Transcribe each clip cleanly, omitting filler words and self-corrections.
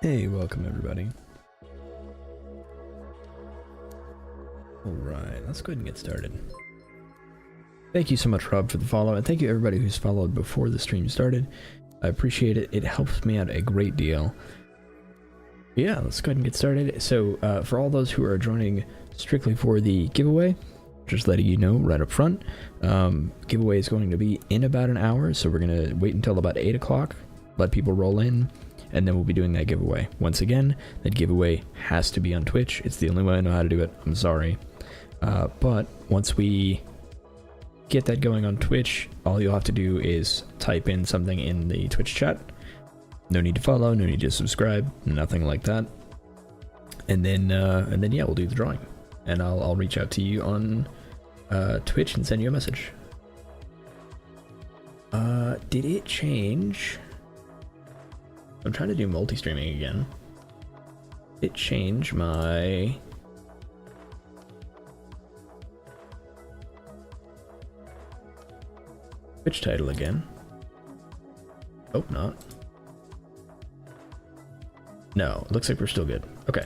Hey, welcome everybody. Alright, let's go ahead and get started. Thank you so much, Rob, for the follow, and thank you everybody who's followed before the stream started. I appreciate it. It helps me out a great deal. Yeah, let's go ahead and get started. So, for all those who are joining strictly for the giveaway, just letting you know right up front, giveaway is going to be in about an hour, so we're going to wait until about 8 o'clock, let people roll in, and then we'll be doing that giveaway. Once again, that giveaway has to be on Twitch. It's the only way I know how to do it. I'm sorry. But once we get that going on Twitch, all you'll have to do is type in something in the Twitch chat. No need to follow, no need to subscribe, nothing like that. And then yeah, we'll do the drawing. And I'll reach out to you on Twitch and send you a message. Did it change? I'm trying to do multi-streaming again. It changed my... Twitch title again. Hope not. No, looks like we're still good. Okay.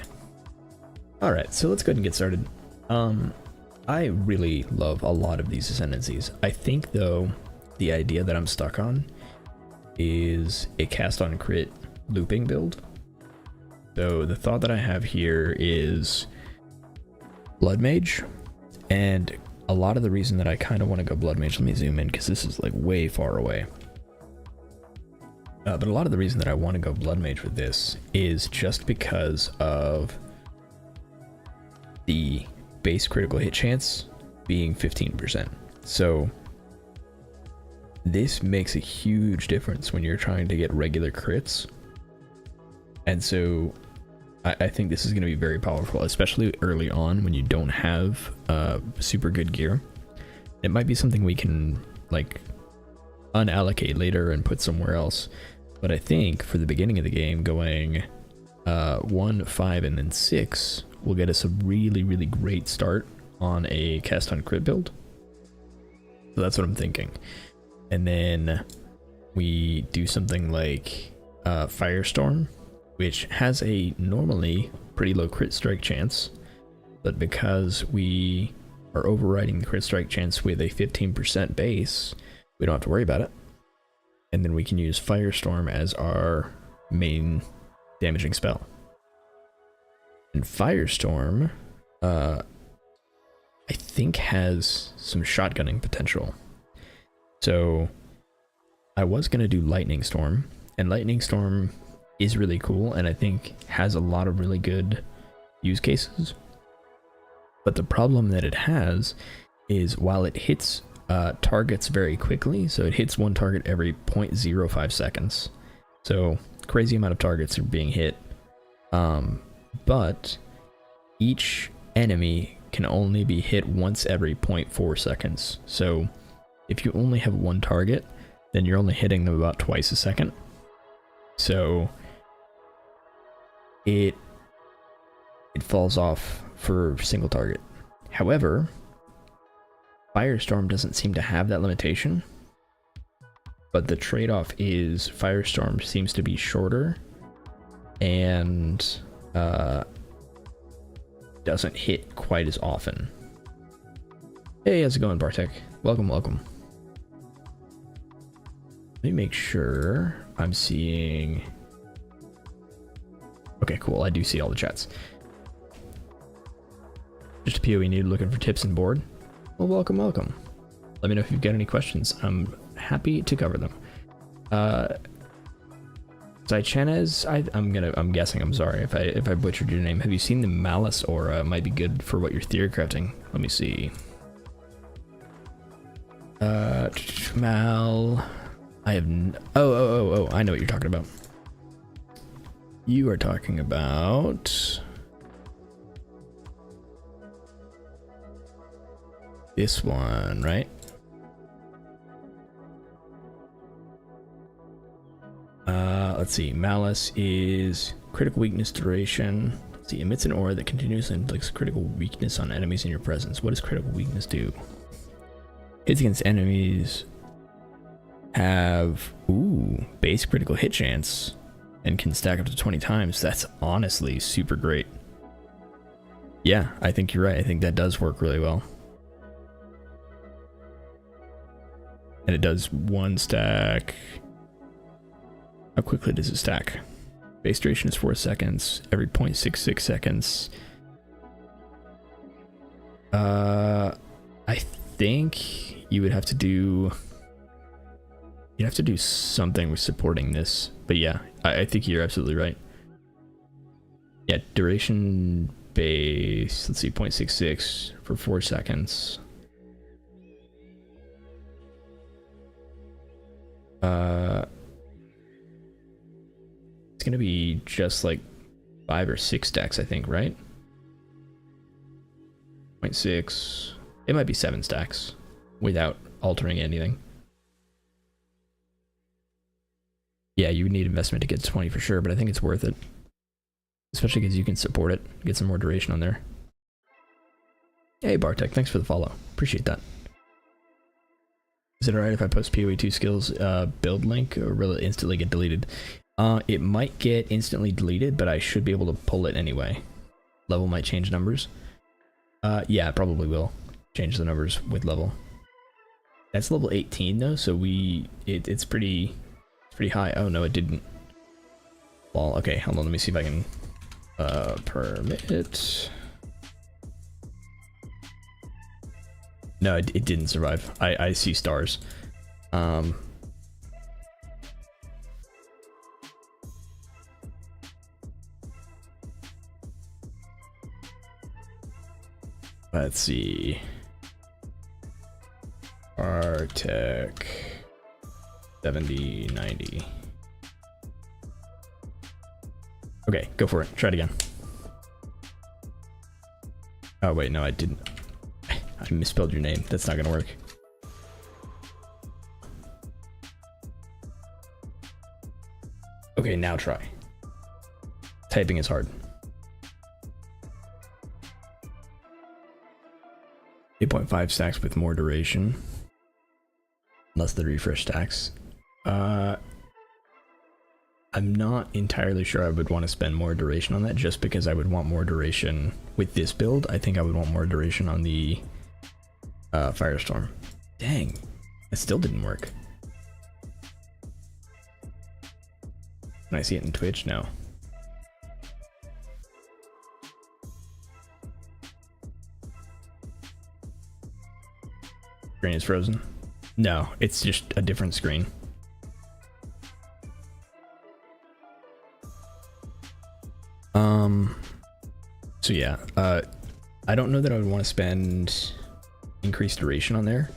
Alright, so let's go ahead and get started. I really love a lot of these Ascendancies. I think, though, the idea that I'm stuck on is a cast on crit looping build. So the thought that I have here is Blood Mage, and a lot of the reason that I kind of want to go Blood Mage, let me zoom in because this is like way far away. But a lot of the reason that I want to go Blood Mage with this is just because of the base critical hit chance being 15%. So this makes a huge difference when you're trying to get regular crits. And so I think this is going to be very powerful, especially early on when you don't have super good gear. It might be something we can like unallocate later and put somewhere else. But I think for the beginning of the game, going 1, 5, and then 6 will get us a really, really great start on a cast on crit build. So that's what I'm thinking. And then we do something like Firestorm, which has a normally pretty low crit strike chance, but because we are overriding the crit strike chance with a 15% base, we don't have to worry about it. And then we can use Firestorm as our main damaging spell. And Firestorm, I think has some shotgunning potential. So I was going to do Lightning Storm, and Lightning Storm is really cool and I think has a lot of really good use cases. But the problem that it has is while it hits targets very quickly, so it hits one target every 0.05 seconds. So crazy amount of targets are being hit. But each enemy can only be hit once every 0.4 seconds. So if you only have one target, then you're only hitting them about twice a second. So it falls off for single target. However, Firestorm doesn't seem to have that limitation, but the trade-off is Firestorm seems to be shorter and doesn't hit quite as often. Hey, how's it going, Bartek? Welcome, welcome. Let me make sure I'm seeing... Okay, cool. I do see all the chats. Just a POE need looking for tips and board. Well, welcome, welcome. Let me know if you've got any questions. I'm happy to cover them. Zychanez, I'm guessing, I'm sorry if I butchered your name. Have you seen the Malice aura? Might be good for what you're theory crafting. Let me see. Mal, I have oh, I know what you're talking about. You are talking about this one, right? Let's see. Malice is critical weakness duration. Let's see, emits an aura that continuously inflicts critical weakness on enemies in your presence. What does critical weakness do? Hits against enemies have base critical hit chance and can stack up to 20 times, that's honestly super great. Yeah, I think you're right. I think that does work really well. And it does 1 stack. How quickly does it stack? Base duration is 4 seconds, every 0.66 seconds. I think you would have to do... You'd have to do something with supporting this. But yeah, I think you're absolutely right. Yeah, duration base, let's see, 0.66 for 4 seconds. It's gonna be just like 5 or 6 stacks, I think, right? 0.6. It might be 7 stacks without altering anything. Yeah, you would need investment to get to 20 for sure, but I think it's worth it. Especially because you can support it, get some more duration on there. Hey Bartek, thanks for the follow. Appreciate that. Is it alright if I post POE2 skills build link, or will it instantly get deleted? It might get instantly deleted, but I should be able to pull it anyway. Level might change numbers. Yeah, it probably will change the numbers with level. That's level 18 though, so it's pretty high. Oh no, it didn't. Well, okay, hold on, let me see if I can permit it. No, it didn't survive. I see stars. Let's see. Artec 70, 90. Okay, go for it. Try it again. Oh wait, no, I didn't. I misspelled your name. That's not gonna work. Okay, now try. Typing is hard. 8.5 stacks with more duration. Unless the refresh stacks. I'm not entirely sure I would want to spend more duration on that, just because I would want more duration with this build. I think I would want more duration on the Firestorm. Dang, that still didn't work. Can I see it in Twitch? No. Screen is frozen? No, it's just a different screen. So yeah, I don't know that I would want to spend increased duration on there,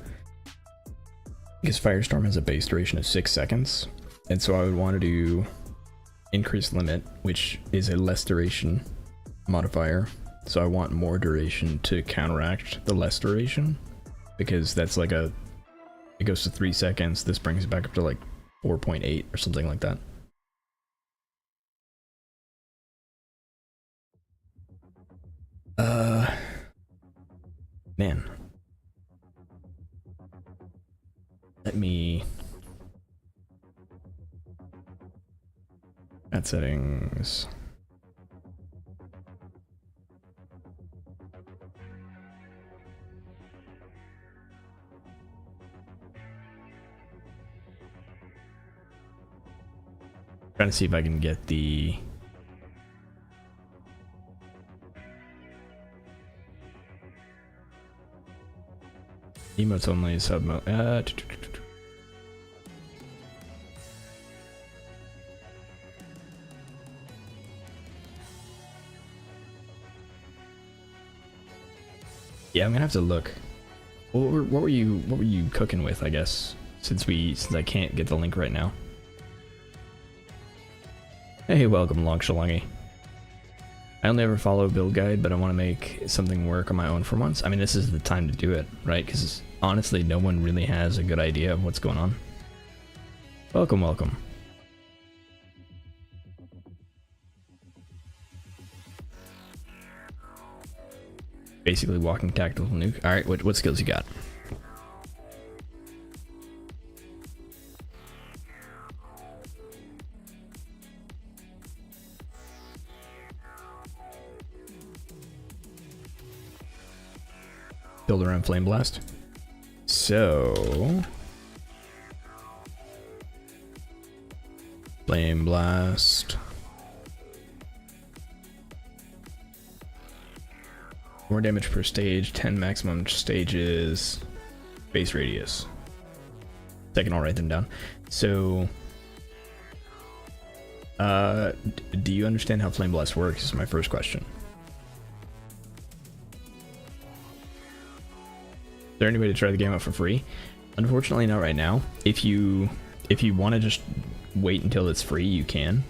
because Firestorm has a base duration of 6 seconds, and so I would want to do increased limit, which is a less duration modifier. So I want more duration to counteract the less duration, because that's like it goes to 3 seconds. This brings it back up to like 4.8 or something like that. Man. Let me... Add settings. Trying to see if I can get the... Emotes only, sub mode. Yeah, I'm gonna have to look. What were you cooking with? I guess since I can't get the link right now. Hey, welcome, Long Shalongi. I only ever follow a build guide, but I want to make something work on my own for once. I mean, this is the time to do it, right? Because honestly, no one really has a good idea of what's going on. Welcome, welcome. Basically walking tactical nuke. Alright, what skills you got? build around Flame Blast. So Flame Blast. More damage per stage, 10 maximum stages, base radius. Second, I'll write them down. So, do you understand how Flame Blast works? Is my first question. Is there any way to try the game out for free? Unfortunately, not right now. If you want to just wait until it's free, you can.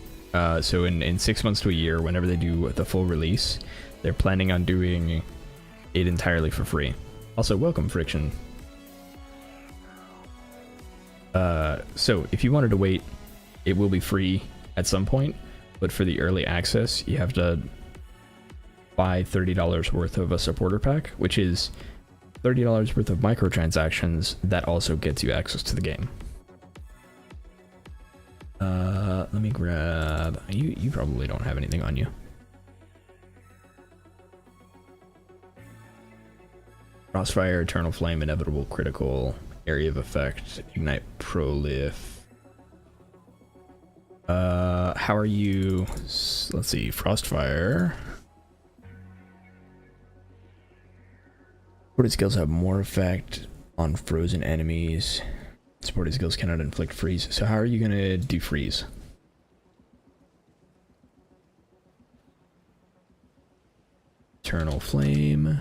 So in 6 months to a year, whenever they do the full release, they're planning on doing it entirely for free. Also, welcome, Friction. So if you wanted to wait, it will be free at some point, but for the early access, you have to buy $30 worth of a supporter pack, which is $30 worth of microtransactions that also gets you access to the game. Let me grab... You probably don't have anything on you. Crossfire, Eternal Flame, Inevitable Critical, Area of Effect, Ignite Prolif. How are you? Let's see, Frostfire. Supported skills have more effect on frozen enemies. Supported skills cannot inflict freeze. So how are you gonna do freeze? Eternal Flame.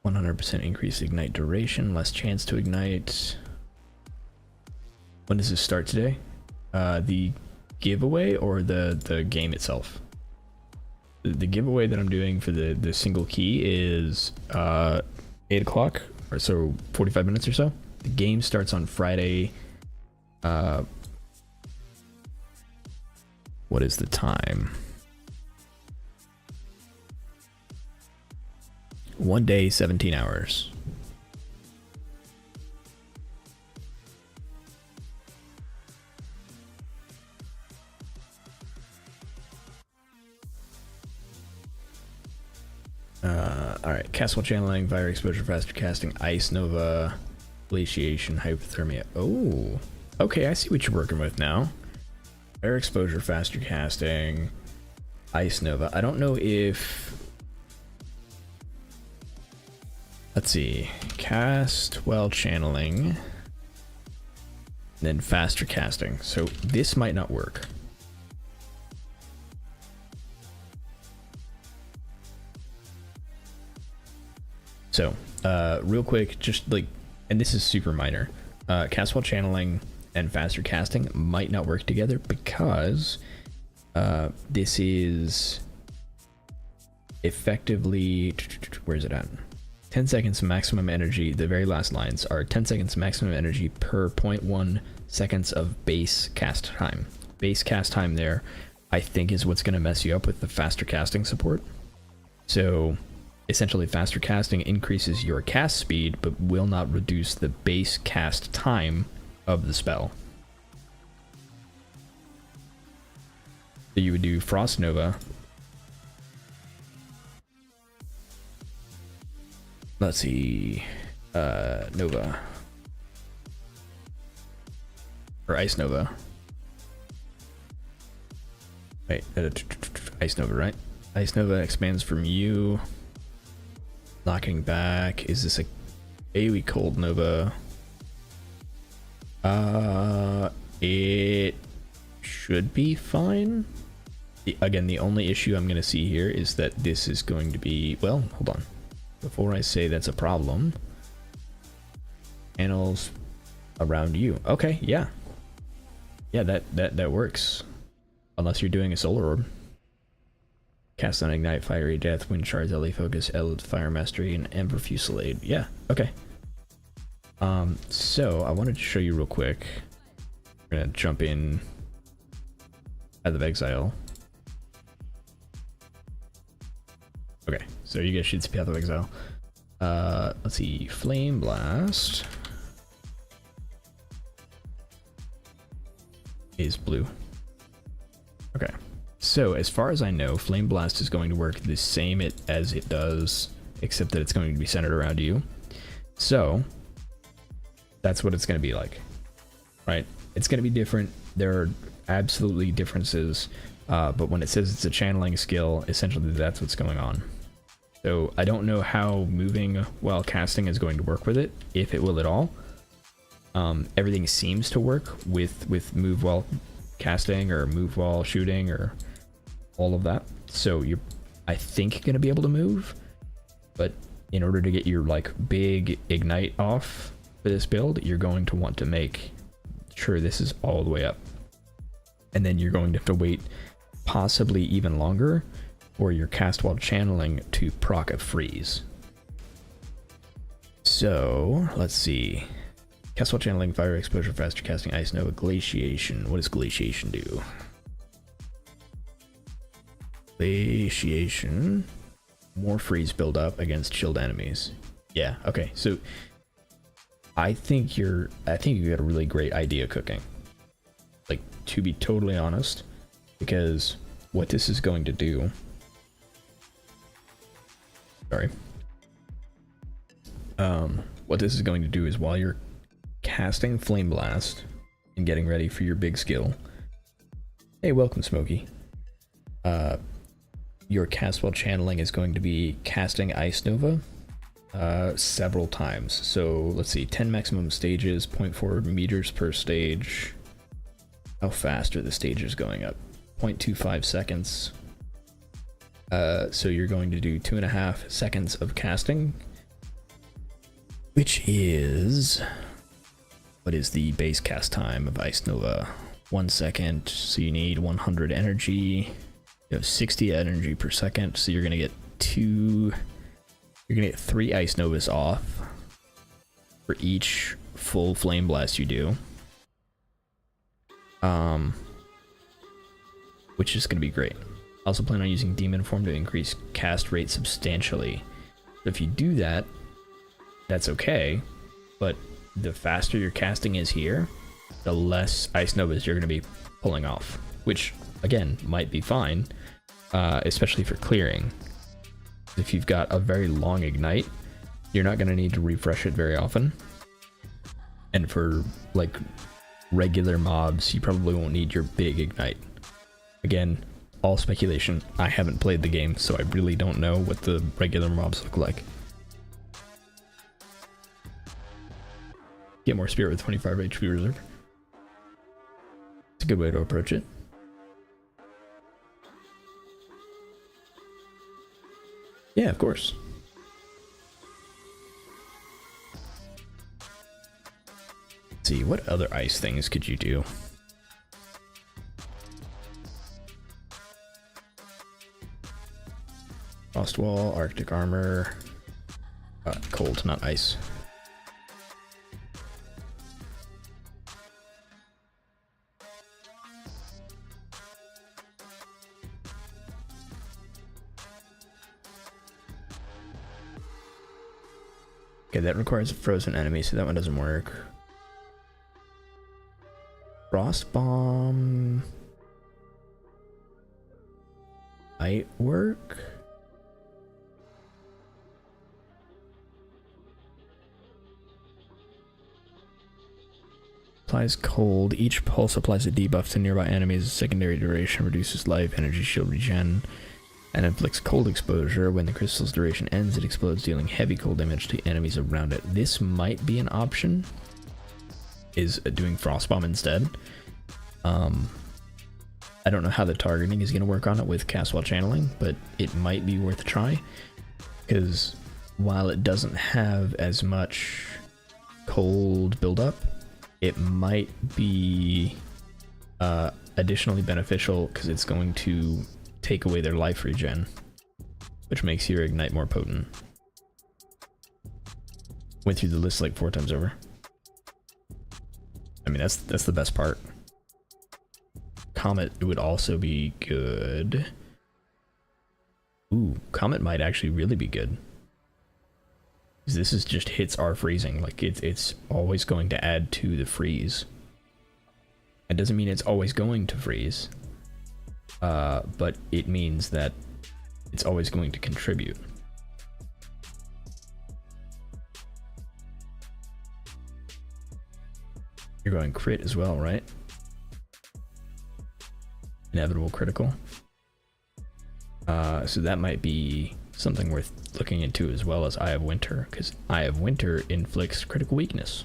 100% increased ignite duration, less chance to ignite. When does this start today? The giveaway or the game itself? The giveaway that I'm doing for the single key is 8 o'clock, or so 45 minutes or so. The game starts on Friday. What is the time? 1 day, 17 hours. Alright, cast while channeling, fire exposure, faster casting, ice nova, glaciation, hypothermia. Oh, okay, I see what you're working with now. Fire exposure, faster casting, ice nova. I don't know if... Let's see, cast while channeling, then faster casting. So this might not work. So, real quick, just like, and this is super minor, cast while channeling and faster casting might not work together because this is effectively, where is it at? 10 seconds maximum energy. The very last lines are 10 seconds maximum energy per 0.1 seconds of base cast time. Base cast time there, I think, is what's going to mess you up with the faster casting support. So essentially, faster casting increases your cast speed, but will not reduce the base cast time of the spell. So you would do Frost Nova. Let's see, Nova. Or Ice Nova. Wait, Ice Nova, right? Ice Nova expands from you. Knocking back. Is this a AoE Cold Nova? It should be fine. Again, the only issue I'm going to see here is that this is going to be... Well, hold on. Before I say that's a problem. Panels around you. Okay, yeah. Yeah, that works. Unless you're doing a Solar Orb. Cast on Ignite, Fiery Death, Wind Shards, LA Focus, L Fire Mastery, and Ember Fusillade. Yeah, okay. So I wanted to show you real quick. We're gonna jump in Path of Exile. Okay, so you guys should see Path of Exile. Let's see, Flame Blast is blue. Okay. So, as far as I know, Flame Blast is going to work the same as it does except that it's going to be centered around you. So that's what it's going to be like, right? It's going to be different. There are absolutely differences, but when it says it's a channeling skill, essentially that's what's going on. So I don't know how moving while casting is going to work with it, if it will at all. Everything seems to work with move while casting or move while shooting or all of that. So you're, I think, going to be able to move, but in order to get your like big ignite off for this build, you're going to want to make sure this is all the way up. And then you're going to have to wait possibly even longer for your cast while channeling to proc a freeze. So let's see. Cast while channeling, fire exposure, faster casting, ice nova, glaciation. What does glaciation do? Glaciation. More freeze build up against chilled enemies. Yeah, okay. So I think you got a really great idea cooking. Like, to be totally honest, because what this is going to do, what this is going to do is while you're casting Flame Blast and getting ready for your big skill, hey, welcome Smokey, your cast while channeling is going to be casting Ice Nova several times. So let's see, 10 maximum stages, 0.4 meters per stage. How fast are the stages going up? 0.25 seconds. So you're going to do 2.5 seconds of casting, which is, what is the base cast time of Ice Nova? 1 second. So you need 100 energy. You have 60 energy per second, so you're gonna get 3 Ice Novas off for each full Flame Blast you do. Which is gonna be great. Also plan on using Demon Form to increase cast rate substantially. So if you do that, that's okay, but the faster your casting is here, the less Ice Novas you're gonna be pulling off, which again might be fine, especially for clearing. If you've got a very long ignite, you're not going to need to refresh it very often, and for like regular mobs you probably won't need your big ignite. Again, all speculation. I haven't played the game, so I really don't know what the regular mobs look like. Get more spirit with 25 HP reserve. It's a good way to approach it. Yeah, of course. Let's see, what other ice things could you do? Frost wall, Arctic armor, cold, not ice. Okay, that requires a frozen enemy, so that one doesn't work. Frost bomb might work. Applies cold. Each pulse applies a debuff to nearby enemies. Secondary duration reduces life, energy shield regen, and inflicts cold exposure. When the crystal's duration ends, it explodes, dealing heavy cold damage to enemies around it. This might be an option, is doing Frost Bomb instead. I don't know how the targeting is going to work on it with cast while channeling, but it might be worth a try, because while it doesn't have as much cold buildup, it might be additionally beneficial because it's going to take away their life regen, which makes your ignite more potent. Went through the list like 4 times over. I mean, that's the best part. Comet would also be good. Ooh, Comet might actually really be good. This is just hits our freezing. Like it's always going to add to the freeze. It doesn't mean it's always going to freeze, but it means that it's always going to contribute. You're going crit as well, right? Inevitable critical. So that might be something worth looking into, as well as Eye of Winter, because Eye of Winter inflicts critical weakness.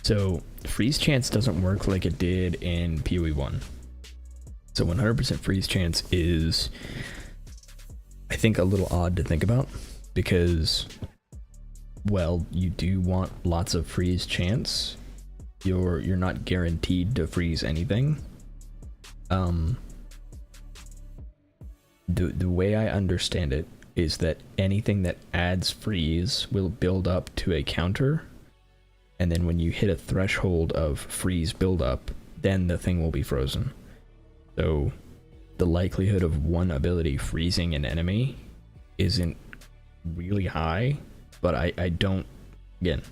So freeze chance doesn't work like it did in POE1. So 100% freeze chance is, I think, a little odd to think about, because, well, you do want lots of freeze chance. You're not guaranteed to freeze anything. The way I understand it is that anything that adds freeze will build up to a counter, and then when you hit a threshold of freeze buildup, then the thing will be frozen. So the likelihood of one ability freezing an enemy isn't really high, but I don't, again,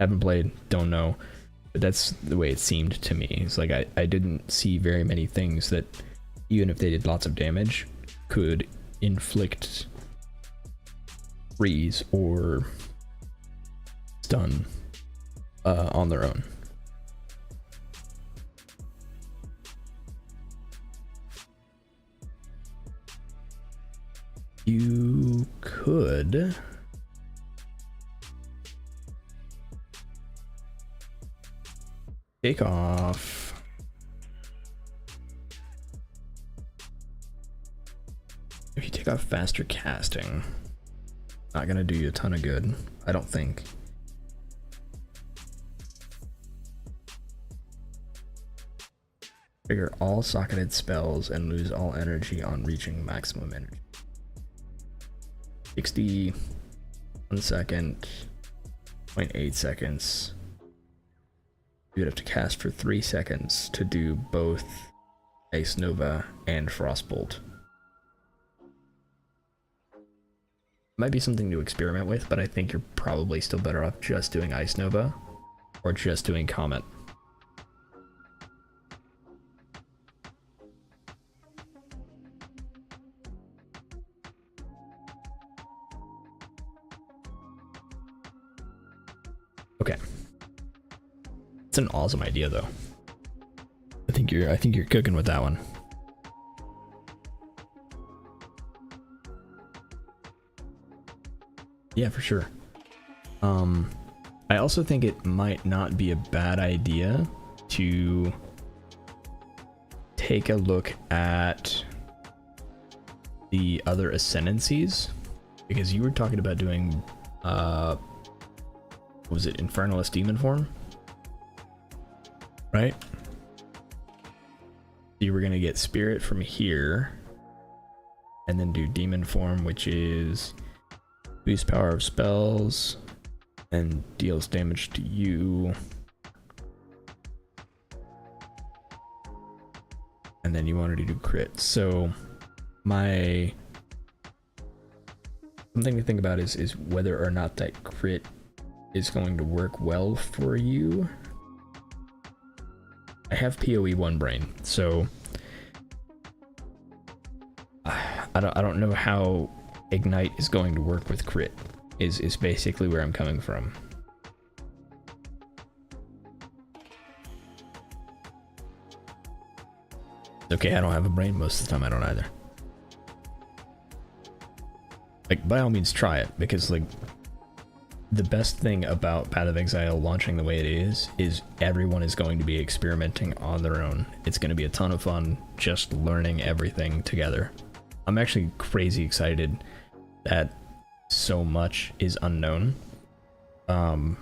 haven't played, don't know, but that's the way it seemed to me. It's like I didn't see very many things that, even if they did lots of damage, could inflict freeze or stun on their own. You could take off if you take off faster casting. Not gonna do you a ton of good, I don't think. Trigger all socketed spells and lose all energy on reaching maximum energy. 60, 1 second, 0.8 seconds. You'd have to cast for 3 seconds to do both Ice Nova and Frostbolt. Might be something to experiment with, but I think you're probably still better off just doing Ice Nova or just doing Comet. Okay. It's an awesome idea though. I think you're cooking with that one. Yeah, for sure. I also think it might not be a bad idea to take a look at the other Ascendancies, because you were talking about doing was it Infernalist Demon Form? Right? You were gonna get Spirit from here, and then do Demon Form, which is boost power of spells and deals damage to you. And then you wanted to do crit. So something to think about is whether or not that crit is going to work well for you. I have POE1 brain, so I don't know how Ignite is going to work with crit, is basically where I'm coming from. Okay, I don't have a brain most of the time. I don't either. Like, by all means try it, because like the best thing about Path of Exile launching the way it is everyone is going to be experimenting on their own. It's going to be a ton of fun just learning everything together. I'm actually crazy excited that so much is unknown. I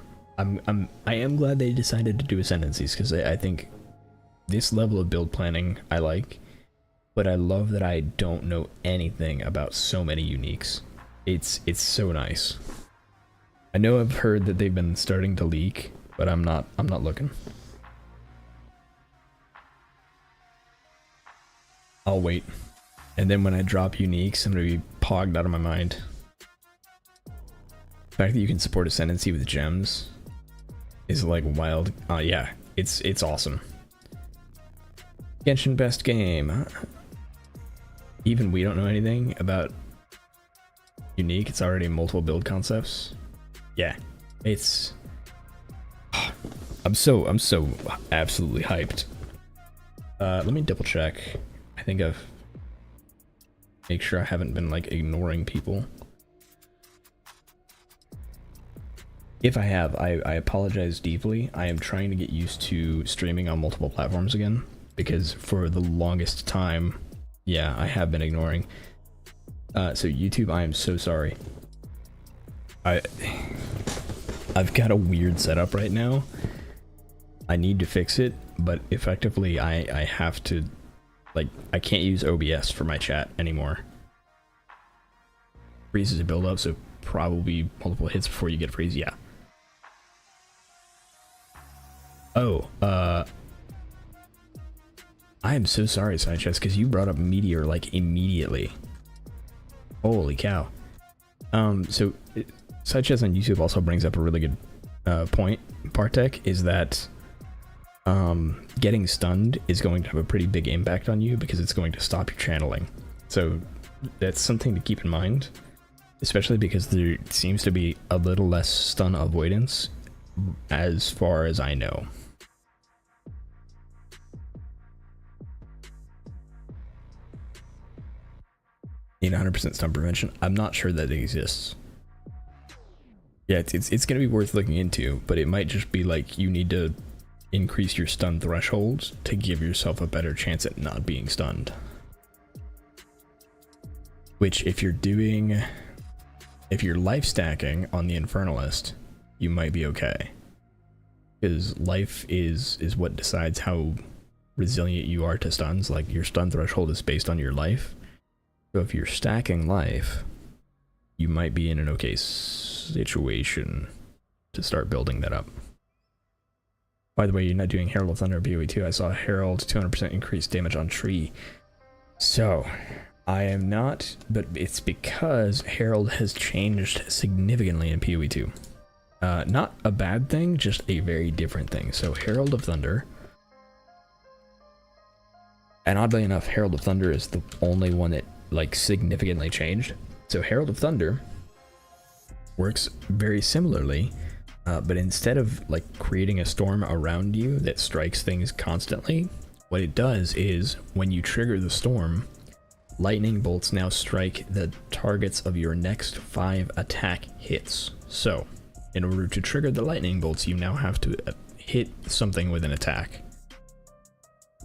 am glad they decided to do Ascendancies, because I think this level of build planning I like, but I love that I don't know anything about so many uniques. It's so nice. I know I've heard that they've been starting to leak, but I'm not looking. I'll wait. And then when I drop uniques, I'm gonna be pogged out of my mind. The fact that you can support Ascendancy with gems is like wild. Yeah, it's awesome. Genshin best game. Even we don't know anything about unique. It's already multiple build concepts. Yeah, it's. I'm so absolutely hyped. Let me double check. I think I've make sure I haven't been like ignoring people. If I have, I apologize deeply. I am trying to get used to streaming on multiple platforms again, because for the longest time, yeah, I have been ignoring. So YouTube, I am so sorry. I've got a weird setup right now. I need to fix it, but effectively I have to, like, I can't use OBS for my chat anymore. Freezes a build up, so probably multiple hits before you get freeze, yeah. Oh, I am so sorry, Sidechess, because you brought up Meteor like immediately. Holy cow. So Sidechess on YouTube also brings up a really good point, Bartek, is that getting stunned is going to have a pretty big impact on you because it's going to stop your channeling. So that's something to keep in mind, especially because there seems to be a little less stun avoidance as far as I know. In 100% stun prevention, I'm not sure that it exists. Yeah, it's gonna be worth looking into, but it might just be like you need to increase your stun thresholds to give yourself a better chance at not being stunned. Which, if you're life stacking on the Infernalist, you might be okay, because life is what decides how resilient you are to stuns. Like, your stun threshold is based on your life. So if you're stacking life, you might be in an okay situation to start building that up. By the way, you're not doing Herald of Thunder POE2. I saw Herald 200% increased damage on tree. So I am not, but it's because Herald has changed significantly in POE2. Not a bad thing, just a very different thing. So Herald of Thunder, and oddly enough, Herald of Thunder is the only one that like significantly changed. So Herald of Thunder works very similarly, but instead of like creating a storm around you that strikes things constantly, what it does is when you trigger the storm, lightning bolts now strike the targets of your next 5 attack hits. So in order to trigger the lightning bolts, you now have to hit something with an attack.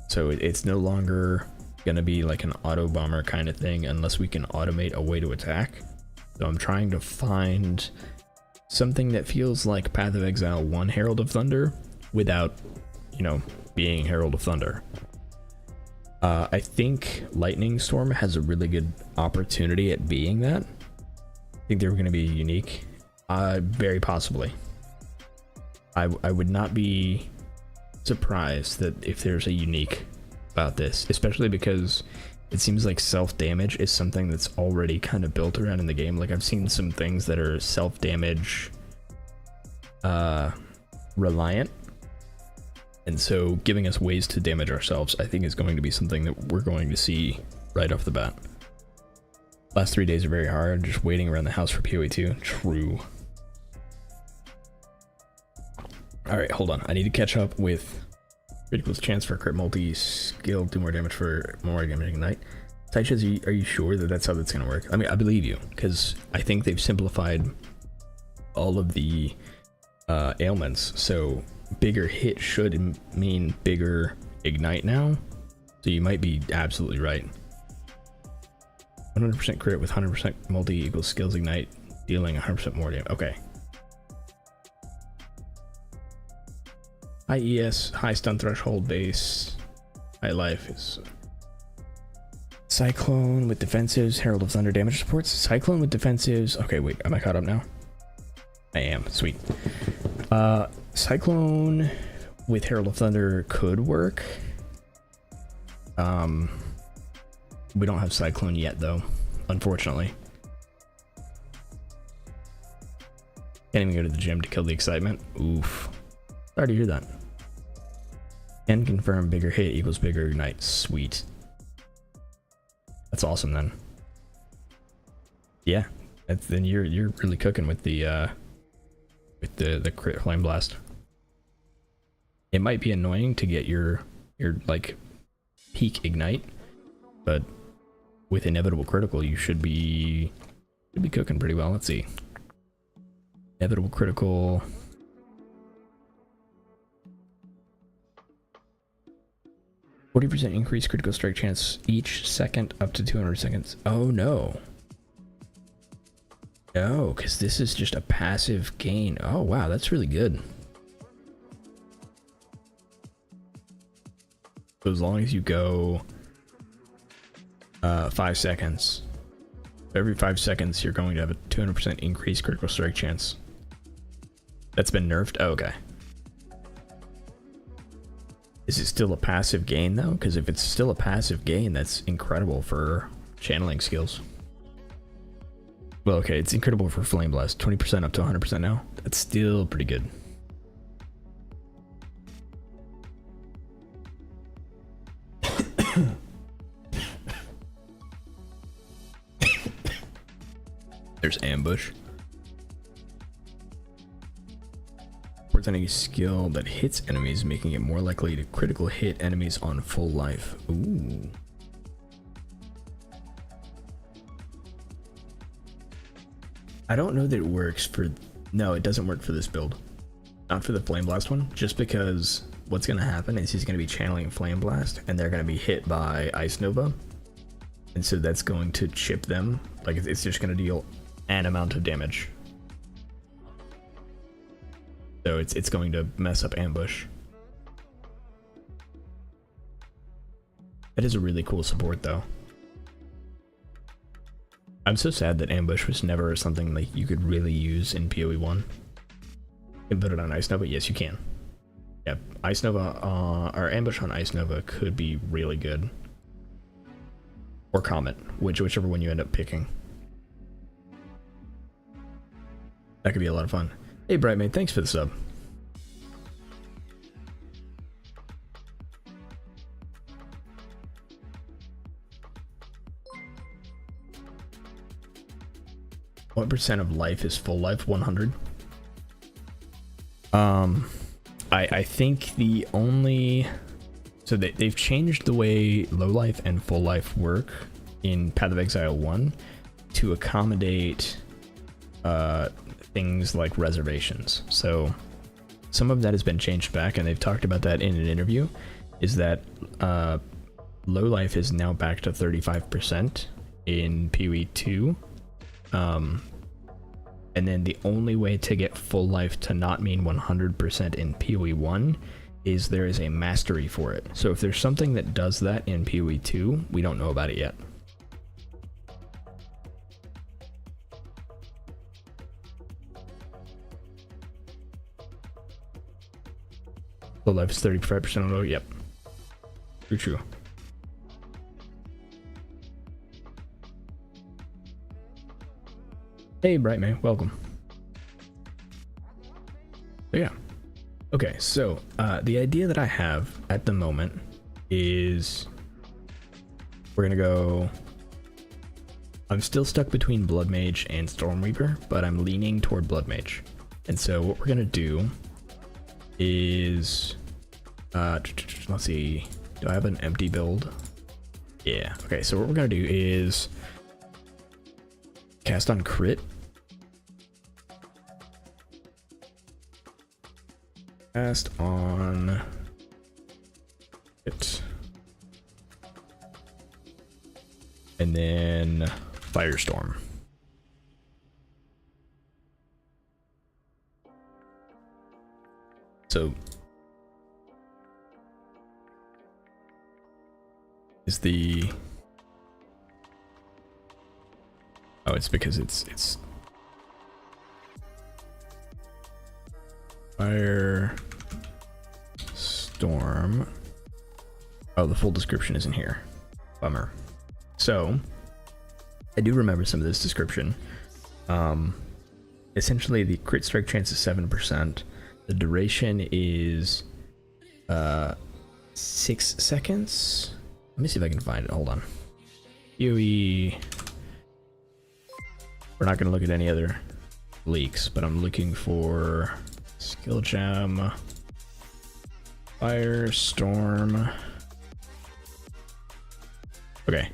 So it's no longer gonna be like an auto bomber kind of thing unless we can automate a way to attack. So I'm trying to find something that feels like Path of Exile 1 Herald of Thunder without, you know, being Herald of Thunder. I think Lightning Storm has a really good opportunity at being that. I think they were going to be unique. Very possibly. I would not be surprised that if there's a unique about this, especially because it seems like self-damage is something that's already kind of built around in the game. Like, I've seen some things that are self-damage reliant, and so giving us ways to damage ourselves, I think, is going to be something that we're going to see right off the bat. Last 3 days are very hard, just waiting around the house for POE2. True. Alright, hold on. I need to catch up with critical chance for crit multi-skill, do more damage for more damage ignite. Sidechess, are you sure that that's how that's going to work? I mean, I believe you, because I think they've simplified all of the ailments, so bigger hit should mean bigger ignite now, so you might be absolutely right. 100% crit with 100% multi equals skills ignite, dealing 100% more damage. Okay. High ES, high stun threshold base, high life is Cyclone with defensives, Herald of Thunder damage supports, Cyclone with defensives. Okay, wait, am I caught up now? I am, sweet. Cyclone with Herald of Thunder could work. We don't have Cyclone yet though, unfortunately. Can't even go to the gym to kill the excitement. Oof. Sorry to hear that. Can confirm bigger hit equals bigger ignite. Sweet. That's awesome then. Yeah, Then you're really cooking with the crit flame blast. It might be annoying to get your like peak ignite, but with inevitable critical you should be cooking pretty well. Let's see. Inevitable critical. 40% increased critical strike chance each second up to 200 seconds. Oh no. No, because this is just a passive gain. Oh wow, that's really good. So as long as you go 5 seconds, every 5 seconds you're going to have a 200% increased critical strike chance. That's been nerfed? Oh, okay. Is it still a passive gain though? Because if it's still a passive gain, that's incredible for channeling skills. Well, okay, it's incredible for Flame Blast. 20% up to 100% now. That's still pretty good. There's Ambush. Supports any skill that hits enemies, making it more likely to critical hit enemies on full life. Ooh. I don't know that it works for... No, it doesn't work for this build. Not for the Flame Blast one, just because what's going to happen is he's going to be channeling Flame Blast, and they're going to be hit by Ice Nova. And so that's going to chip them. Like, it's just going to deal an amount of damage. So it's going to mess up Ambush. That is a really cool support, though. I'm so sad that Ambush was never something like you could really use in POE1. You can put it on Ice Nova? Yes, you can. Yeah, Ice Nova, or Ambush on Ice Nova could be really good. Or Comet, whichever one you end up picking. That could be a lot of fun. Hey, Brightmate, thanks for the sub. What percent of life is full life? 100. I think the only... So they've changed the way low life and full life work in Path of Exile 1 to accommodate things like reservations. So some of that has been changed back, and they've talked about that in an interview, is that low life is now back to 35% in POE2. And then the only way to get full life to not mean 100% in POE1 is there is a mastery for it. So if there's something that does that in POE2, we don't know about it yet. Full life is 35% low, yep. True. Hey, Brightman, welcome. So yeah. Okay, so the idea that I have at the moment is we're gonna go... I'm still stuck between Blood Mage and Stormweaver, but I'm leaning toward Blood Mage. And so what we're gonna do is... let's see, do I have an empty build? Yeah, okay, so what we're gonna do is cast on crit. Cast on it. And then Firestorm. So is the... Oh, it's because it's Fire Storm. Oh, the full description isn't here. Bummer. So I do remember some of this description. Essentially the crit strike chance is 7%. The duration is 6 seconds. Let me see if I can find it. Hold on. POE We're not going to look at any other leaks, but I'm looking for skill gem, firestorm. Okay.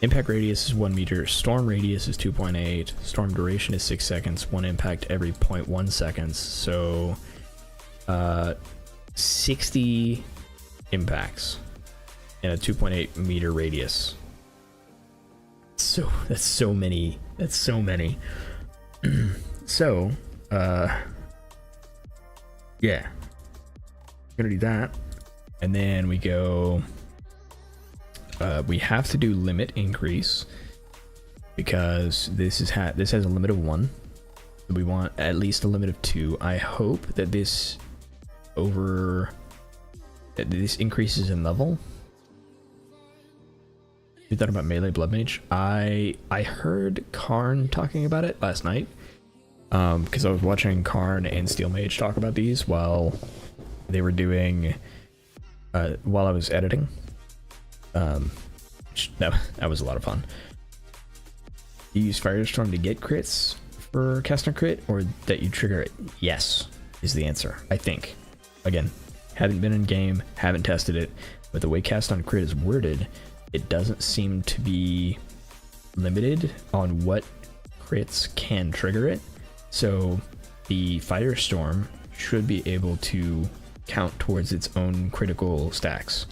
Impact radius is 1 meter, storm radius is 2.8, storm duration is 6 seconds, 1 impact every 0.1 seconds, so 60 impacts in a 2.8 meter radius. So that's so many. That's so many. So yeah, gonna do that, and then we go. We have to do limit increase because this has a limit of 1. We want at least a limit of 2. I hope that this increases in level. You thought about melee blood mage? I heard Karn talking about it last night because I was watching Karn and Steel Mage talk about these while they were doing while I was editing. That was a lot of fun. You use Firestorm to get crits for cast on crit, or that you trigger it? Yes, is the answer, I think. Again, haven't been in game, haven't tested it, but the way cast on crit is worded, it doesn't seem to be limited on what crits can trigger it. So the Firestorm should be able to count towards its own critical stacks,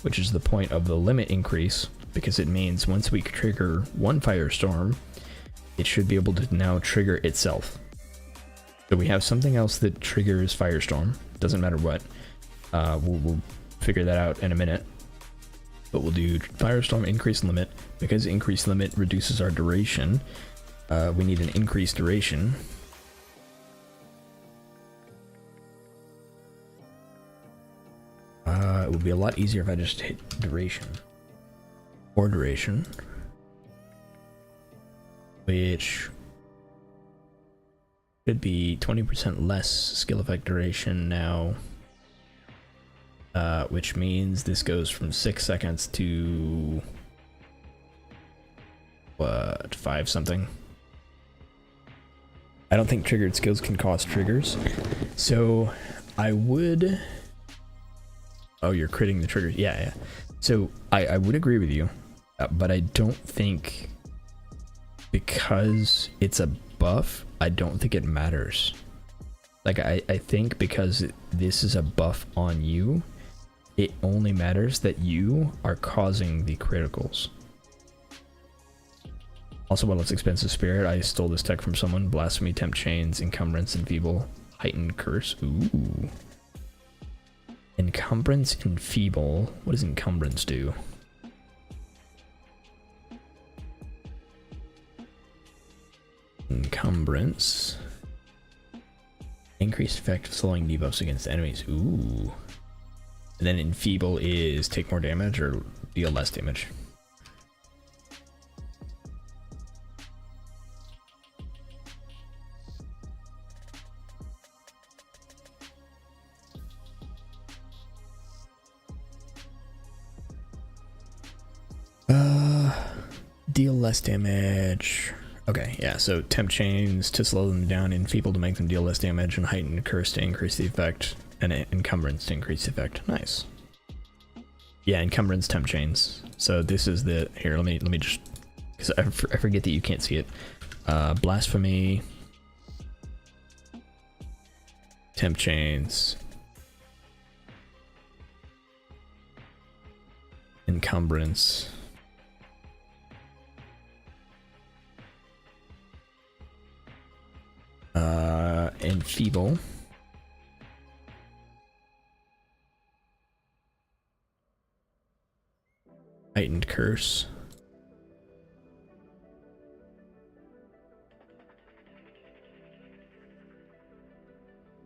which is the point of the limit increase, because it means once we trigger one Firestorm, it should be able to now trigger itself. So we have something else that triggers Firestorm, doesn't matter what. We'll figure that out in a minute. But we'll do Firestorm increase limit. Because increase limit reduces our duration, we need an increased duration. It would be a lot easier if I just hit duration. Or duration. Which should be 20% less skill effect duration now. Which means this goes from 6 seconds to what, 5 something. I don't think triggered skills can cause triggers, so I would. Oh, you're critting the triggers. Yeah. So I would agree with you, but I don't think, because it's a buff, I don't think it matters. Like I think because this is a buff on you, it only matters that you are causing the criticals. Also, while it's expensive spirit, I stole this tech from someone. Blasphemy, tempt chains, encumbrance, enfeeble, heightened curse. Ooh. Encumbrance, enfeeble. What does encumbrance do? Encumbrance. Increased effect of slowing debuffs against enemies. Ooh. And then enfeeble is take more damage or deal less damage. Deal less damage. Okay, yeah, so tempt chains to slow them down, enfeeble to make them deal less damage, and heightened curse to increase the effect, and encumbrance to increase the effect. Nice. Yeah, encumbrance, tempt chains. So this is the, here, let me just, because I forget that you can't see it. Blasphemy, tempt chains, encumbrance, enfeeble, heightened curse,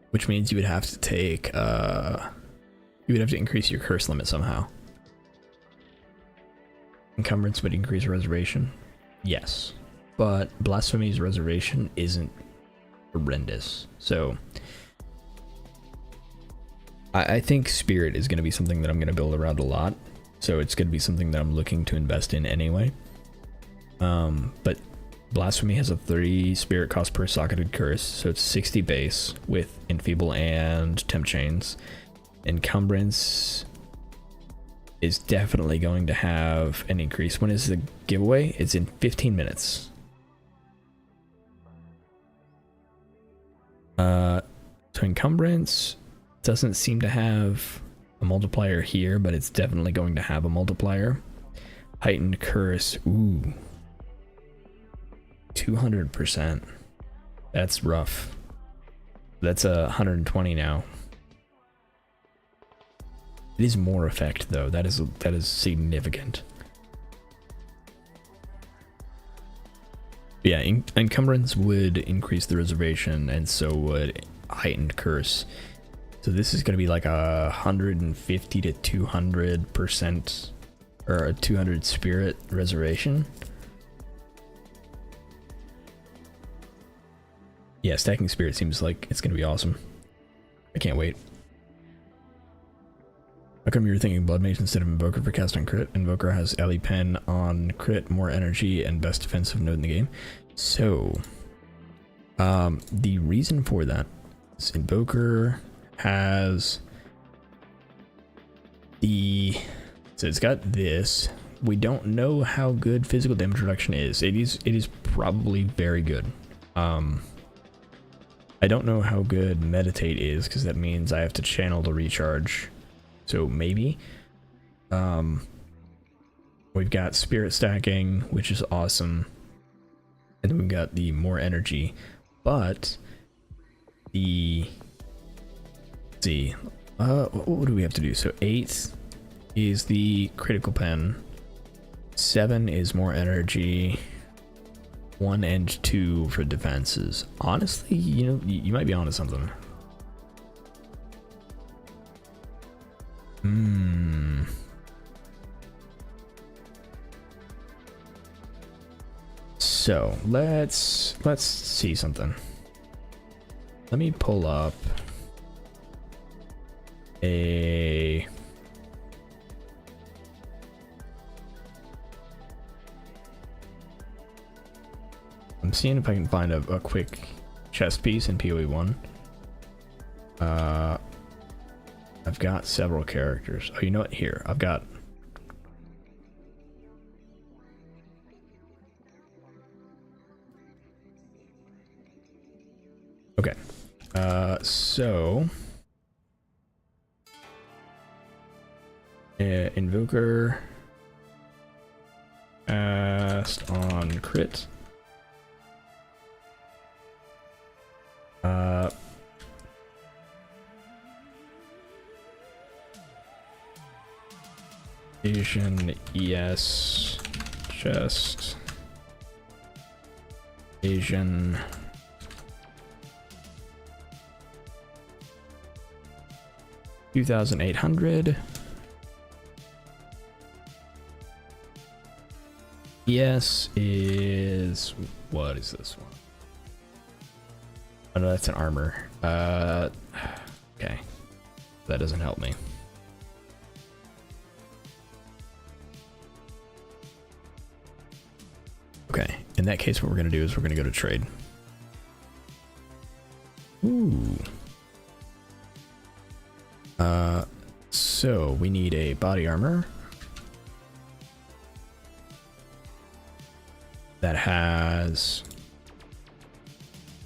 which means you would have to take you would have to increase your curse limit somehow. Encumbrance would increase reservation, yes, but blasphemy's reservation isn't horrendous. So I think spirit is going to be something that I'm going to build around a lot, so it's going to be something that I'm looking to invest in anyway. But Blasphemy has a 30 spirit cost per socketed curse, so it's 60 base with Enfeeble and Temp Chains. Encumbrance is definitely going to have an increase. When is the giveaway? It's in 15 minutes. So Encumbrance doesn't seem to have a multiplier here, but it's definitely going to have a multiplier. Heightened Curse, ooh. 200%. That's rough. That's 120 now. It is more effect though. That is significant. Yeah, Encumbrance would increase the reservation, and so would Heightened Curse. So this is going to be like 150 to 200%, or a 200 spirit reservation. Yeah, stacking spirit seems like it's going to be awesome. I can't wait. How come you were thinking Blood Mage instead of Invoker for cast on crit? Invoker has Ellie Pen on crit, more energy, and best defensive node in the game. So, the reason for that is Invoker has so it's got this. We don't know how good physical damage reduction is. It is probably very good. I don't know how good Meditate is, because that means I have to channel the recharge. So maybe. We've got Spirit Stacking, which is awesome. And then we've got the more energy. But let's see. What do we have to do? So 8 is the critical pen. 7 is more energy. 1 and 2 for defenses. Honestly, you know, you might be onto something. So let's see something. Let me pull up a I'm seeing if I can find a quick chest piece in POE1. I've got several characters. Oh, you know what? Here, I've got... Okay. So... Invoker... Cast on crit. Asian ES chest Asian 2,800 ES is what is this one? Oh no, that's an armor. Okay, that doesn't help me. Okay, in that case, what we're gonna do is we're gonna go to trade. Ooh. So we need a body armor that has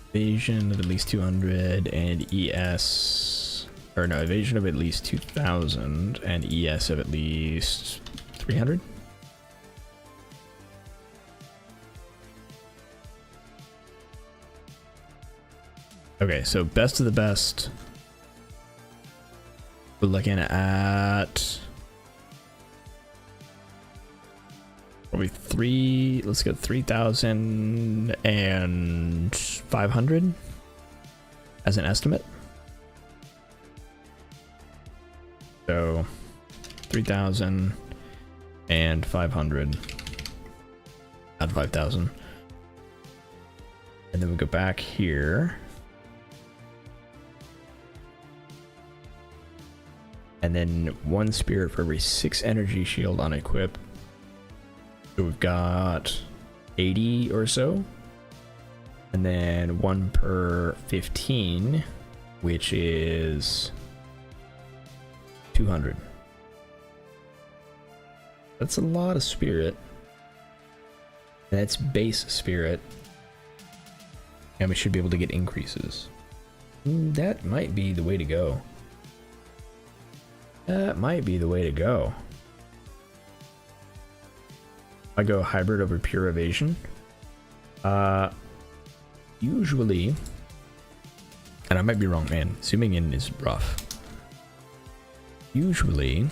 evasion of at least 200 and ES, or no, evasion of at least 2,000 and ES of at least 300. Okay, so best of the best. We're looking at probably let's go 3,500 as an estimate. So 3,500 out of 5,000. And then we go back here. And then 1 spirit for every 6 energy shield on equip. So we've got 80 or so. And then 1 per 15, which is 200. That's a lot of spirit. And that's base spirit. And we should be able to get increases. That might be the way to go. That might be the way to go. I go hybrid over pure evasion. Usually, and I might be wrong, man. Zooming in is rough. Usually,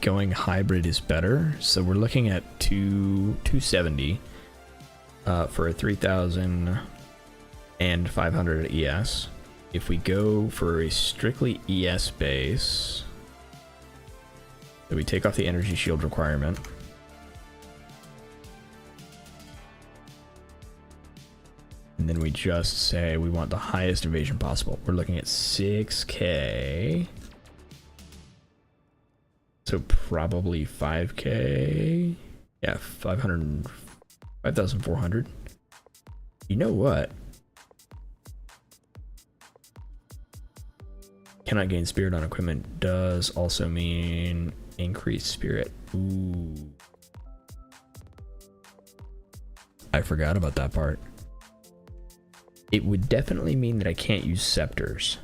going hybrid is better. So we're looking at 270 for a 3,500 ES. If we go for a strictly ES base, so we take off the energy shield requirement. And then we just say we want the highest evasion possible. We're looking at 6K. So probably 5K. Yeah, 5,400. You know what? Cannot gain spirit on equipment does also mean increased spirit. Ooh. I forgot about that part. It would definitely mean that I can't use scepters,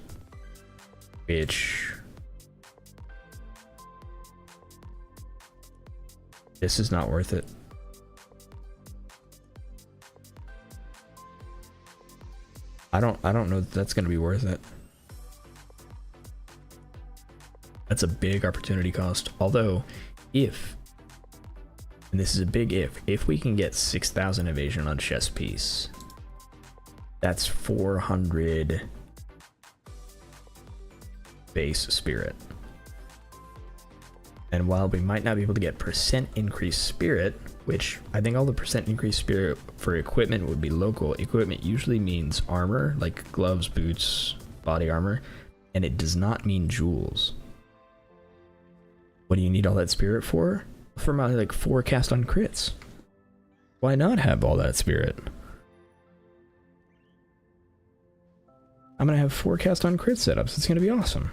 which this is not worth it. I don't know that that's going to be worth it. That's a big opportunity cost. Although, if, and this is a big if we can get 6,000 evasion on chess piece, that's 400 base spirit. And while we might not be able to get percent increased spirit, which I think all the percent increased spirit for equipment would be local. Equipment usually means armor, like gloves, boots, body armor, and it does not mean jewels. What do you need all that spirit for? For my like 4 cast on crits. Why not have all that spirit? I'm gonna have 4 cast on crit setups. It's gonna be awesome.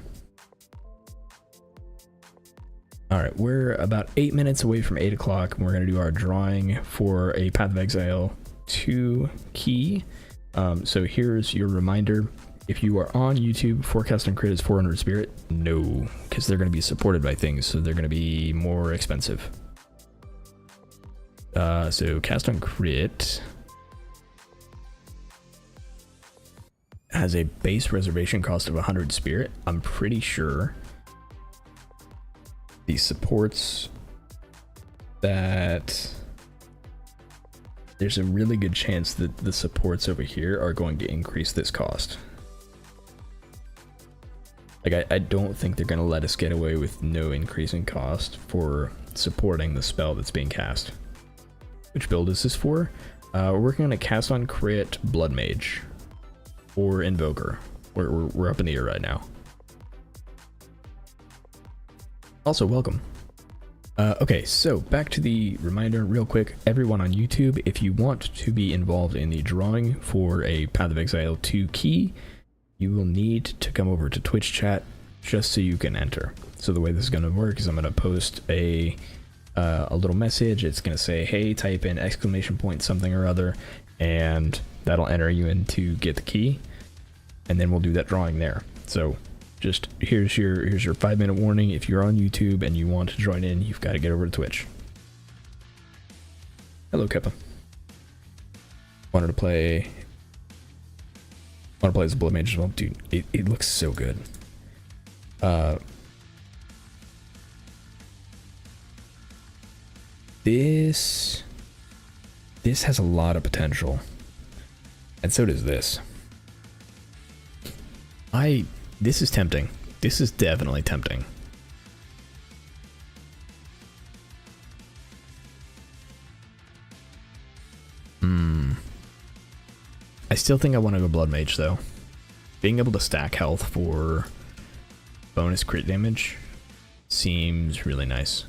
Alright, we're about 8 minutes away from 8 o'clock, and we're gonna do our drawing for a Path of Exile 2 key. So here's your reminder. If you are on YouTube, forecast on crit is 400 spirit. No, because they're going to be supported by things, so they're going to be more expensive. So cast on crit has a base reservation cost of 100 spirit. I'm pretty sure the supports that there's a really good chance that the supports over here are going to increase this cost. Like, I don't think they're going to let us get away with no increase in cost for supporting the spell that's being cast. Which build is this for? We're working on a cast on crit Blood Mage or Invoker. We're up in the air right now. Also, welcome. Okay, so back to the reminder real quick. Everyone on YouTube, if you want to be involved in the drawing for a Path of Exile 2 key, you will need to come over to Twitch chat just so you can enter. So the way this is going to work is I'm going to post a little message. It's going to say, hey, type in exclamation point something or other, and that'll enter you in to get the key, and then we'll do that drawing there. So just here's your 5-minute warning. If you're on YouTube and you want to join in, you've got to get over to Twitch. Hello, Keppa. Wanted to play as a Blood Mage as well. Dude, it looks so good. This has a lot of potential. And so does this. This is tempting. This is definitely tempting. I still think I want to go Blood Mage though. Being able to stack health for bonus crit damage seems really nice.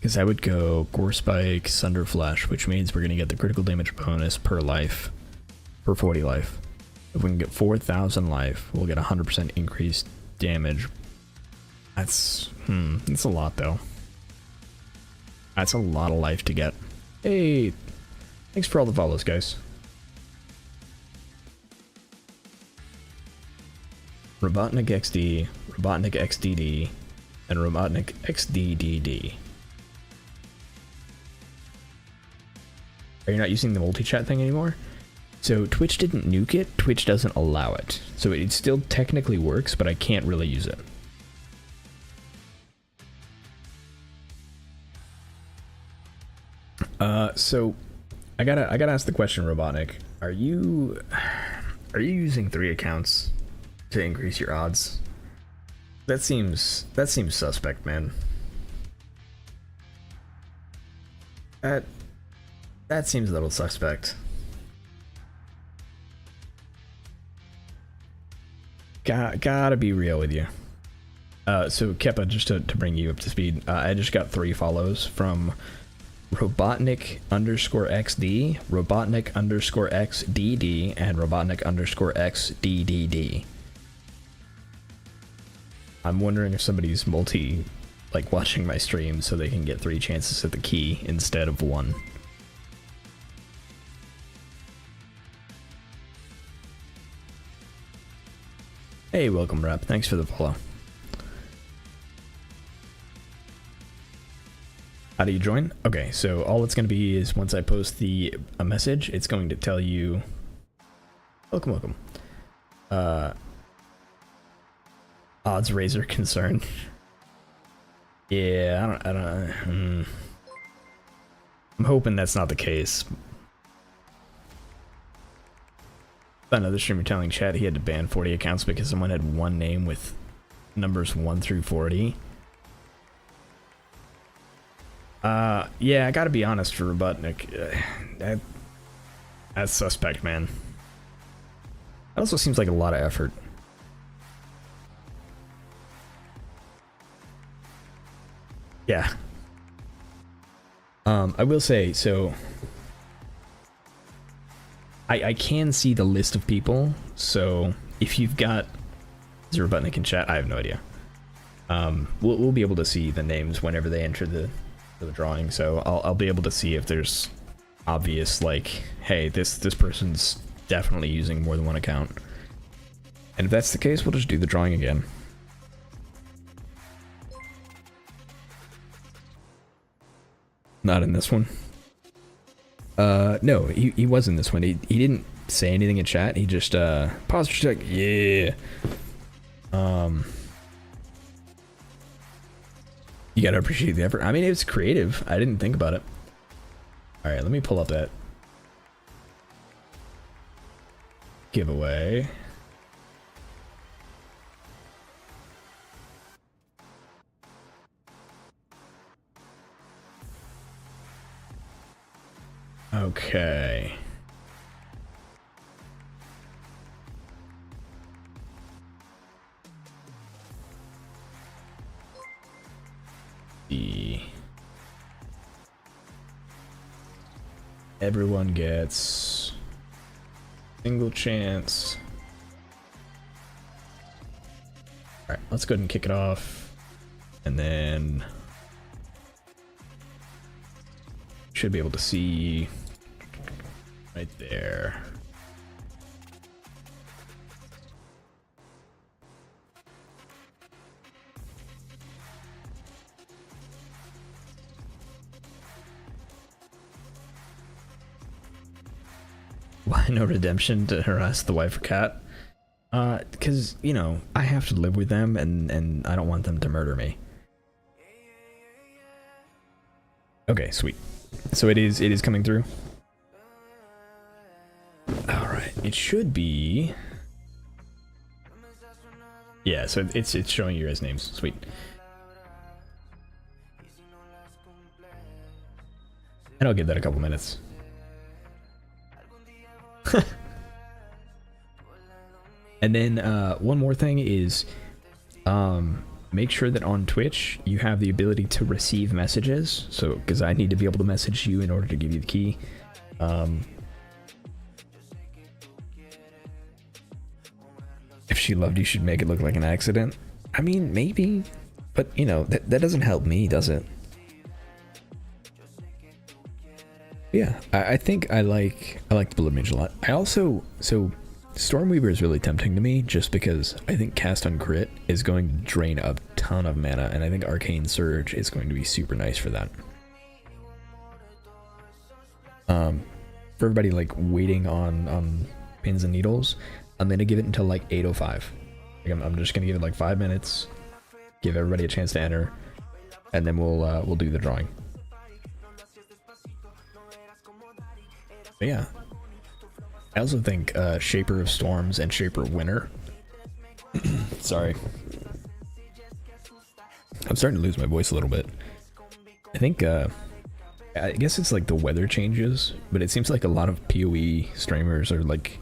Because I would go Gore Spike, Sunder Flash, which means we're going to get the critical damage bonus per life, per 40 life. If we can get 4,000 life, we'll get 100% increased damage. That's a lot though. That's a lot of life to get. Hey, thanks for all the follows, guys. Robotnik XD, Robotnik XDD, and Robotnik XDDD. Are you not using the multi-chat thing anymore? So Twitch didn't nuke it, Twitch doesn't allow it. So it still technically works, but I can't really use it. So I gotta ask the question, Robotnik. Are you using 3 accounts to increase your odds? That seems suspect, man. That seems a little suspect. Gotta be real with you. So Keppa, just to bring you up to speed, I just got 3 follows from Robotnik_XD, Robotnik_XDD, and Robotnik_XDDD. I'm wondering if somebody's watching my stream so they can get 3 chances at the key instead of 1. Hey, welcome, Rep. Thanks for the follow. How do you join? Okay, so all it's going to be is once I post a message, it's going to tell you, welcome. Odds raiser concern. Yeah, I don't. I'm hoping that's not the case. Another streamer telling chat he had to ban 40 accounts because someone had one name with numbers 1 through 40. Yeah, I gotta be honest for Robotnik. That's suspect, man. That also seems like a lot of effort. Yeah. I will say, so I can see the list of people, so if you've got Zero Butnick in chat, I have no idea. We'll be able to see the names whenever they enter the drawing, so I'll be able to see if there's obvious, like, hey, this person's definitely using more than 1 account. And if that's the case, we'll just do the drawing again. Not in this one. No, he was in this one. He didn't say anything in chat. He just paused for a sec. Yeah. You gotta appreciate the effort. I mean, it was creative. I didn't think about it. All right, let me pull up that giveaway. Okay. Everyone gets single chance. All right, let's go ahead and kick it off, and then should be able to see right there. Why no redemption to harass the wife or cat? Because, you know, I have to live with them, and I don't want them to murder me. Okay, sweet. So it is coming through. All right, it should be. Yeah, so it's showing you guys names. Sweet. And I'll give that a couple minutes. And then one more thing is, make sure that on Twitch you have the ability to receive messages. So, because I need to be able to message you in order to give you the key. If she loved you, should make it look like an accident. I mean, maybe, but you know, that doesn't help me, does it? Yeah, I think I like the Blood Mage a lot. I also, so Stormweaver is really tempting to me just because I think cast on crit is going to drain a ton of mana, and I think Arcane Surge is going to be super nice for that. For everybody like waiting on pins and needles, I'm gonna give it until like 8:05. Like, I'm just gonna give it like 5 minutes, give everybody a chance to enter, and then we'll do the drawing. But yeah, I also think Shaper of Storms and Shaper of Winter. Sorry, I'm starting to lose my voice a little bit. I think I guess it's like the weather changes, but it seems like a lot of POE streamers are like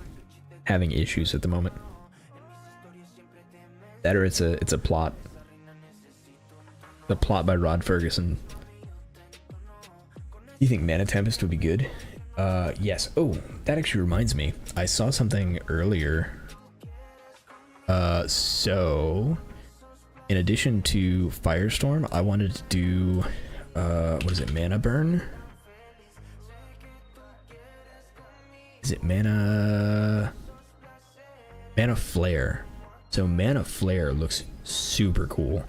having issues at the moment. That or it's a plot. The plot by Rod Ferguson. You think Mana Tempest would be good? Yes. Oh, that actually reminds me. I saw something earlier. So in addition to Firestorm, I wanted to do what is it, Mana Burn? Is it Mana Flare? So Mana Flare looks super cool.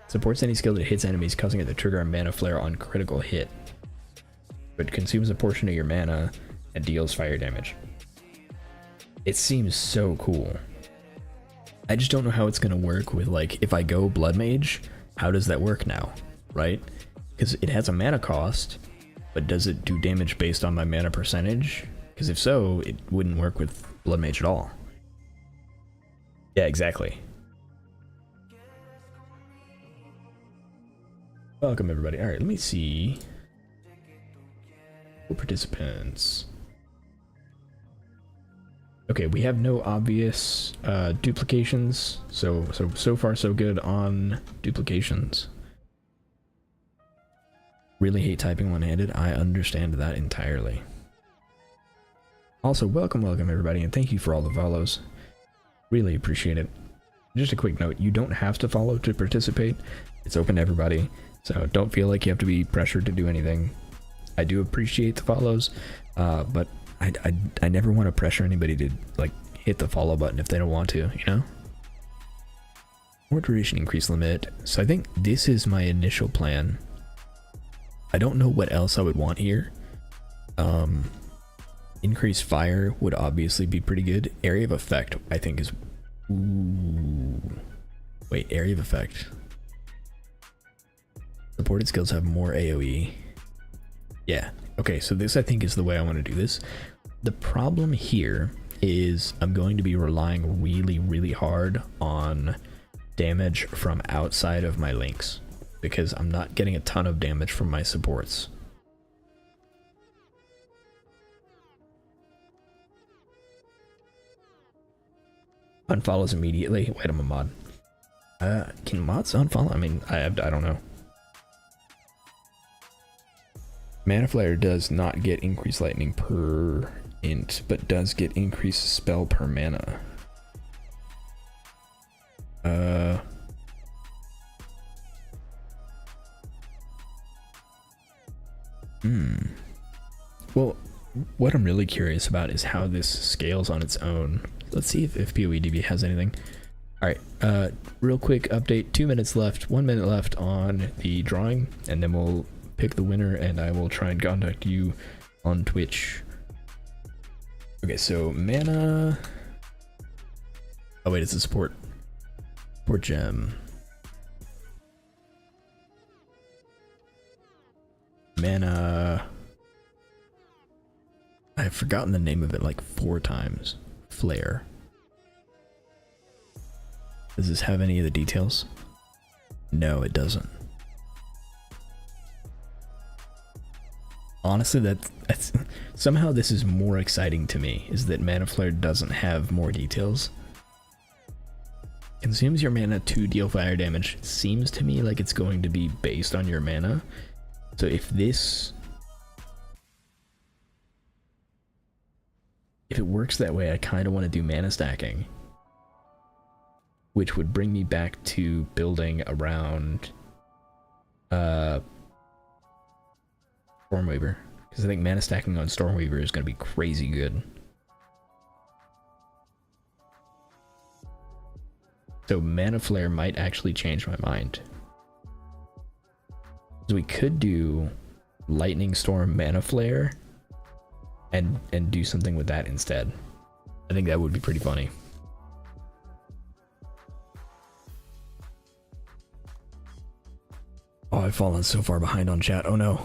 Supports any skill that hits enemies, causing it to trigger a Mana Flare on critical hit, but consumes a portion of your mana and deals fire damage. It seems so cool. I just don't know how it's gonna work with, like, if I go Blood Mage, how does that work now, right? Because it has a mana cost, but does it do damage based on my mana percentage? Because if so, it wouldn't work with Blood Mage at all. Yeah, exactly. Welcome everybody. Alright, let me see. Participants. Okay, we have no obvious duplications, so far so good on duplications. Really hate typing one-handed. I understand that entirely. Also, welcome everybody, and thank you for all the follows. Really appreciate it. Just a quick note, you don't have to follow to participate. It's open to everybody, so don't feel like you have to be pressured to do anything. I do appreciate the follows, but I never want to pressure anybody to like hit the follow button if they don't want to, you know? More duration increase limit. So I think this is my initial plan. I don't know what else I would want here. Increase fire would obviously be pretty good. Area of effect, I think is... Ooh. Wait, area of effect. Supported skills have more AoE. Yeah, okay, so this I think is the way I want to do this. The problem here is I'm going to be relying really hard on damage from outside of my links, because I'm not getting a ton of damage from my supports. Unfollows immediately. Wait, I'm a mod. Can mods unfollow? I mean, I don't know. Mana Flare does not get increased lightning per int, but does get increased spell per mana. Well, what I'm really curious about is how this scales on its own. Let's see if POEDB has anything. Alright, real quick update, 2 minutes left, 1 minute left on the drawing, and then we'll pick the winner, and I will try and contact you on Twitch. Okay, so mana... Oh wait, it's a support gem. Mana... I've forgotten the name of it like 4 times. Flare. Does this have any of the details? No, it doesn't. Honestly, that's somehow this is more exciting to me, is that Mana Flare doesn't have more details. Consumes your mana to deal fire damage. Seems to me like it's going to be based on your mana. So if it works that way, I kind of want to do mana stacking, which would bring me back to building around Stormweaver, because I think mana stacking on Stormweaver is going to be crazy good. So Mana Flare might actually change my mind. So we could do Lightning Storm Mana Flare and do something with that instead. I think that would be pretty funny. Oh, I've fallen so far behind on chat. Oh no.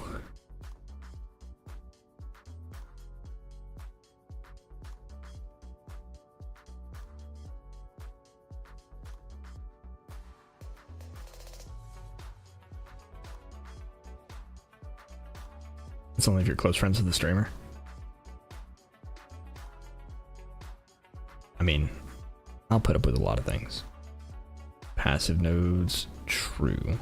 It's only if you're close friends with the streamer. I mean, I'll put up with a lot of things. Passive nodes, true.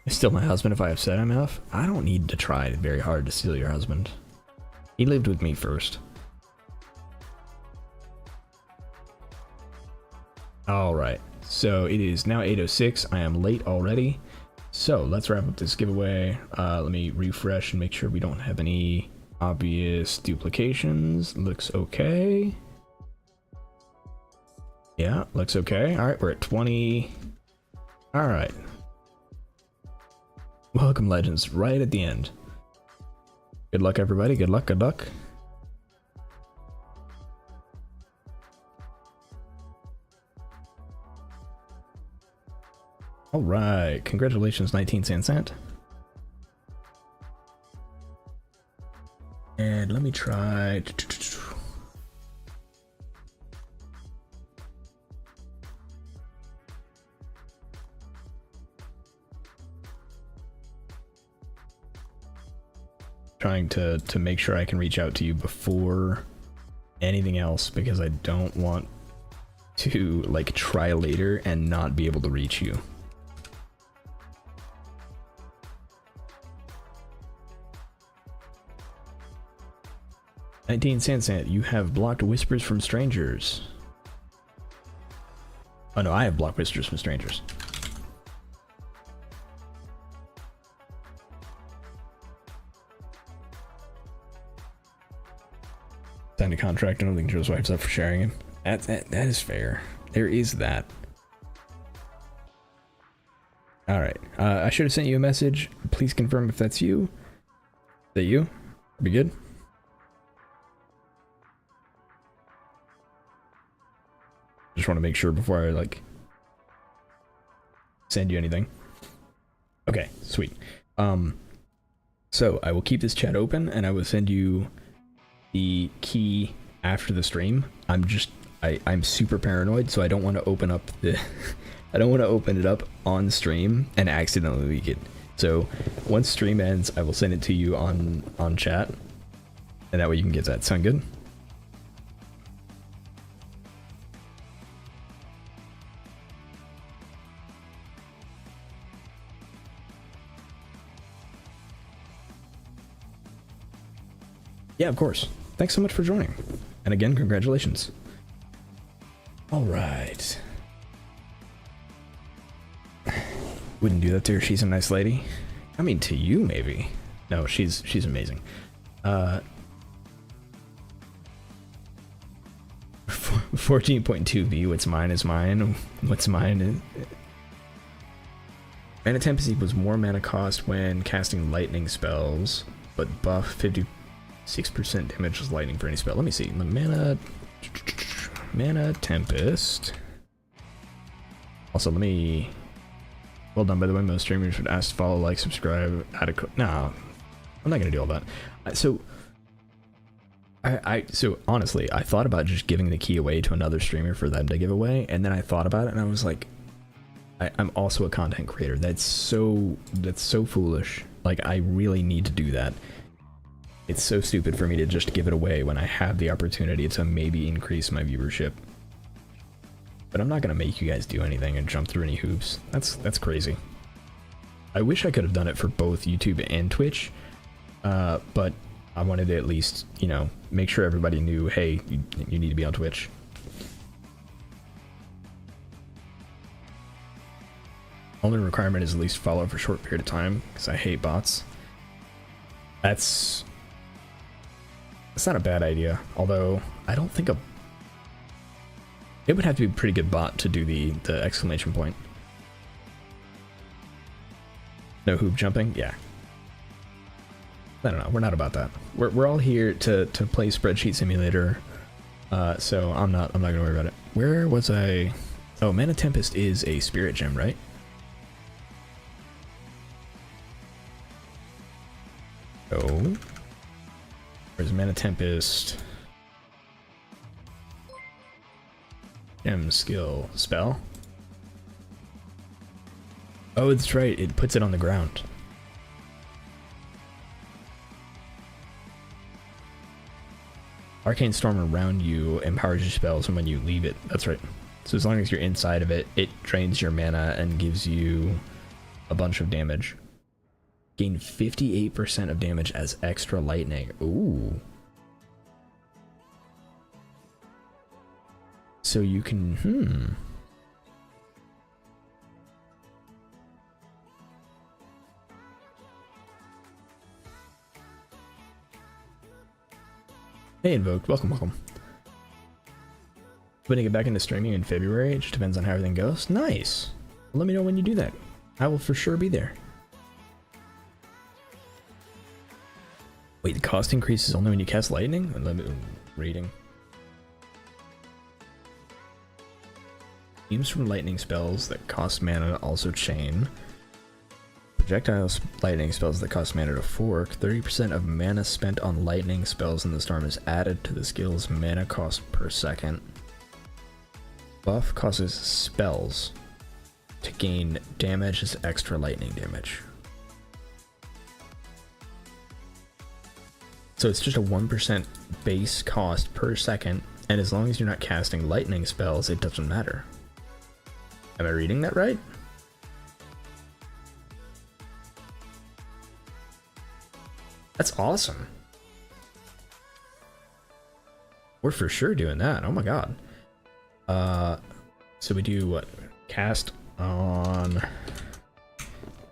Is still my husband if I have said enough? I don't need to try very hard to steal your husband. He lived with me first. Alright, so it is now 8:06. I am late already. So let's wrap up this giveaway. Let me refresh and make sure we don't have any obvious duplications. Looks okay. Yeah, looks okay. All right, we're at 20. All right. Welcome, Legends, right at the end. Good luck, everybody. Good luck, good luck. All right, congratulations, 19 cent. And let me try. Trying to make sure I can reach out to you before anything else, because I don't want to like try later and not be able to reach you. $19, you have blocked whispers from strangers. Oh no, I have blocked whispers from strangers. Signed a contract. I don't think Joe's wife's up for sharing him. That is fair. There is that. All right. I should have sent you a message. Please confirm if that's you. Is that you? Be good. Just want to make sure before I like send you anything. Okay, sweet. So I will keep this chat open and I will send you the key after the stream. I'm super paranoid, so I don't want to open up the I don't want to open it up on stream and accidentally leak it. So once stream ends, I will send it to you on chat, and that way you can get that. Sound good? Yeah, of course. Thanks so much for joining. And again, congratulations. All right. Wouldn't do that to her. She's a nice lady. I mean, to you, maybe. No, she's amazing. 14.2V, what's mine is mine. What's mine is... Mana Tempest was more mana cost when casting lightning spells, but buff 56% damage as lightning for any spell. Let me see. The Mana Tempest. Also, let me... Well done, by the way. Most streamers would ask to follow, like, subscribe, add a... No, I'm not going to do all that. So honestly, I thought about just giving the key away to another streamer for them to give away, and then I thought about it, and I was like, I'm also a content creator. That's so foolish. Like, I really need to do that. It's so stupid for me to just give it away when I have the opportunity to maybe increase my viewership. But I'm not gonna make you guys do anything and jump through any hoops. That's crazy. I wish I could have done it for both YouTube and Twitch, but I wanted to at least, you know, make sure everybody knew, hey, you need to be on Twitch. Only requirement is at least follow for a short period of time, because I hate bots. That's not a bad idea, although I don't think it would have to be a pretty good bot to do the exclamation point. No hoop jumping? Yeah. I don't know, we're not about that. We're all here to play Spreadsheet Simulator, so I'm not gonna worry about it. Where was I? Oh, Mana Tempest is a spirit gem, right? Oh, where's Mana Tempest? Gem skill spell. Oh, that's right. It puts it on the ground. Arcane Storm around you empowers your spells, and when you leave it, that's right. So as long as you're inside of it, it drains your mana and gives you a bunch of damage. Gain 58% of damage as extra lightning. Ooh. So you can, Hey Invoked, welcome. Putting it back into streaming in February, it just depends on how everything goes. Nice. Well, let me know when you do that. I will for sure be there. Wait, the cost increases only when you cast lightning? Reading. Beams from lightning spells that cost mana also chain. Projectile lightning spells that cost mana to fork. 30% of mana spent on lightning spells in the storm is added to the skill's mana cost per second. Buff causes spells to gain damage as extra lightning damage. So it's just a 1% base cost per second, and as long as you're not casting lightning spells, it doesn't matter. Am I reading that right? That's awesome. We're for sure doing that. Oh my god. So we do what? Cast on...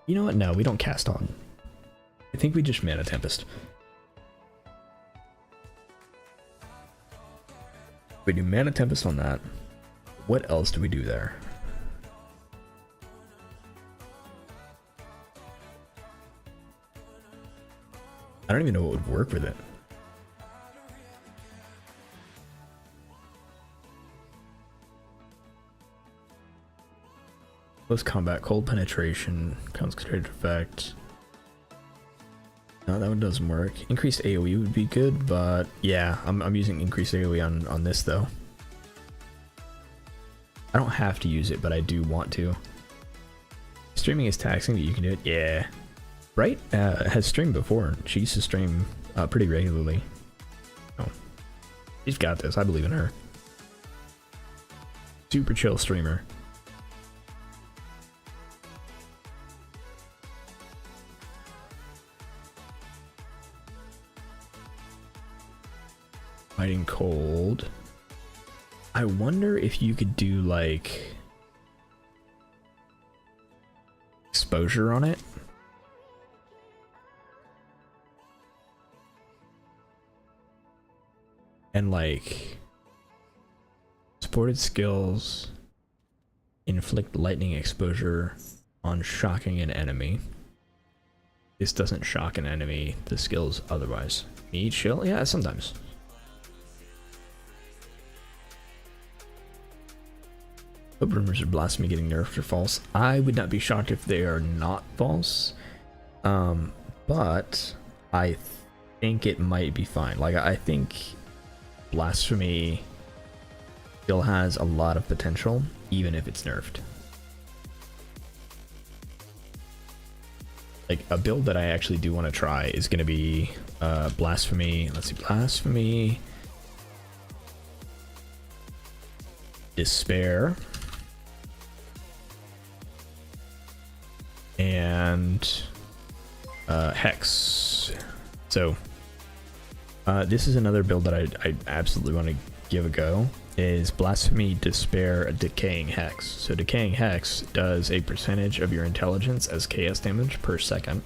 You know what? No, we don't cast on. I think we just Mana Tempest. We do Mana Tempest on that. What else do we do there? I don't even know what would work with it. Close combat, cold penetration, concentrated effect. No, that one doesn't work. Increased AoE would be good, but yeah, I'm using increased AoE on this though. I don't have to use it, but I do want to. Streaming is taxing, but you can do it. Yeah. Bright has streamed before. She used to stream pretty regularly. Oh, she's got this. I believe in her. Super chill streamer. Fighting cold. I wonder if you could do like exposure on it. And like supported skills inflict lightning exposure on shocking an enemy. This doesn't shock an enemy, the skills otherwise. Me chill? Yeah, sometimes. Hope rumors of blasphemy getting nerfed are false. I would not be shocked if they are not false. But I think it might be fine. Like, I think blasphemy still has a lot of potential, even if it's nerfed. Like, a build that I actually do want to try is going to be blasphemy. Let's see, blasphemy, despair. and Hex. So this is another build that I absolutely want to give a go. Is Blasphemy, Despair, Decaying Hex. So Decaying Hex does a percentage of your intelligence as chaos damage per second.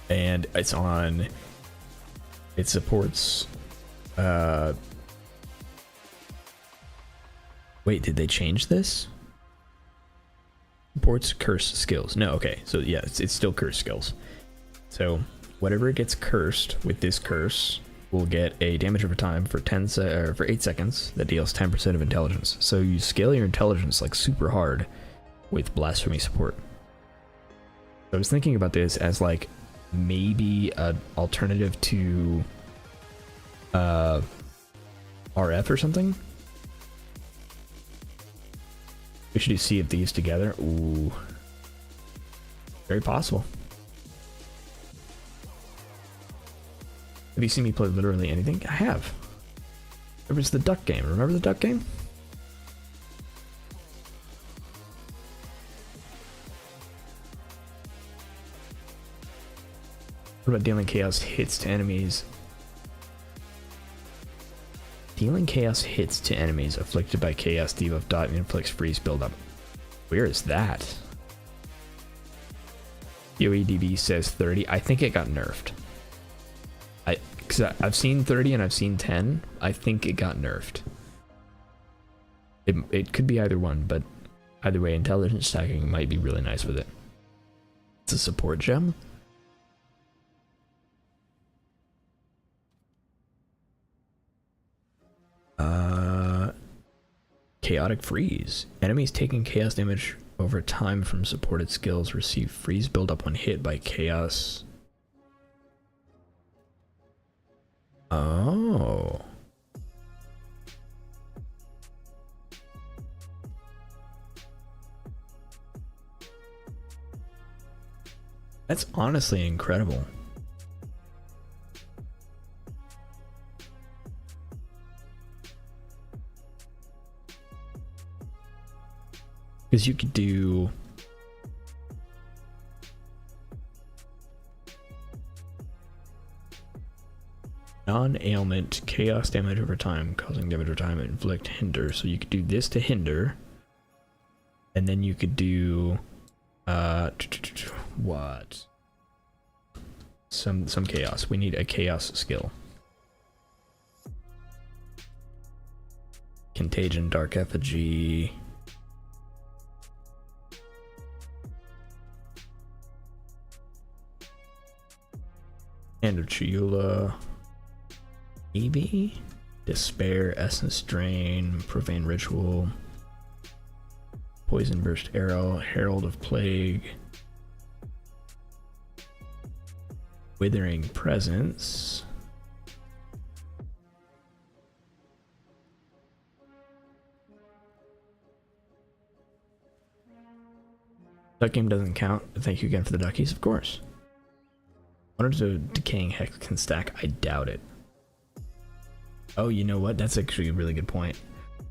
And it supports, wait, did they change this? Supports curse skills. No, okay, so yeah, it's still curse skills. So whatever gets cursed with this curse will get a damage over time for 8 seconds that deals 10% of intelligence. So you scale your intelligence like super hard with Blasphemy support. So I was thinking about this as like maybe an alternative to RF or something. We should do Sea of Thieves together. Ooh, very possible. Have you seen me play literally anything? I have. It was the duck game. Remember the duck game? What about dealing chaos hits to enemies? Dealing chaos hits to enemies afflicted by chaos debuff dot inflicts freeze buildup. Where is that? POE says 30. I think it got nerfed. Because I've seen 30 and I've seen 10. I think it got nerfed. It could be either one, but either way, intelligence stacking might be really nice with it. It's a support gem. Chaotic freeze. Enemies taking chaos damage over time from supported skills receive freeze buildup when hit by chaos. Oh. That's honestly incredible. Because you could do non-ailment chaos damage over time, causing damage over time, inflict hinder. So you could do this to hinder, and then you could do what? Some chaos. We need a chaos skill. Contagion, Dark Effigy. Hand of Chiula. Maybe? Despair, Essence Drain, Profane Ritual, Poison Burst Arrow, Herald of Plague, Withering Presence. That game doesn't count. Thank you again for the duckies, of course. I wonder if the Decaying Hex can stack. I doubt it. Oh, you know what? That's actually a really good point.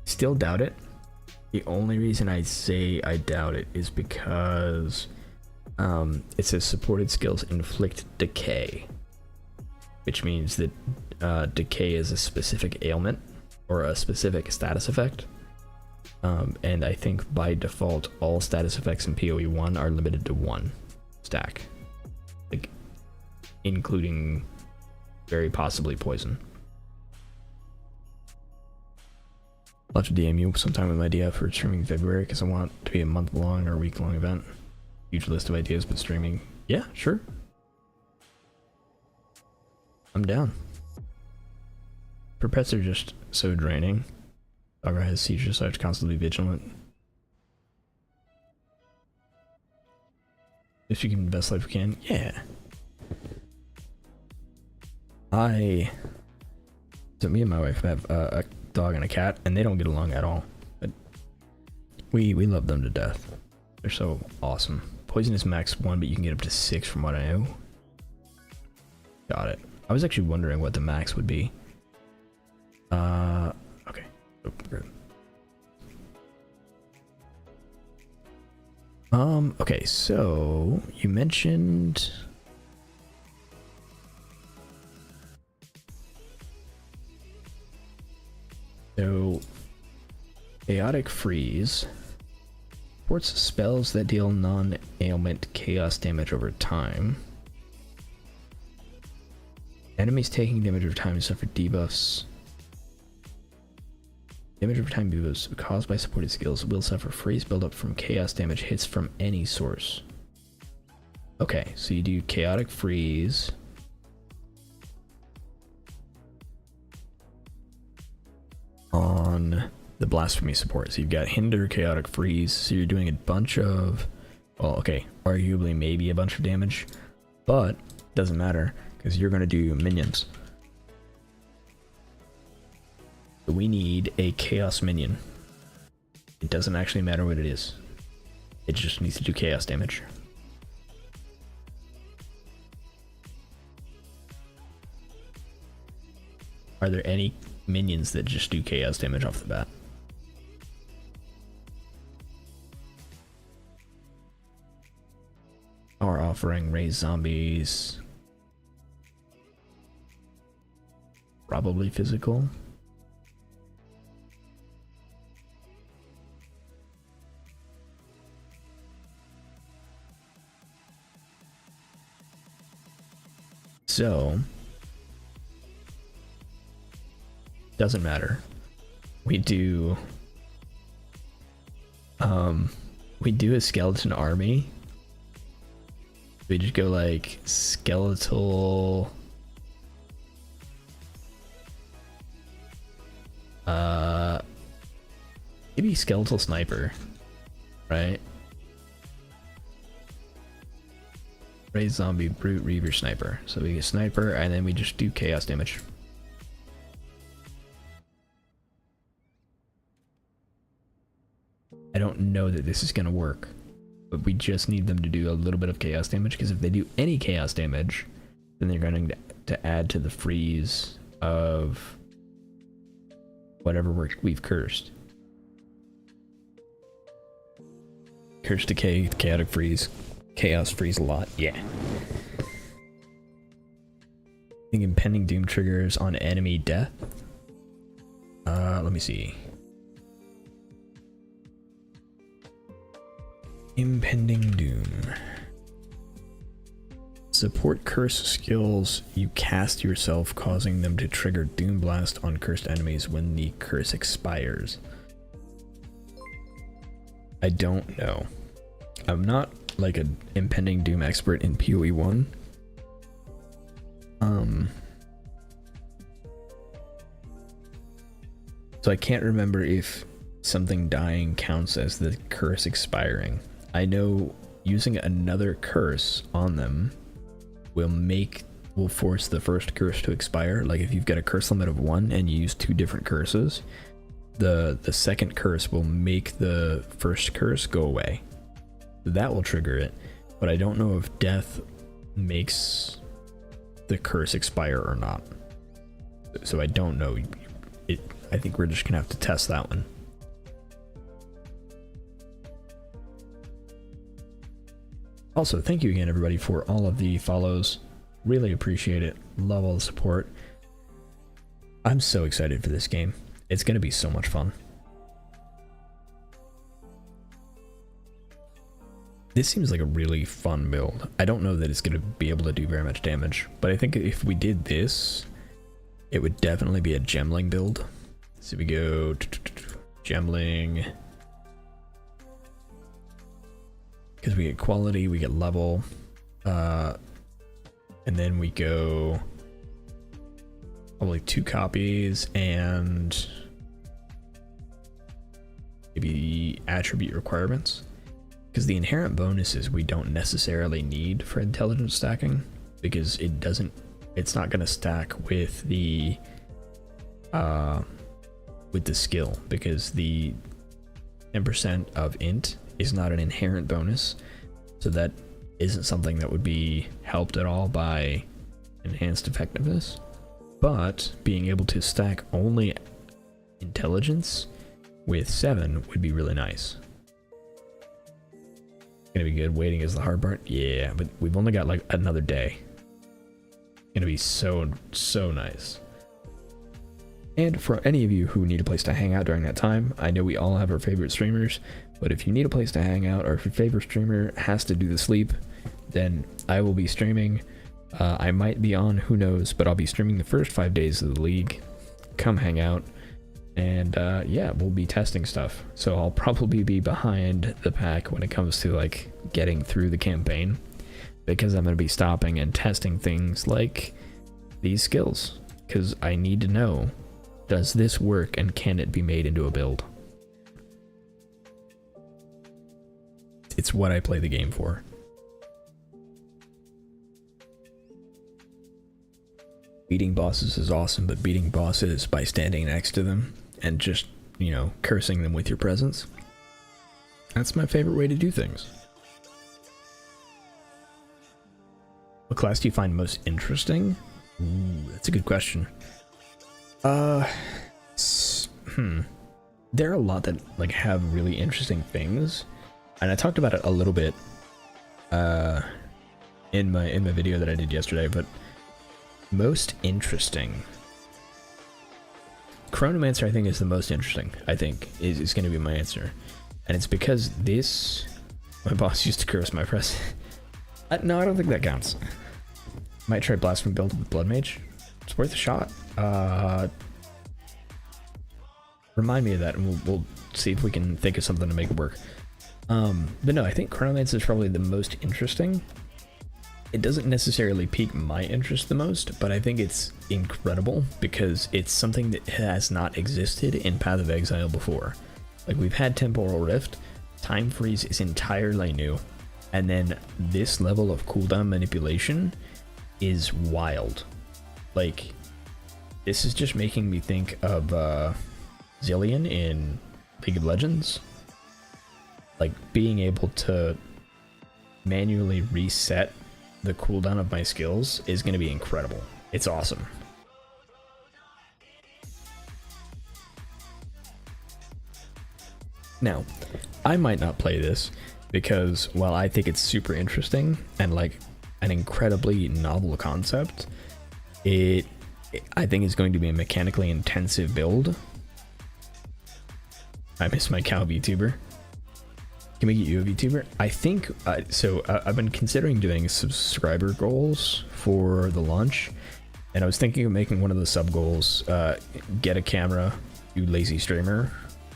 Still doubt it. The only reason I say I doubt it is because it says supported skills inflict decay, which means that decay is a specific ailment or a specific status effect. And I think by default, all status effects in POE1 are limited to 1 stack, like including very possibly poison. I'll have to DM you sometime with an idea for streaming in February, because I want it to be a month-long or week-long event. Huge list of ideas, but streaming, yeah, sure. I'm down. Perpets are just so draining. Dogger has seizures, so I have to constantly be vigilant. If you can the best life we can, yeah. So me and my wife have a dog and a cat, and they don't get along at all. But we love them to death. They're so awesome. Poison is max 1, but you can get up to 6 from what I know. Got it. I was actually wondering what the max would be. Okay. Oh, good. Okay, so you mentioned so chaotic freeze supports spells that deal non-ailment chaos damage over time. Enemies taking damage over time suffer debuffs. Damage over time debuffs caused by supported skills will suffer freeze buildup from chaos damage hits from any source. Okay, so you do chaotic freeze. On the blasphemy support. So you've got hinder, chaotic freeze. So you're doing a bunch of, well, okay, arguably maybe a bunch of damage, but doesn't matter because you're going to do minions. So we need a chaos minion. It doesn't actually matter what it is. It just needs to do chaos damage. Are there any minions that just do chaos damage off the bat? Our offering, raise zombies. Probably physical. So doesn't matter. We do a skeleton army. We just go like skeletal maybe skeletal sniper, right? Raise zombie brute reaver sniper. So we get sniper and then we just do chaos damage. I don't know that this is gonna work, but we just need them to do a little bit of chaos damage, because if they do any chaos damage, then they're going to add to the freeze of whatever we've cursed. Curse decay, chaotic freeze, chaos freeze a lot, yeah. I think impending doom triggers on enemy death. Let me see. Impending doom. Support curse skills you cast yourself, causing them to trigger doom blast on cursed enemies when the curse expires. I don't know. I'm not like an impending doom expert in POE1. So I can't remember if something dying counts as the curse expiring. I know using another curse on them will force the first curse to expire. Like if you've got a curse limit of 1 and you use 2 different curses, the second curse will make the first curse go away. That will trigger it, but I don't know if death makes the curse expire or not. So I don't know. I think we're just gonna have to test that one. Also, thank you again everybody for all of the follows. Really appreciate it. Love all the support. I'm so excited for this game. It's gonna be so much fun. This seems like a really fun build. I don't know that it's gonna be able to do very much damage, but I think if we did this, it would definitely be a gemling build. So we go gemling. Because we get quality, we get level, and then we go probably 2 copies and maybe attribute requirements. Because the inherent bonuses we don't necessarily need for intelligence stacking, because it's not going to stack with the skill, because the 10% of int is not an inherent bonus, so that isn't something that would be helped at all by enhanced effectiveness. But being able to stack only intelligence with 7 would be really nice. gonna be good. Waiting is the hard part. Yeah, but we've only got like another day. It's gonna be so nice. And for any of you who need a place to hang out during that time, I know we all have our favorite streamers, but if you need a place to hang out, or if your favorite streamer has to do the sleep, then I will be streaming. I might be on, who knows, but I'll be streaming the first 5 days of the league. Come hang out. And yeah, we'll be testing stuff. So I'll probably be behind the pack when it comes to like getting through the campaign, because I'm going to be stopping and testing things like these skills, because I need to know, does this work and can it be made into a build? It's what I play the game for. Beating bosses is awesome, but beating bosses by standing next to them and just, you know, cursing them with your presence, that's my favorite way to do things. What class do you find most interesting? Ooh, that's a good question. There are a lot that like have really interesting things, and I talked about it a little bit in my video that I did yesterday, but most interesting, Chronomancer I think is the most interesting. I think is going to be my answer, and it's because this, my boss used to curse my press. No, I don't think that counts. Might try Blasphemy build with Blood Mage. It's worth a shot. Remind me of that, and we'll see if we can think of something to make it work. But no, I think Chronomancer is probably the most interesting. It doesn't necessarily pique my interest the most, but I think it's incredible because it's something that has not existed in Path of Exile before. Like, we've had Temporal Rift, Time Freeze is entirely new, and then this level of cooldown manipulation is wild. Like, this is just making me think of Zillion in League of Legends. Like, being able to manually reset the cooldown of my skills is going to be incredible. It's awesome. Now, I might not play this because while I think it's super interesting and like an incredibly novel concept, I think it's going to be a mechanically intensive build. I miss my cow VTuber. Can we get you a VTuber? I think, so I've been considering doing subscriber goals for the launch, and I was thinking of making one of the sub goals, get a camera, do lazy streamer,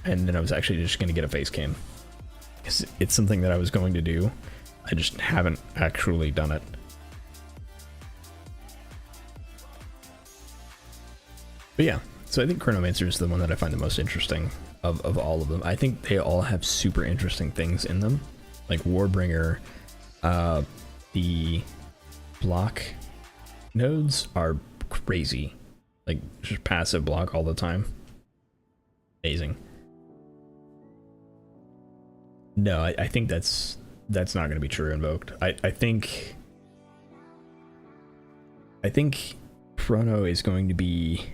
and then I was actually just going to get a face cam. Because it's something that I was going to do, I just haven't actually done it. But yeah, so I think Chronomancer is the one that I find the most interesting of all of them. I think they all have super interesting things in them. Like Warbringer, the block nodes are crazy. Like, just passive block all the time. Amazing. No, I think that's not going to be true invoked. I think Chrono is going to be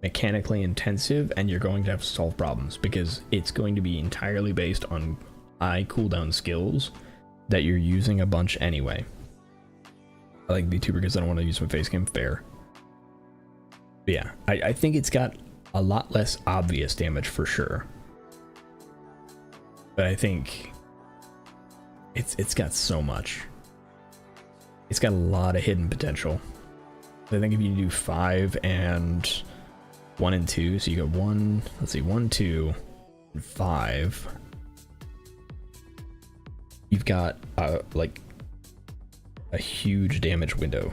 mechanically intensive, and you're going to have to solve problems because it's going to be entirely based on high cooldown skills that you're using a bunch anyway. I like VTuber because I don't want to use my face cam. Fair. But yeah, I think it's got a lot less obvious damage for sure, but I think it's got so much. It's got a lot of hidden potential. I think if you do 5 and 1 and 2, so you got 1, let's see, 1, 2, and 5. You've got like a huge damage window.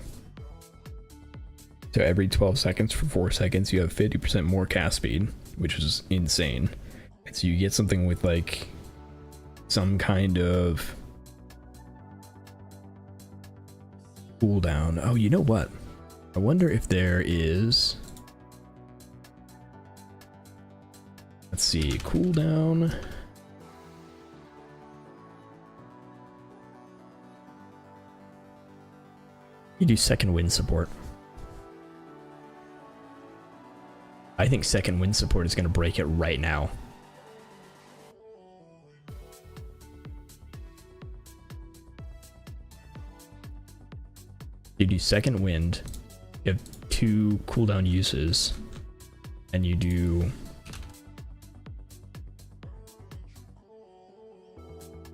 So every 12 seconds for 4 seconds, you have 50% more cast speed, which is insane. And so you get something with like some kind of cooldown. Oh, you know what? I wonder if there is, let's see, cooldown. You do second wind support. I think second wind support is going to break it right now. You do second wind, you have 2 cooldown uses, and you do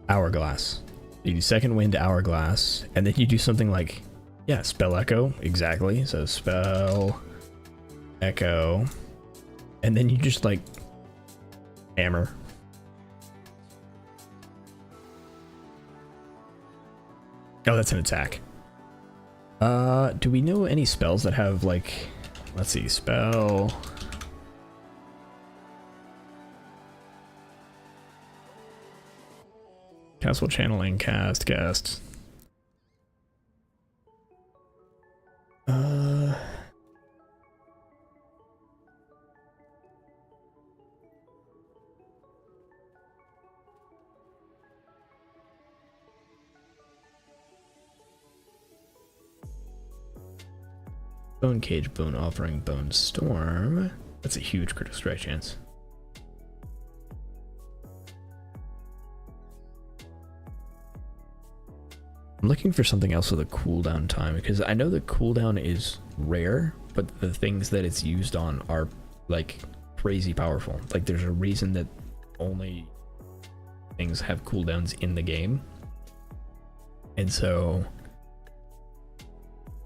hourglass. You do second wind, hourglass, and then you do something like, yeah, spell echo, exactly. So spell echo, and then you just like hammer. Oh, that's an attack. Do we know any spells that have like, let's see, spell. Castle channeling, cast. Bone Cage, Bone Offering, Bone Storm. That's a huge critical strike chance. I'm looking for something else with a cooldown time, because I know the cooldown is rare, but the things that it's used on are like crazy powerful. Like there's a reason that only things have cooldowns in the game. And so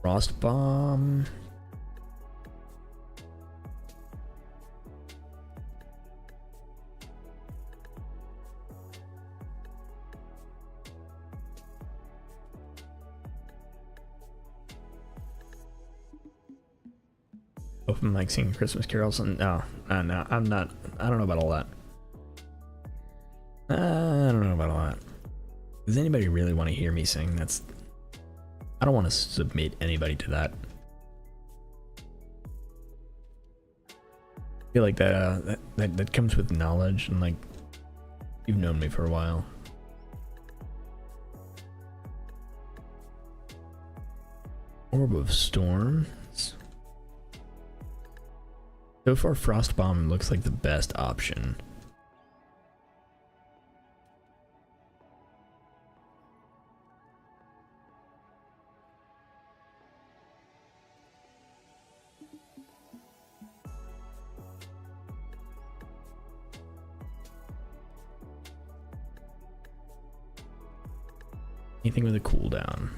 Frost Bomb. Open mic singing Christmas carols, and no, I'm not. I don't know about all that. I don't know about all that. Does anybody really want to hear me sing? I don't want to submit anybody to that. I feel like that comes with knowledge, and like you've known me for a while. Orb of Storm. So far, Frost Bomb looks like the best option. Anything with a cooldown.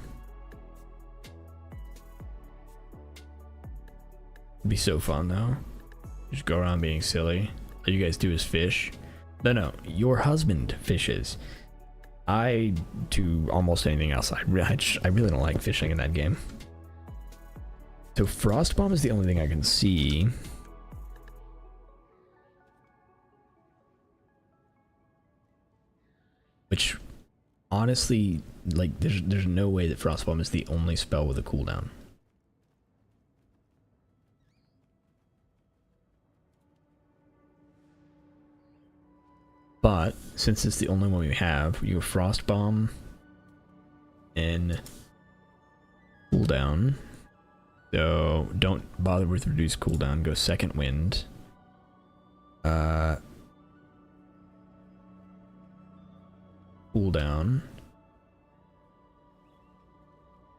It'd be so fun though. Just go around being silly. All you guys do is fish. No, your husband fishes. I do almost anything else. I really don't like fishing in that game. So Frost Bomb is the only thing I can see. Which, honestly, like, there's no way that Frost Bomb is the only spell with a cooldown. But since it's the only one we have Frost Bomb and cooldown. So don't bother with reduced cooldown. Go second wind. Cooldown.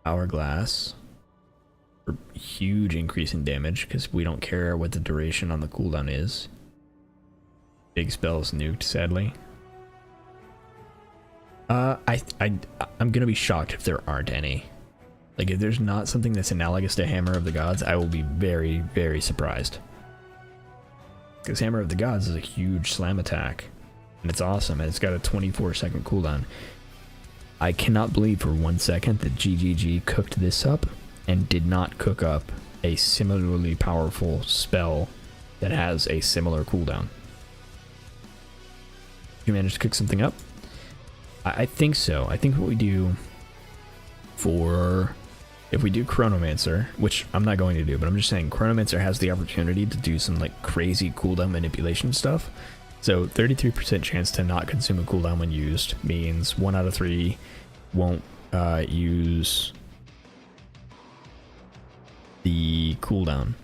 Hourglass. For huge increase in damage because we don't care what the duration on the cooldown is. Big spells nuked, sadly. I'm gonna be shocked if there aren't any. Like, if there's not something that's analogous to Hammer of the Gods, I will be very, very surprised. Because Hammer of the Gods is a huge slam attack, and it's awesome, and it's got a 24-second cooldown. I cannot believe for 1 second that GGG cooked this up and did not cook up a similarly powerful spell that has a similar cooldown. You managed to cook something up? I think so. I think what we do for... If we do Chronomancer, which I'm not going to do, but I'm just saying Chronomancer has the opportunity to do some like crazy cooldown manipulation stuff. So 33% chance to not consume a cooldown when used means 1 out of 3 won't use the cooldown.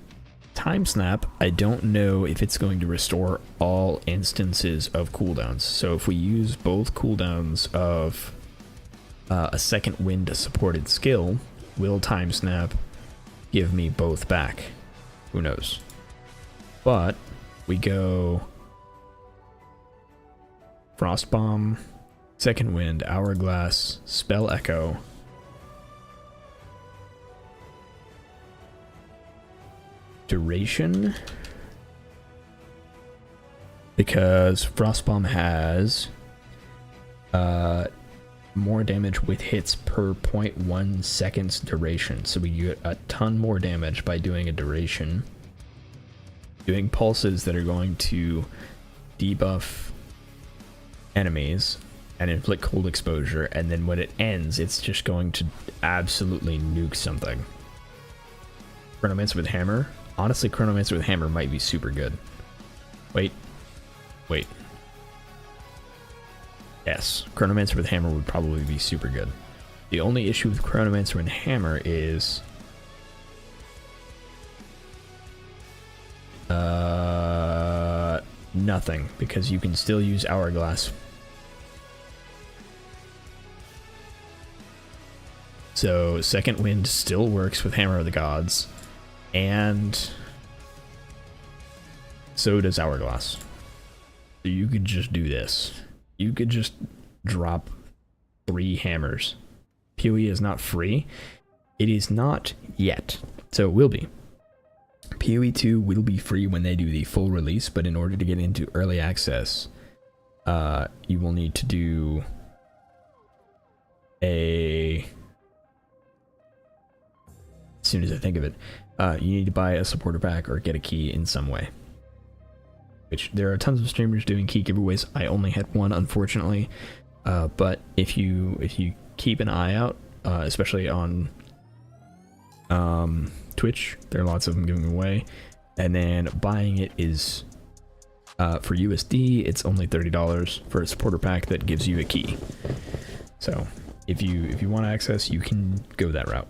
Time Snap, I don't know if it's going to restore all instances of cooldowns. So if we use both cooldowns of a second wind supported skill, Will Time Snap give me both back? Who knows? But we go Frost Bomb, Second Wind, Hourglass, Spell Echo, Duration, because Frost Bomb has more damage with hits per 0.1 seconds duration, so we get a ton more damage by doing a duration. Doing pulses that are going to debuff enemies and inflict cold exposure, and then when it ends, it's just going to absolutely nuke something. Chronomancer with Hammer. Honestly, Chronomancer with Hammer might be super good. Wait. Yes, Chronomancer with Hammer would probably be super good. The only issue with Chronomancer and Hammer is nothing, because you can still use Hourglass. So Second Wind still works with Hammer of the Gods, and so does Hourglass. So you could just do this. You could just drop 3 hammers. POE is not free. It is not yet. So it will be. POE2 will be free when they do the full release, but in order to get into early access, you will need to do as soon as I think of it, you need to buy a supporter pack or get a key in some way. Which there are tons of streamers doing key giveaways. I only had one, unfortunately. But if you keep an eye out, especially on Twitch, there are lots of them giving away. And then buying it is for USD, it's only $30 for a supporter pack that gives you a key. So if you want access, you can go that route.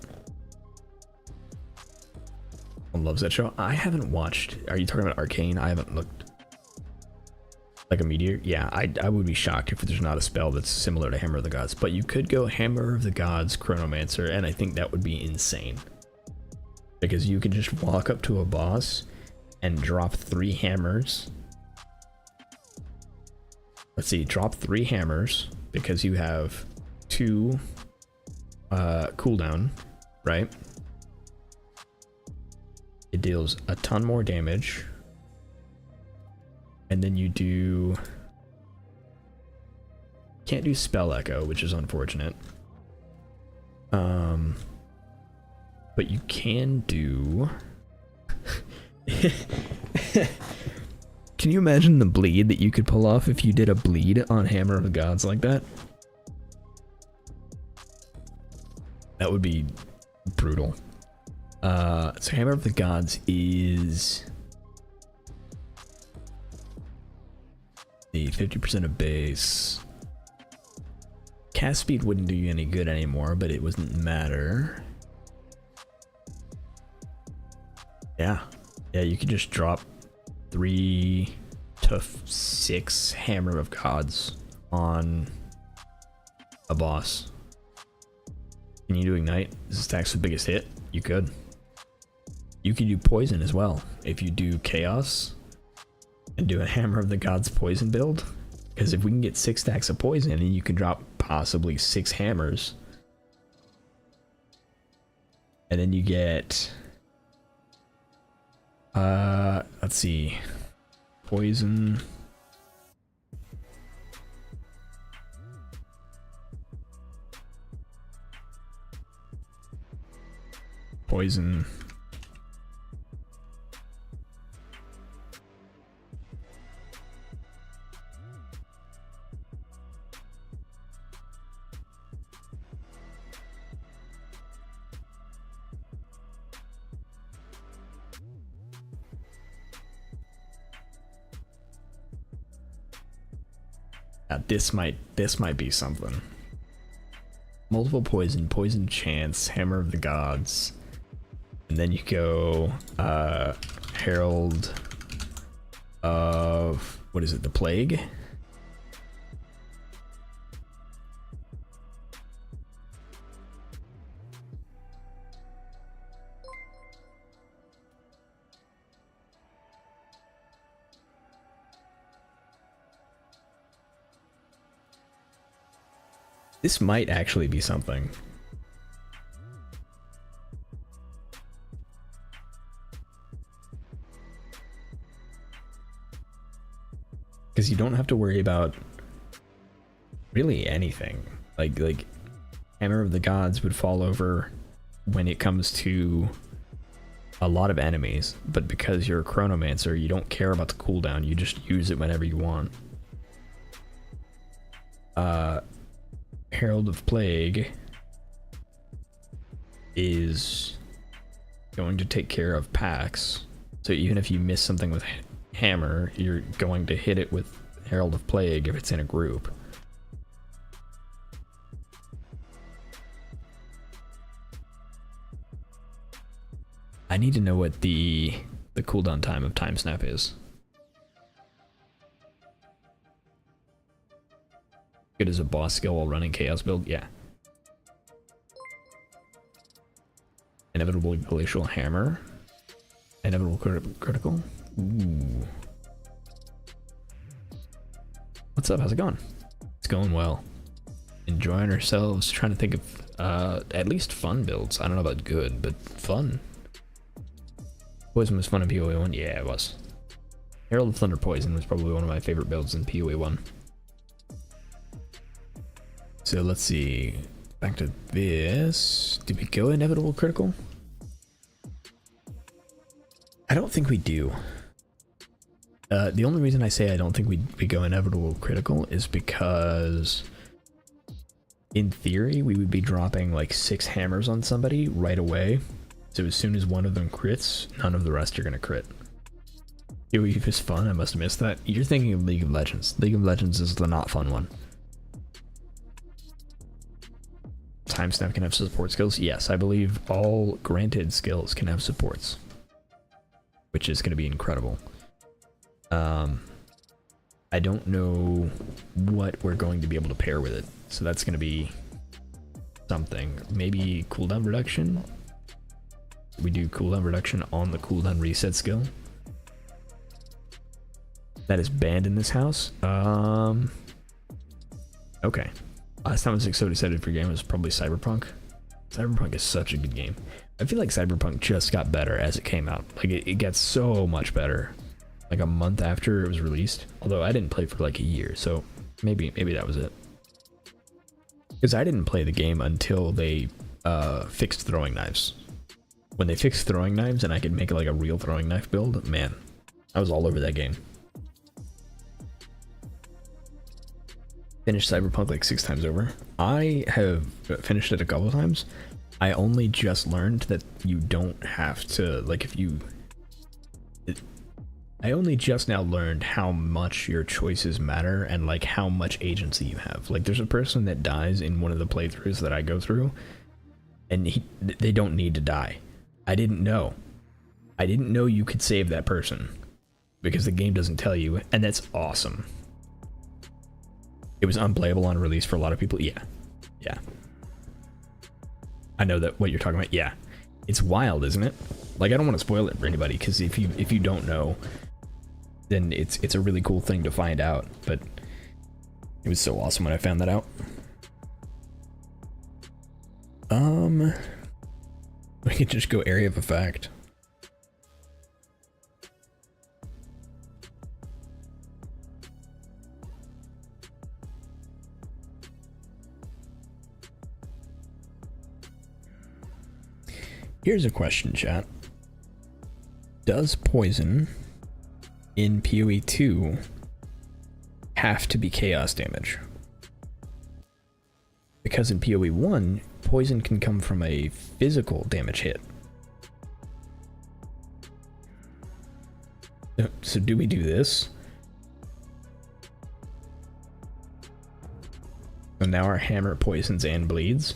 Loves that show. I haven't watched. Are you talking about Arcane? I haven't looked. Like a meteor? Yeah, I would be shocked if there's not a spell that's similar to Hammer of the Gods. But you could go Hammer of the Gods, Chronomancer, and I think that would be insane. Because you could just walk up to a boss and drop 3 hammers. Let's see, drop 3 hammers because you have 2 cooldown, right? It deals a ton more damage. And then you can't do Spell Echo, which is unfortunate. But you can do can you imagine the bleed that you could pull off if you did a bleed on Hammer of the Gods like that? That would be brutal. So Hammer of the Gods is the 50% of base. Cast speed wouldn't do you any good anymore, but it wouldn't matter. Yeah, you could just drop 3 to 6 Hammer of Gods on a boss. Can you do Ignite? This stacks the biggest hit. You could. You could do Poison as well. If you do Chaos and do a Hammer of the Gods Poison build. Because if we can get 6 stacks of Poison, and you can drop possibly 6 hammers. And then you get... let's see. Poison... Poison. This might be something. Multiple poison, poison chance, Hammer of the Gods. And then you go Herald of, what is it, the Plague? This might actually be something. Because you don't have to worry about really anything. Like Hammer of the Gods would fall over when it comes to a lot of enemies, but because you're a Chronomancer, you don't care about the cooldown, you just use it whenever you want. Herald of Plague is going to take care of packs, so even if you miss something with Hammer, you're going to hit it with Herald of Plague if it's in a group. I need to know what the cooldown time of Time Snap is. Good as a boss skill while running Chaos build? Yeah. Inevitable Glacial Hammer. Inevitable Critical. Ooh. What's up? How's it going? It's going well. Enjoying ourselves. Trying to think of at least fun builds. I don't know about good, but fun. Poison was fun in POE 1? Yeah, it was. Herald of Thunder Poison was probably one of my favorite builds in POE 1. So let's see. Back to this. Did we go Inevitable Critical? I don't think we do. The only reason I say I don't think we go Inevitable Critical is because in theory we would be dropping like 6 hammers on somebody right away. So as soon as one of them crits, none of the rest are going to crit. POE is fun, I must have missed that. You're thinking of League of Legends. League of Legends is the not fun one. Time Snap can have support skills? Yes, I believe all granted skills can have supports. Which is going to be incredible. I don't know what we're going to be able to pair with it. So that's going to be something. Maybe cooldown reduction? We do cooldown reduction on the cooldown reset skill. That is banned in this house. Okay. Last time I was so excited for a game was probably Cyberpunk. Cyberpunk is such a good game. I feel like Cyberpunk just got better as it came out. Like it gets so much better. Like a month after it was released. Although I didn't play for like a year, so maybe that was it. Because I didn't play the game until they fixed throwing knives. When they fixed throwing knives and I could make like a real throwing knife build, man, I was all over that game. Finished Cyberpunk like 6 times over. I have finished it a couple times. I only just learned that you don't have to, like if you... I only just now learned how much your choices matter and like how much agency you have. Like there's a person that dies in one of the playthroughs that I go through and they don't need to die. I didn't know. I didn't know you could save that person because the game doesn't tell you, and that's awesome. It was unplayable on release for a lot of people. Yeah. I know that what you're talking about. Yeah. It's wild, isn't it? Like I don't want to spoil it for anybody because if you don't know, then it's a really cool thing to find out, but it was so awesome when I found that out. We could just go Area of Effect. Here's a question, chat. Does poison in POE2 have to be chaos damage? Because in POE1, poison can come from a physical damage hit. So do we do this? So now our hammer poisons and bleeds.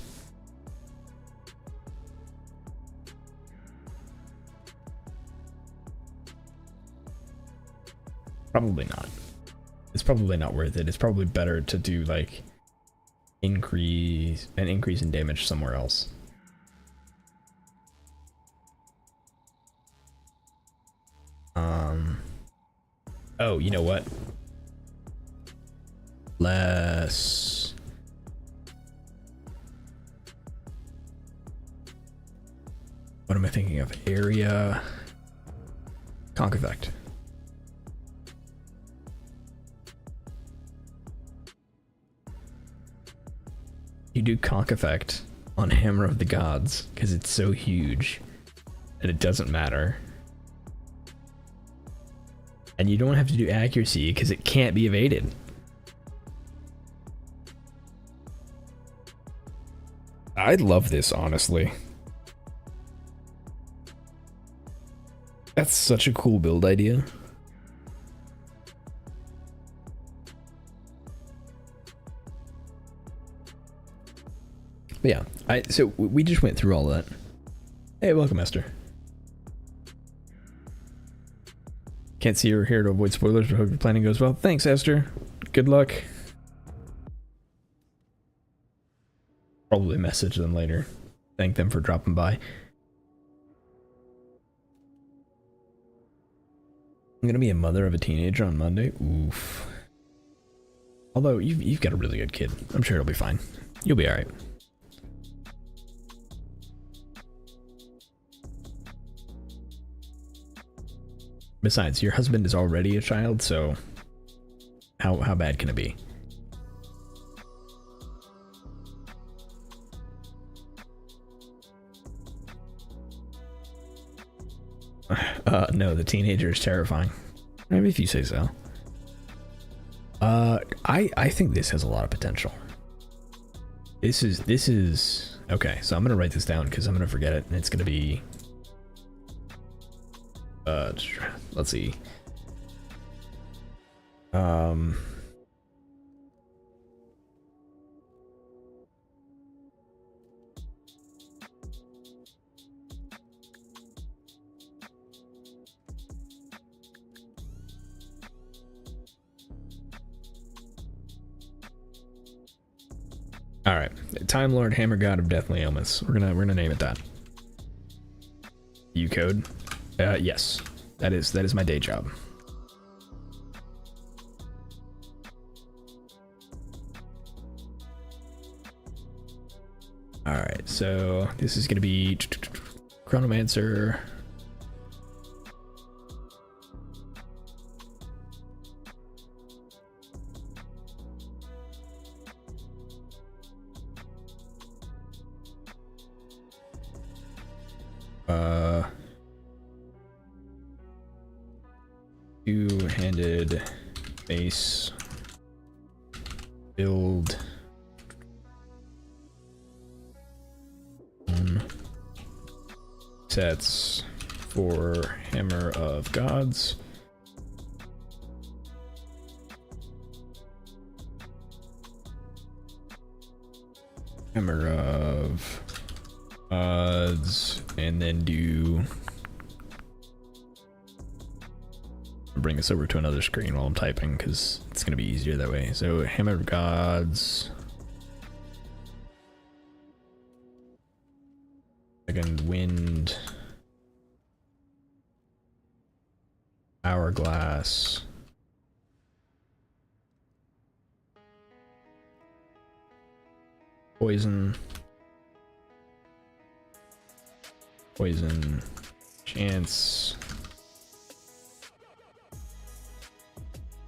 Probably not. It's probably not worth it. It's probably better to do like an increase in damage somewhere else. Oh, you know what? am I thinking of? Area. Conk effect. You do conk effect on Hammer of the Gods because it's so huge and it doesn't matter. And you don't have to do accuracy because it can't be evaded. I love this, honestly. That's such a cool build idea. But yeah, so we just went through all that. Hey, welcome, Esther. Can't see you're here to avoid spoilers, but hope your planning goes well. Thanks, Esther. Good luck. Probably message them later. Thank them for dropping by. I'm gonna be a mother of a teenager on Monday. Oof. Although you've got a really good kid. I'm sure it'll be fine. You'll be alright. Besides, your husband is already a child, so how bad can it be? No, the teenager is terrifying. Maybe if you say so. I think this has a lot of potential. This is okay, so I'm gonna write this down because I'm gonna forget it, and it's gonna be let's see. All right, Time Lord, Hammer God of Deathly Ailments. We're gonna name it that. U code. Yes, that is my day job. All right, so this is gonna be Chronomancer. Two-handed base build sets for Hammer of Gods. Hammer of Gods, and then do bring this over to another screen while I'm typing because it's going to be easier that way. So Hammer of Gods, second wind, hourglass, poison, chance.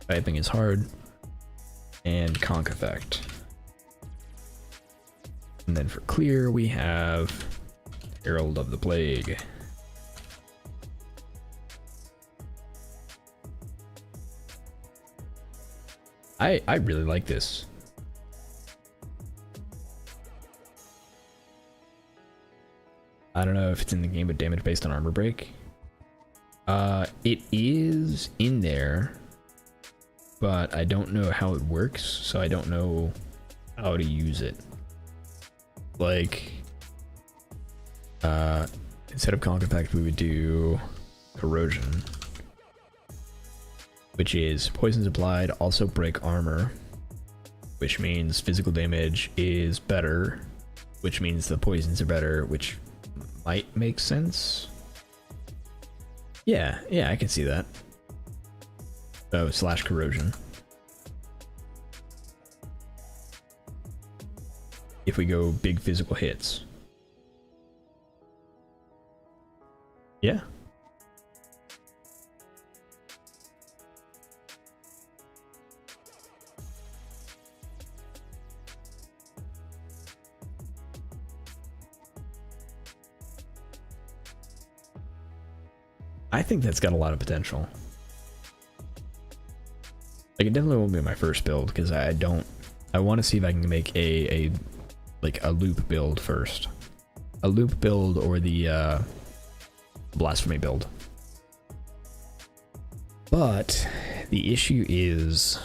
Typing is hard, and conk effect. And then for clear, we have Herald of the Plague. I really like this. I don't know if it's in the game, but damage based on armor break. It is in there, but I don't know how it works, so I don't know how to use it. Like, instead of conk effect, we would do corrosion, which is poisons applied, also break armor, which means physical damage is better, which means the poisons are better, which might make sense. Yeah, I can see that. Oh, slash corrosion. If we go big physical hits. Yeah. I think that's got a lot of potential. Like, it definitely won't be my first build because I want to see if I can make a loop build first. A loop build or the blasphemy build. But the issue is,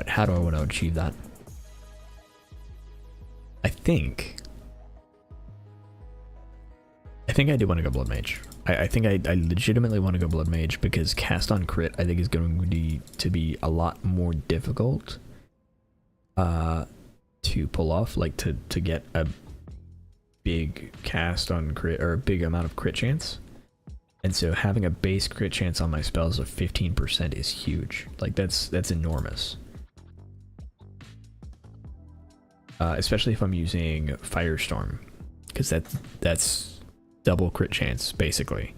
how do I want to achieve that? I think I do want to go Blood Mage. I think I legitimately want to go Blood Mage because cast on crit I think is going to be a lot more difficult to pull off, like to get a big cast on crit or a big amount of crit chance. And so having a base crit chance on my spells of 15% is huge. Like that's enormous. Especially if I'm using Firestorm, because that's double crit chance, basically.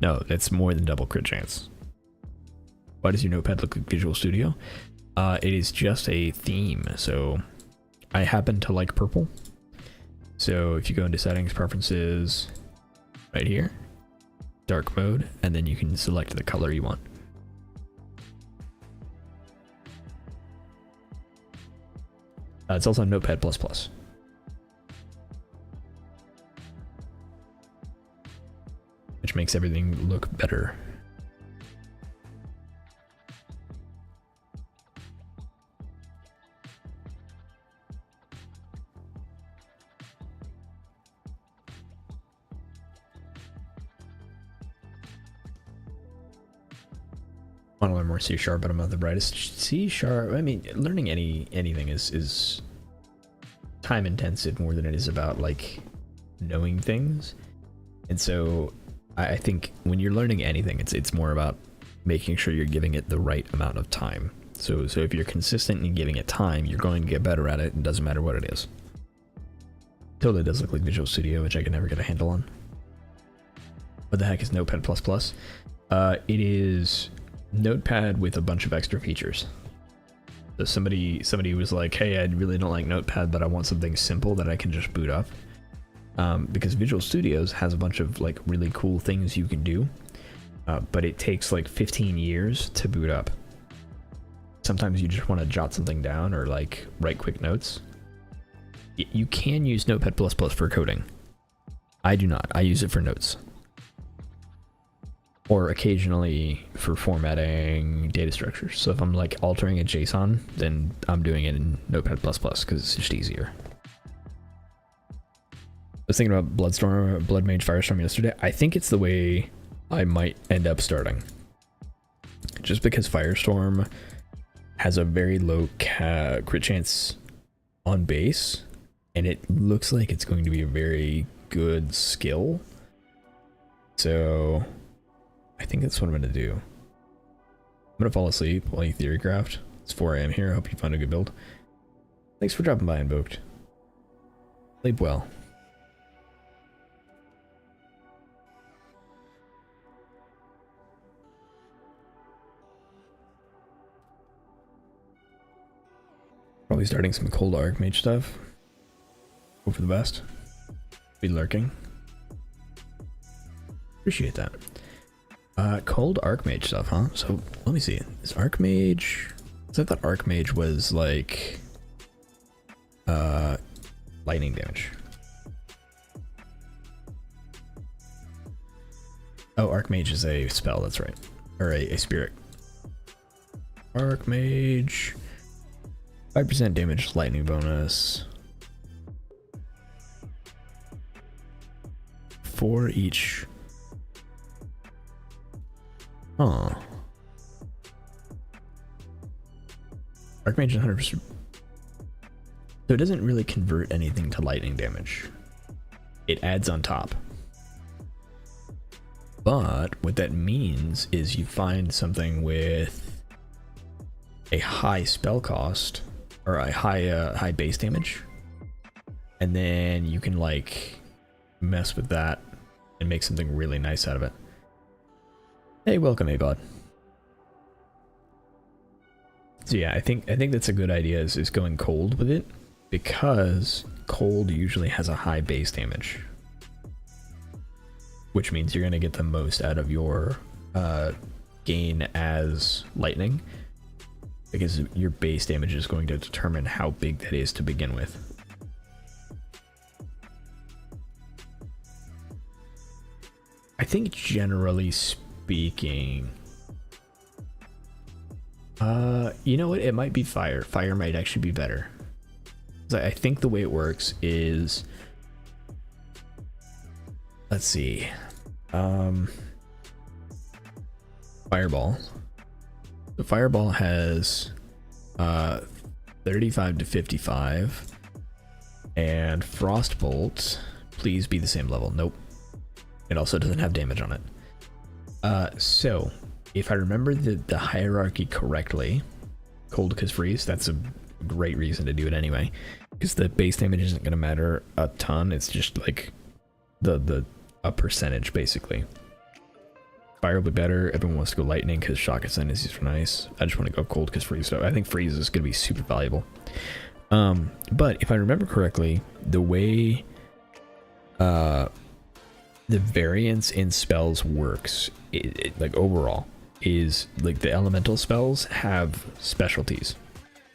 No, that's more than double crit chance. Why does your notepad look like Visual Studio? It is just a theme, so I happen to like purple. So if you go into settings, preferences, right here, dark mode, and then you can select the color you want. It's also Notepad++. Which makes everything look better. I want to learn more C#, but I'm not the brightest. C#, I mean, learning anything is time intensive more than it is about like knowing things. And so I think when you're learning anything, it's more about making sure you're giving it the right amount of time. So if you're consistent in giving it time, you're going to get better at it. It doesn't matter what it is. Totally does look like Visual Studio, which I can never get a handle on. What the heck is Notepad++? It is Notepad with a bunch of extra features. So somebody was like, hey, I really don't like Notepad, but I want something simple that I can just boot up. Because Visual Studios has a bunch of like really cool things you can do, but it takes like 15 years to boot up. Sometimes you just want to jot something down or like write quick notes. You can use Notepad++ for coding. I do not. I use it for notes. Or occasionally for formatting data structures. So if I'm like altering a JSON, then I'm doing it in Notepad++ because it's just easier. I was thinking about Blood Mage Firestorm yesterday. I think it's the way I might end up starting. Just because Firestorm has a very low crit chance on base, and it looks like it's going to be a very good skill. So I think that's what I'm going to do. I'm going to fall asleep while you theorycraft. It's 4 AM here. I hope you find a good build. Thanks for dropping by, Invoked. Sleep well. Probably starting some cold Archmage stuff. Hope for the best. Be lurking. Appreciate that. Cold Archmage stuff, huh? So let me see. Is Archmage? I thought Archmage was like lightning damage. Oh, Archmage is a spell, that's right. Or a spirit. Archmage. 5% damage, lightning bonus. For each. Huh. Archmage is 100%. So it doesn't really convert anything to lightning damage. It adds on top. But what that means is you find something with a high spell cost or a high base damage, and then you can like mess with that and make something really nice out of it. Hey, welcome, Abod. So yeah, I think that's a good idea is going cold with it, because cold usually has a high base damage, which means you're going to get the most out of your gain as lightning, because your base damage is going to determine how big that is to begin with. I think generally speaking, you know what? It might be fire. Fire might actually be better. I think the way it works is, let's see, fireball. The fireball has 35 to 55, and frostbolt, please be the same level. Nope. It also doesn't have damage on it. So if I remember the hierarchy correctly, cold because freeze, that's a great reason to do it anyway, because the base damage isn't going to matter a ton. It's just like a percentage basically. Fire will be better. Everyone wants to go lightning because shock ascendancies are nice. I just want to go cold because freeze. So I think freeze is going to be super valuable. But if I remember correctly, the way the variance in spells works, like overall, is like the elemental spells have specialties.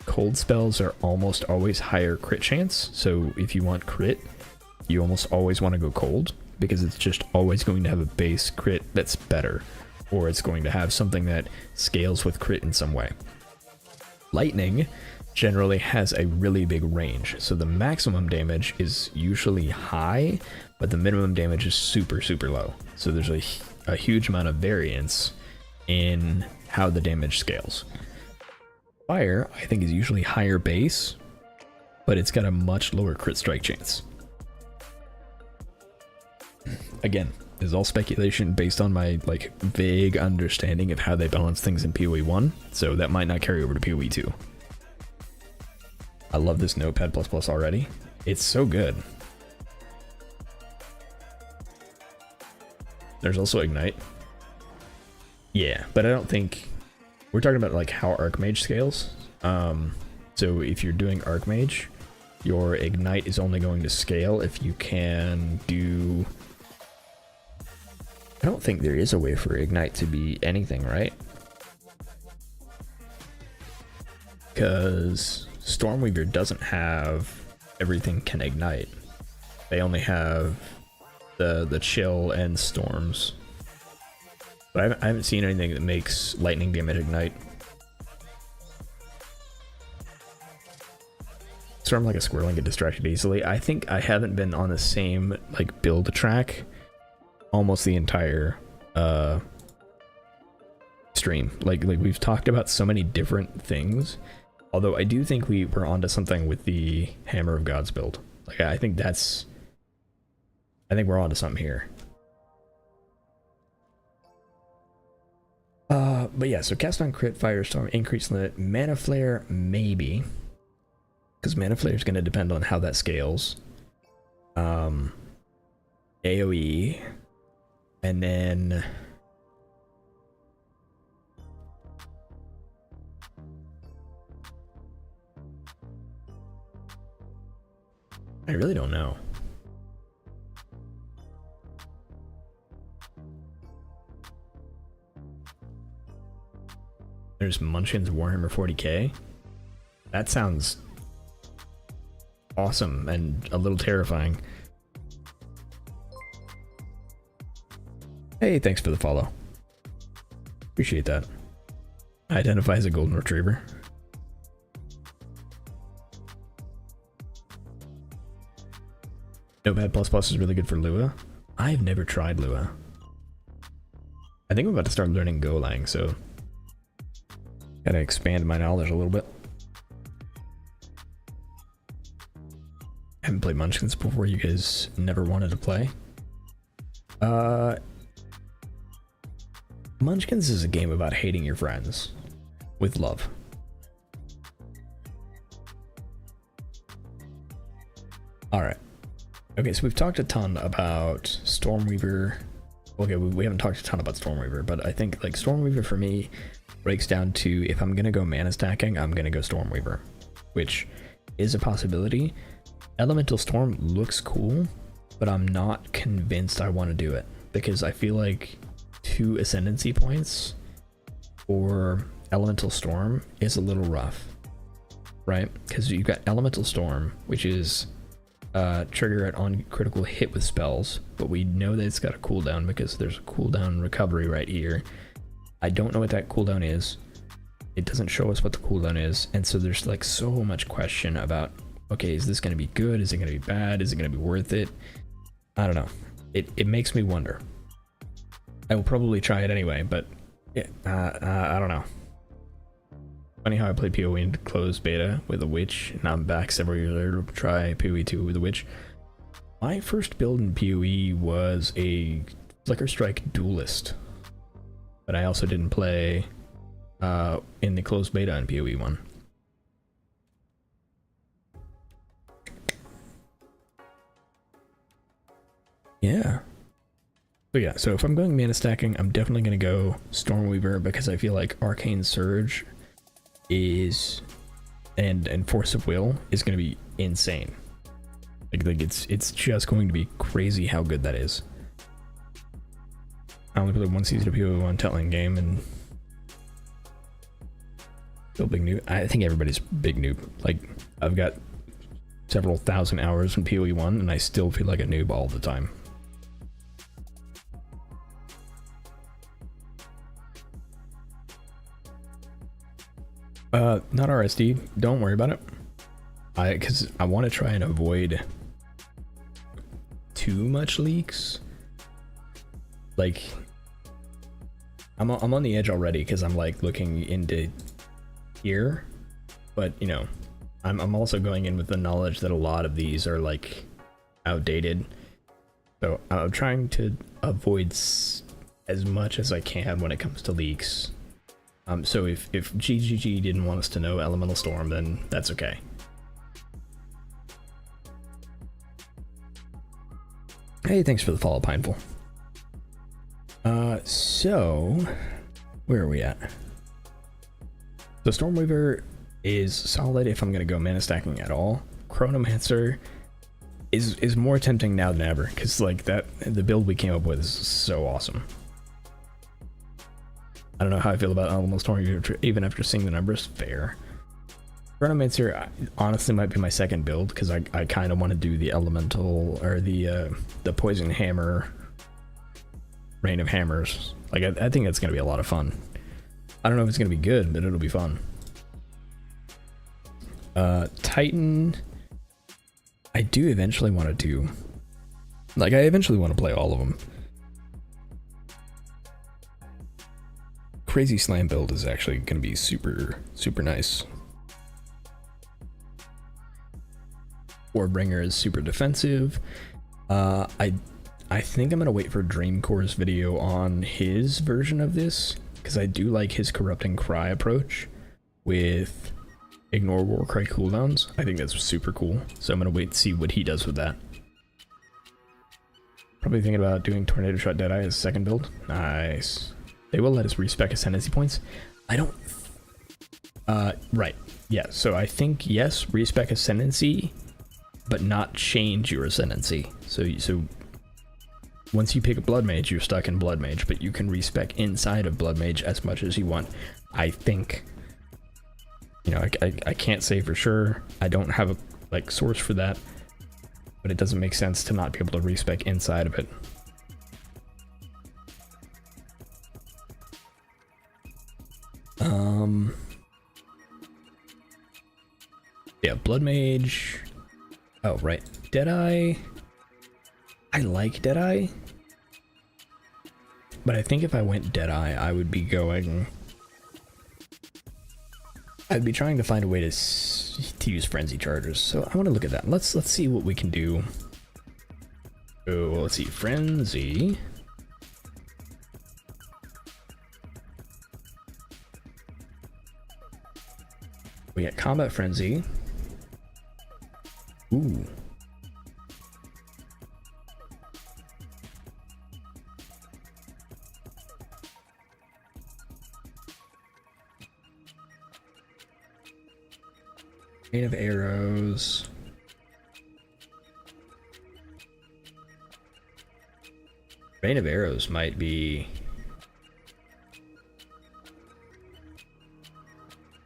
Cold spells are almost always higher crit chance, so if you want crit, you almost always want to go cold, because it's just always going to have a base crit that's better, or it's going to have something that scales with crit in some way. Lightning generally has a really big range, so the maximum damage is usually high, but the minimum damage is super low. So there's a huge amount of variance in how the damage scales. Fire, I think, is usually higher base, but it's got a much lower crit strike chance. Again, this is all speculation based on my like vague understanding of how they balance things in POE1, so that might not carry over to POE2. I love this Notepad++ already. It's so good. There's also Ignite. Yeah, but I don't think... We're talking about like how Archmage scales. So if you're doing Archmage, your Ignite is only going to scale if you can do... I don't think there is a way for Ignite to be anything, right? Because Stormweaver doesn't have everything can ignite. They only have the chill and storms. But I haven't seen anything that makes lightning damage ignite. Storm like a squirrel and get distracted easily. I think I haven't been on the same like build track almost the entire stream. Like we've talked about so many different things. Although I do think we were onto something with the Hammer of Gods build. Like I think we're onto something here. But yeah, so cast on crit, firestorm, increase limit, mana flare, maybe. Because mana flare is going to depend on how that scales. AoE. And then... I really don't know. There's Munchkin's Warhammer 40k. That sounds awesome and a little terrifying. Hey, thanks for the follow. Appreciate that. Identify as a golden retriever. Notepad++ is really good for Lua. I've never tried Lua. I think I'm about to start learning Golang, so gotta expand my knowledge a little bit. Haven't played Munchkins before. You guys never wanted to play. Munchkins is a game about hating your friends with love. All right. Okay, so we've talked a ton about Stormweaver. Okay, we haven't talked a ton about Stormweaver, but I think like Stormweaver for me breaks down to, if I'm gonna go mana stacking, I'm gonna go Stormweaver, which is a possibility. Elemental Storm looks cool, but I'm not convinced I want to do it because I feel like 2 Ascendency points for Elemental Storm is a little rough, right? Because you've got Elemental Storm, which is trigger it on critical hit with spells, but we know that it's got a cooldown because there's a cooldown recovery right here. I don't know what that cooldown is. It doesn't show us what the cooldown is, and so there's like so much question about, okay, is this going to be good? Is it going to be bad? Is it going to be worth it? I don't know. It makes me wonder. I will probably try it anyway, but I don't know. Funny how I played POE in closed beta with a witch, and I'm back several years later to try POE2 with a witch. My first build in POE was a Flicker Strike Duelist, but I also didn't play in the closed beta in POE1. Yeah. So yeah, so if I'm going mana stacking, I'm definitely going to go Stormweaver because I feel like Arcane Surge is, and Force of Will is going to be insane. Like it's just going to be crazy how good that is. I only played 1 season of POE1 Telling game and still big noob. I think everybody's big noob. Like I've got several thousand hours in POE1 and I still feel like a noob all the time. Not RSD. Don't worry about it. Because I want to try and avoid too much leaks. Like, I'm on the edge already because I'm like looking into here, but you know, I'm also going in with the knowledge that a lot of these are like outdated. So I'm trying to avoid as much as I can when it comes to leaks. So if GGG didn't want us to know Elemental Storm, then that's okay. Hey, thanks for the follow, Pineful. So where are we at? So Stormweaver is solid if I'm gonna go mana stacking at all. Chronomancer is more tempting now than ever because like the build we came up with is so awesome. I don't know how I feel about Elemental Storm even after seeing the numbers. Fair. Chronomancer honestly might be my second build because I kind of want to do the Elemental or the Poison Hammer, Rain of Hammers. Like I think that's gonna be a lot of fun. I don't know if it's gonna be good, but it'll be fun. Titan, I do eventually want to do. Like I eventually want to play all of them. Crazy Slam build is actually going to be super nice. Warbringer is super defensive. I think I'm going to wait for Dreamcore's video on his version of this because I do like his Corrupting Cry approach with Ignore Warcry cooldowns. I think that's super cool. So I'm going to wait to see what he does with that. Probably thinking about doing Tornado Shot Deadeye as second build. Nice. They will let us respec Ascendency points. I don't... right. Yeah, so I think, yes, respec Ascendency, but not change your Ascendency. So once you pick a Blood Mage, you're stuck in Blood Mage, but you can respec inside of Blood Mage as much as you want. I think... You know, I can't say for sure. I don't have a, like, source for that, but it doesn't make sense to not be able to respec inside of it. Yeah, Blood Mage. Oh, right. Deadeye. I like Deadeye. But I think if I went Deadeye, I would be going... I'd be trying to find a way to use Frenzy Chargers. So I want to look at that. Let's see what we can do. Oh, let's see. Frenzy. We got Combat Frenzy. Ooh. Rain of Arrows. Rain of Arrows might be...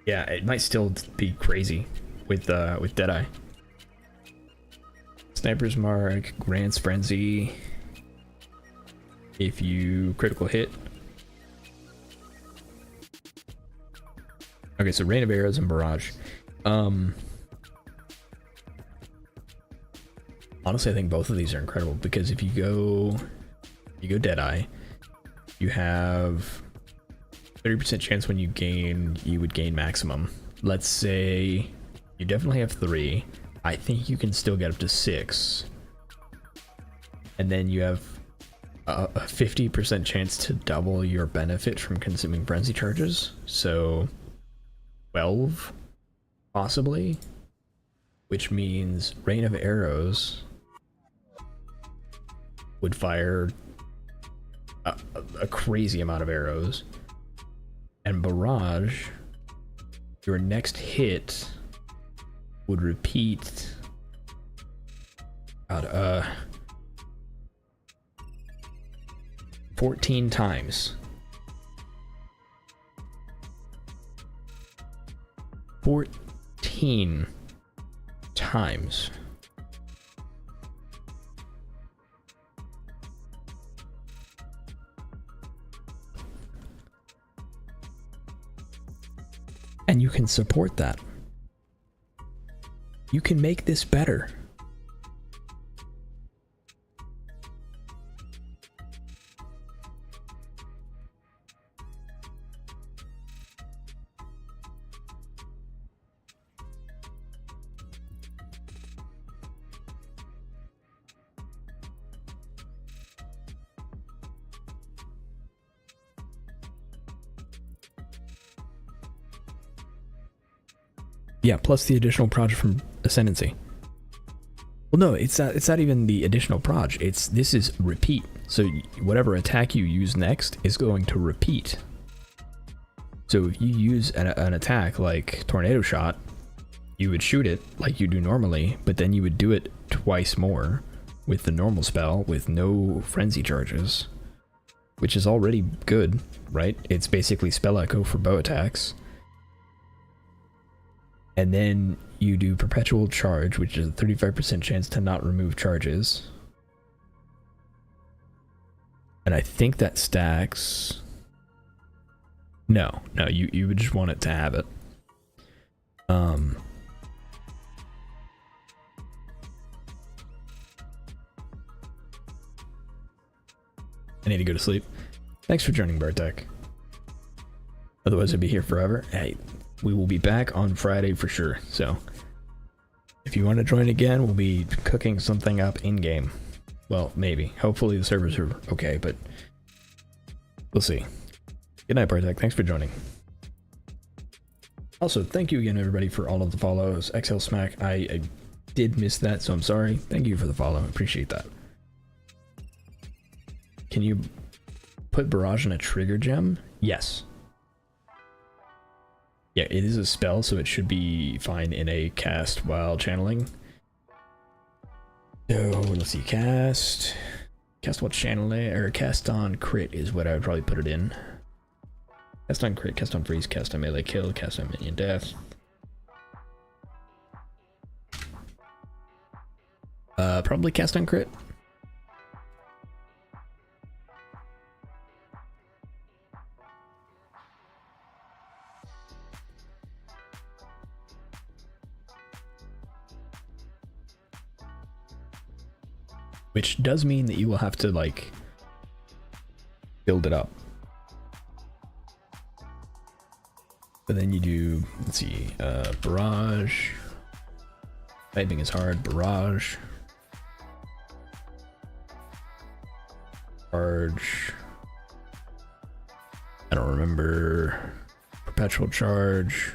Yeah, it might still be crazy with Deadeye. Sniper's Mark, Grant's Frenzy. If you critical hit. Okay, so Rain of Arrows and Barrage. Honestly, I think both of these are incredible because if you go Deadeye, you have 30% chance when you would gain maximum. Let's say you definitely have 3. I think you can still get up to 6. And then you have a 50% chance to double your benefit from consuming frenzy charges. So 12, possibly. Which means Rain of Arrows would fire a crazy amount of arrows. And Barrage, your next hit would repeat 14 times. 14 times. And you can support that. You can make this better. Yeah, plus the additional proj from Ascendency. Well, no, it's not even the additional proj. This is repeat. So whatever attack you use next is going to repeat. So if you use an attack like Tornado Shot, you would shoot it like you do normally, but then you would do it twice more with the normal spell with no frenzy charges, which is already good, right? It's basically spell echo for bow attacks. And then you do Perpetual Charge, which is a 35% chance to not remove charges. And I think that stacks... No, you would just want it to have it. I need to go to sleep. Thanks for joining, Bartek. Otherwise I'd be here forever. Hey, we will be back on Friday for sure, so if you want to join again, we'll be cooking something up in-game. Well, maybe. Hopefully the servers are okay, but we'll see. Good night, Bartek. Thanks for joining. Also, thank you again, everybody, for all of the follows. Exile Smack, I did miss that, so I'm sorry. Thank you for the follow. I appreciate that. Can you put Barrage in a trigger gem? Yes. Yeah, it is a spell, so it should be fine in a cast while channeling. So, let's see, cast while channeling, or cast on crit is what I would probably put it in. Cast on crit, cast on freeze, cast on melee kill, cast on minion death. Probably cast on crit. Which does mean that you will have to, like, build it up. But then you do, let's see, Barrage. Typing is hard. Barrage. Charge. I don't remember. Perpetual Charge.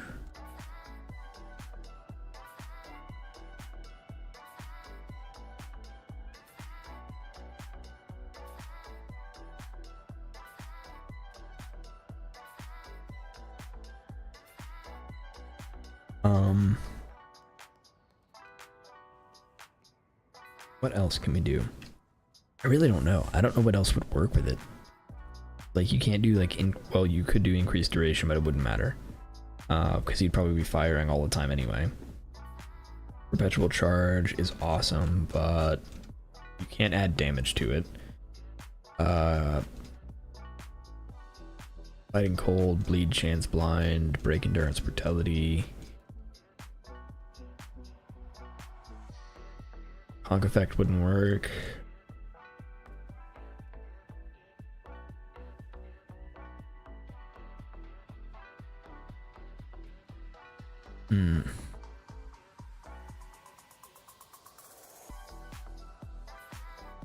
What else can we do? I really don't know. I don't know what else would work with it. Like you can't do like well, you could do increased duration, but it wouldn't matter. Because he'd probably be firing all the time anyway. Perpetual charge is awesome, but you can't add damage to it. Fighting cold, bleed, chance blind, break endurance, brutality. Honk effect wouldn't work.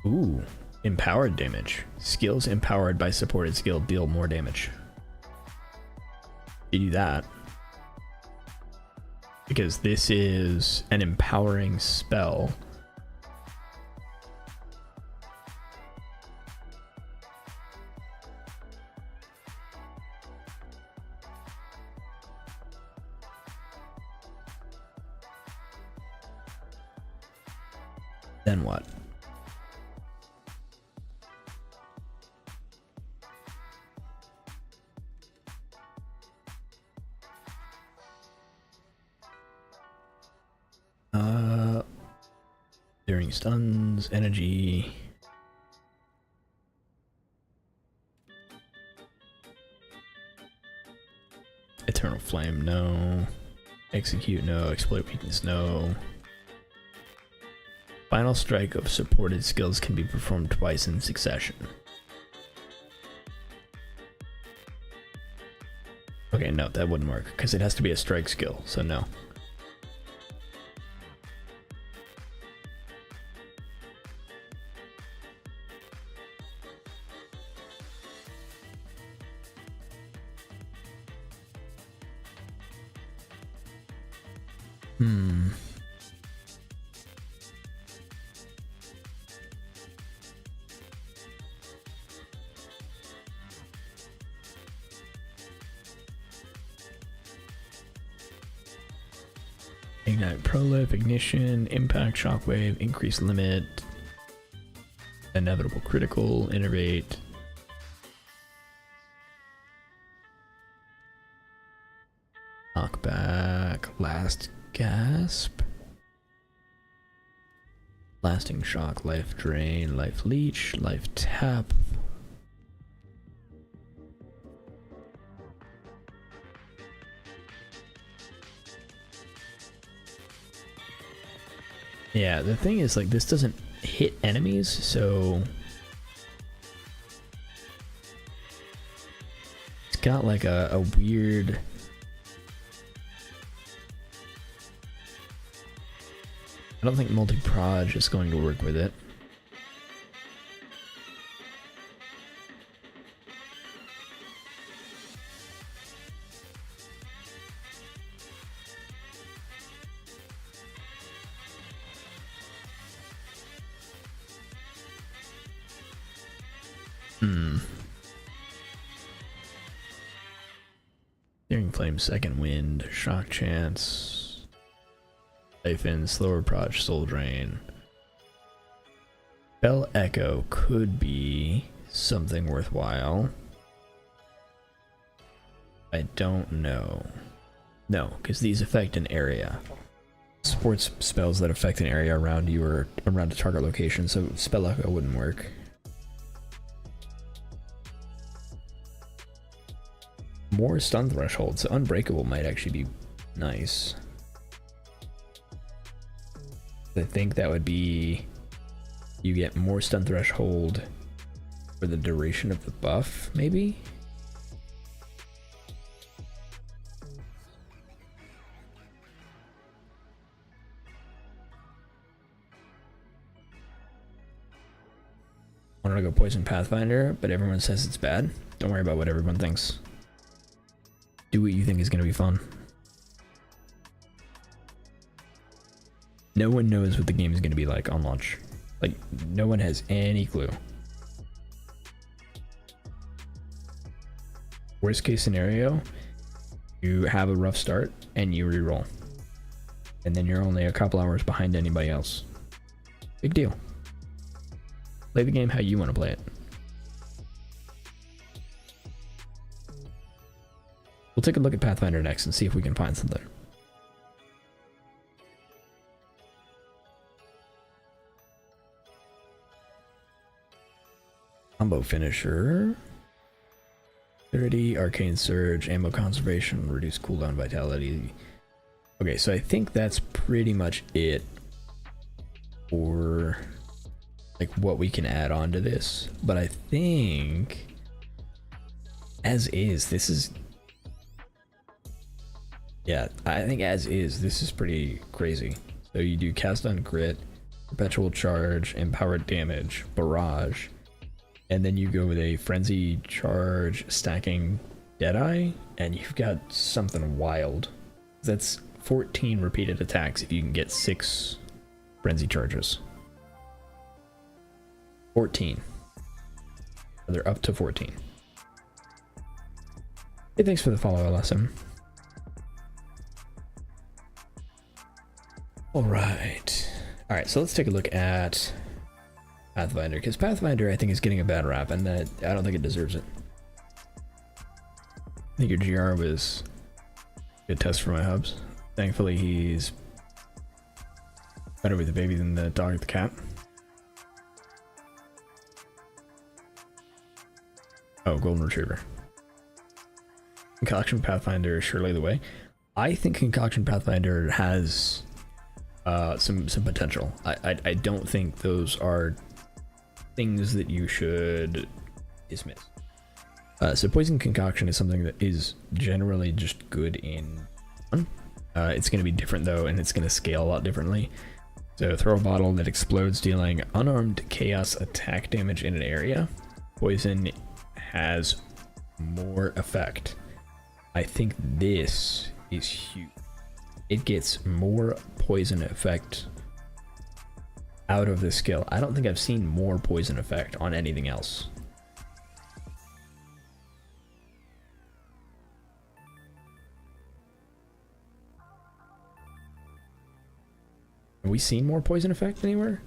Ooh, empowered damage. Skills empowered by supported skill deal more damage. You do that. Because this is an empowering spell. Then what? During stuns, energy. Eternal flame, no. Execute, no. Exploit weakness, no. Final strike of supported skills can be performed twice in succession. Okay, no, that wouldn't work because it has to be a strike skill, so no. Ignite prolif, ignition, impact, shockwave, increase limit, inevitable critical, innervate. Knockback, last gasp. Lasting shock, life drain, life leech, life tap. Yeah, the thing is, like, this doesn't hit enemies, so it's got like a weird I don't think multi-proj is going to work with it. Searing Flame, Second Wind, Shock Chance, Siphon, Slower Proj, Soul Drain. Bell Echo could be something worthwhile. I don't know. No, because these affect an area. Sports spells that affect an area around you or around a target location, so Spell Echo wouldn't work. More stun threshold, so Unbreakable might actually be nice. I think that would be you get more stun threshold for the duration of the buff, maybe? I want to go Poison Pathfinder, but everyone says it's bad. Don't worry about what everyone thinks. Do what you think is going to be fun. No one knows what the game is going to be like on launch. Like, no one has any clue. Worst case scenario, you have a rough start and you reroll. And then you're only a couple hours behind anybody else. Big deal. Play the game how you want to play it. We'll take a look at Pathfinder next and see if we can find something. Combo finisher. 30, arcane surge, ammo conservation, reduce cooldown vitality. Okay, so I think that's pretty much it for like what we can add on to this. But I think as is, this is, yeah, I think as is, this is pretty crazy. So you do cast on grit, perpetual charge, empowered damage, barrage, and then you go with a frenzy charge, stacking Deadeye, and you've got something wild. That's 14 repeated attacks if you can get 6 frenzy charges. 14. They're up to 14. Hey, thanks for the follow, LSM. Alright, so let's take a look at Pathfinder, because Pathfinder I think is getting a bad rap, and I don't think it deserves it. I think your GR was a good test for my hubs. Thankfully he's better with the baby than the dog with the cat. Oh, golden retriever. Concoction Pathfinder is surely the way. I think Concoction Pathfinder has some potential. I don't think those are things that you should dismiss. So poison concoction is something that is generally just good in one. It's going to be different though, and it's going to scale a lot differently. So throw a bottle that explodes, dealing unarmed chaos attack damage in an area. Poison has more effect. I think this is huge. It gets more poison effect out of this skill. I don't think I've seen more poison effect on anything else. Have we seen more poison effect anywhere?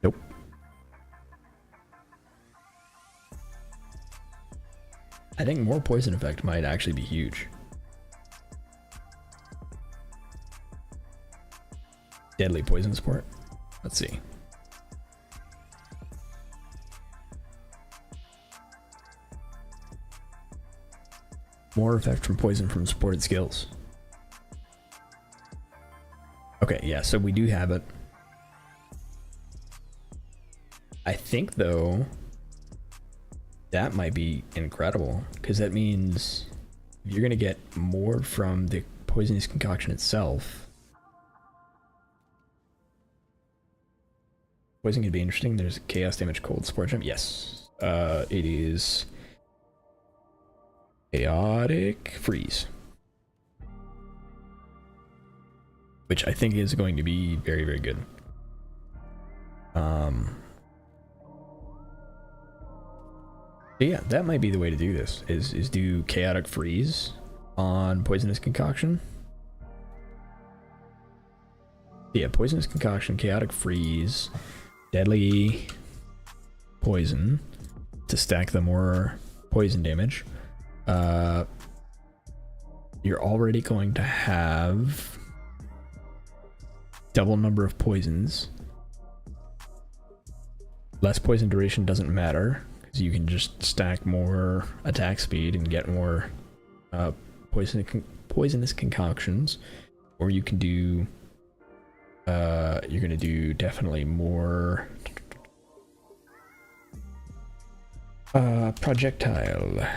Nope. I think more poison effect might actually be huge. Deadly poison support. Let's see. More effect from poison from supported skills. Okay, yeah, so we do have it. I think though that might be incredible, because that means you're gonna get more from the poisonous concoction itself. Poison could be interesting. There's chaos damage cold support jump. Yes. It is chaotic freeze, which I think is going to be very, very good. So yeah, that might be the way to do this, is do chaotic freeze on poisonous concoction. Yeah, poisonous concoction, chaotic freeze, deadly poison to stack the more poison damage. You're already going to have double number of poisons. Less poison duration doesn't matter, because you can just stack more attack speed and get more poisonous concoctions. Or you can do you're gonna do definitely more projectile.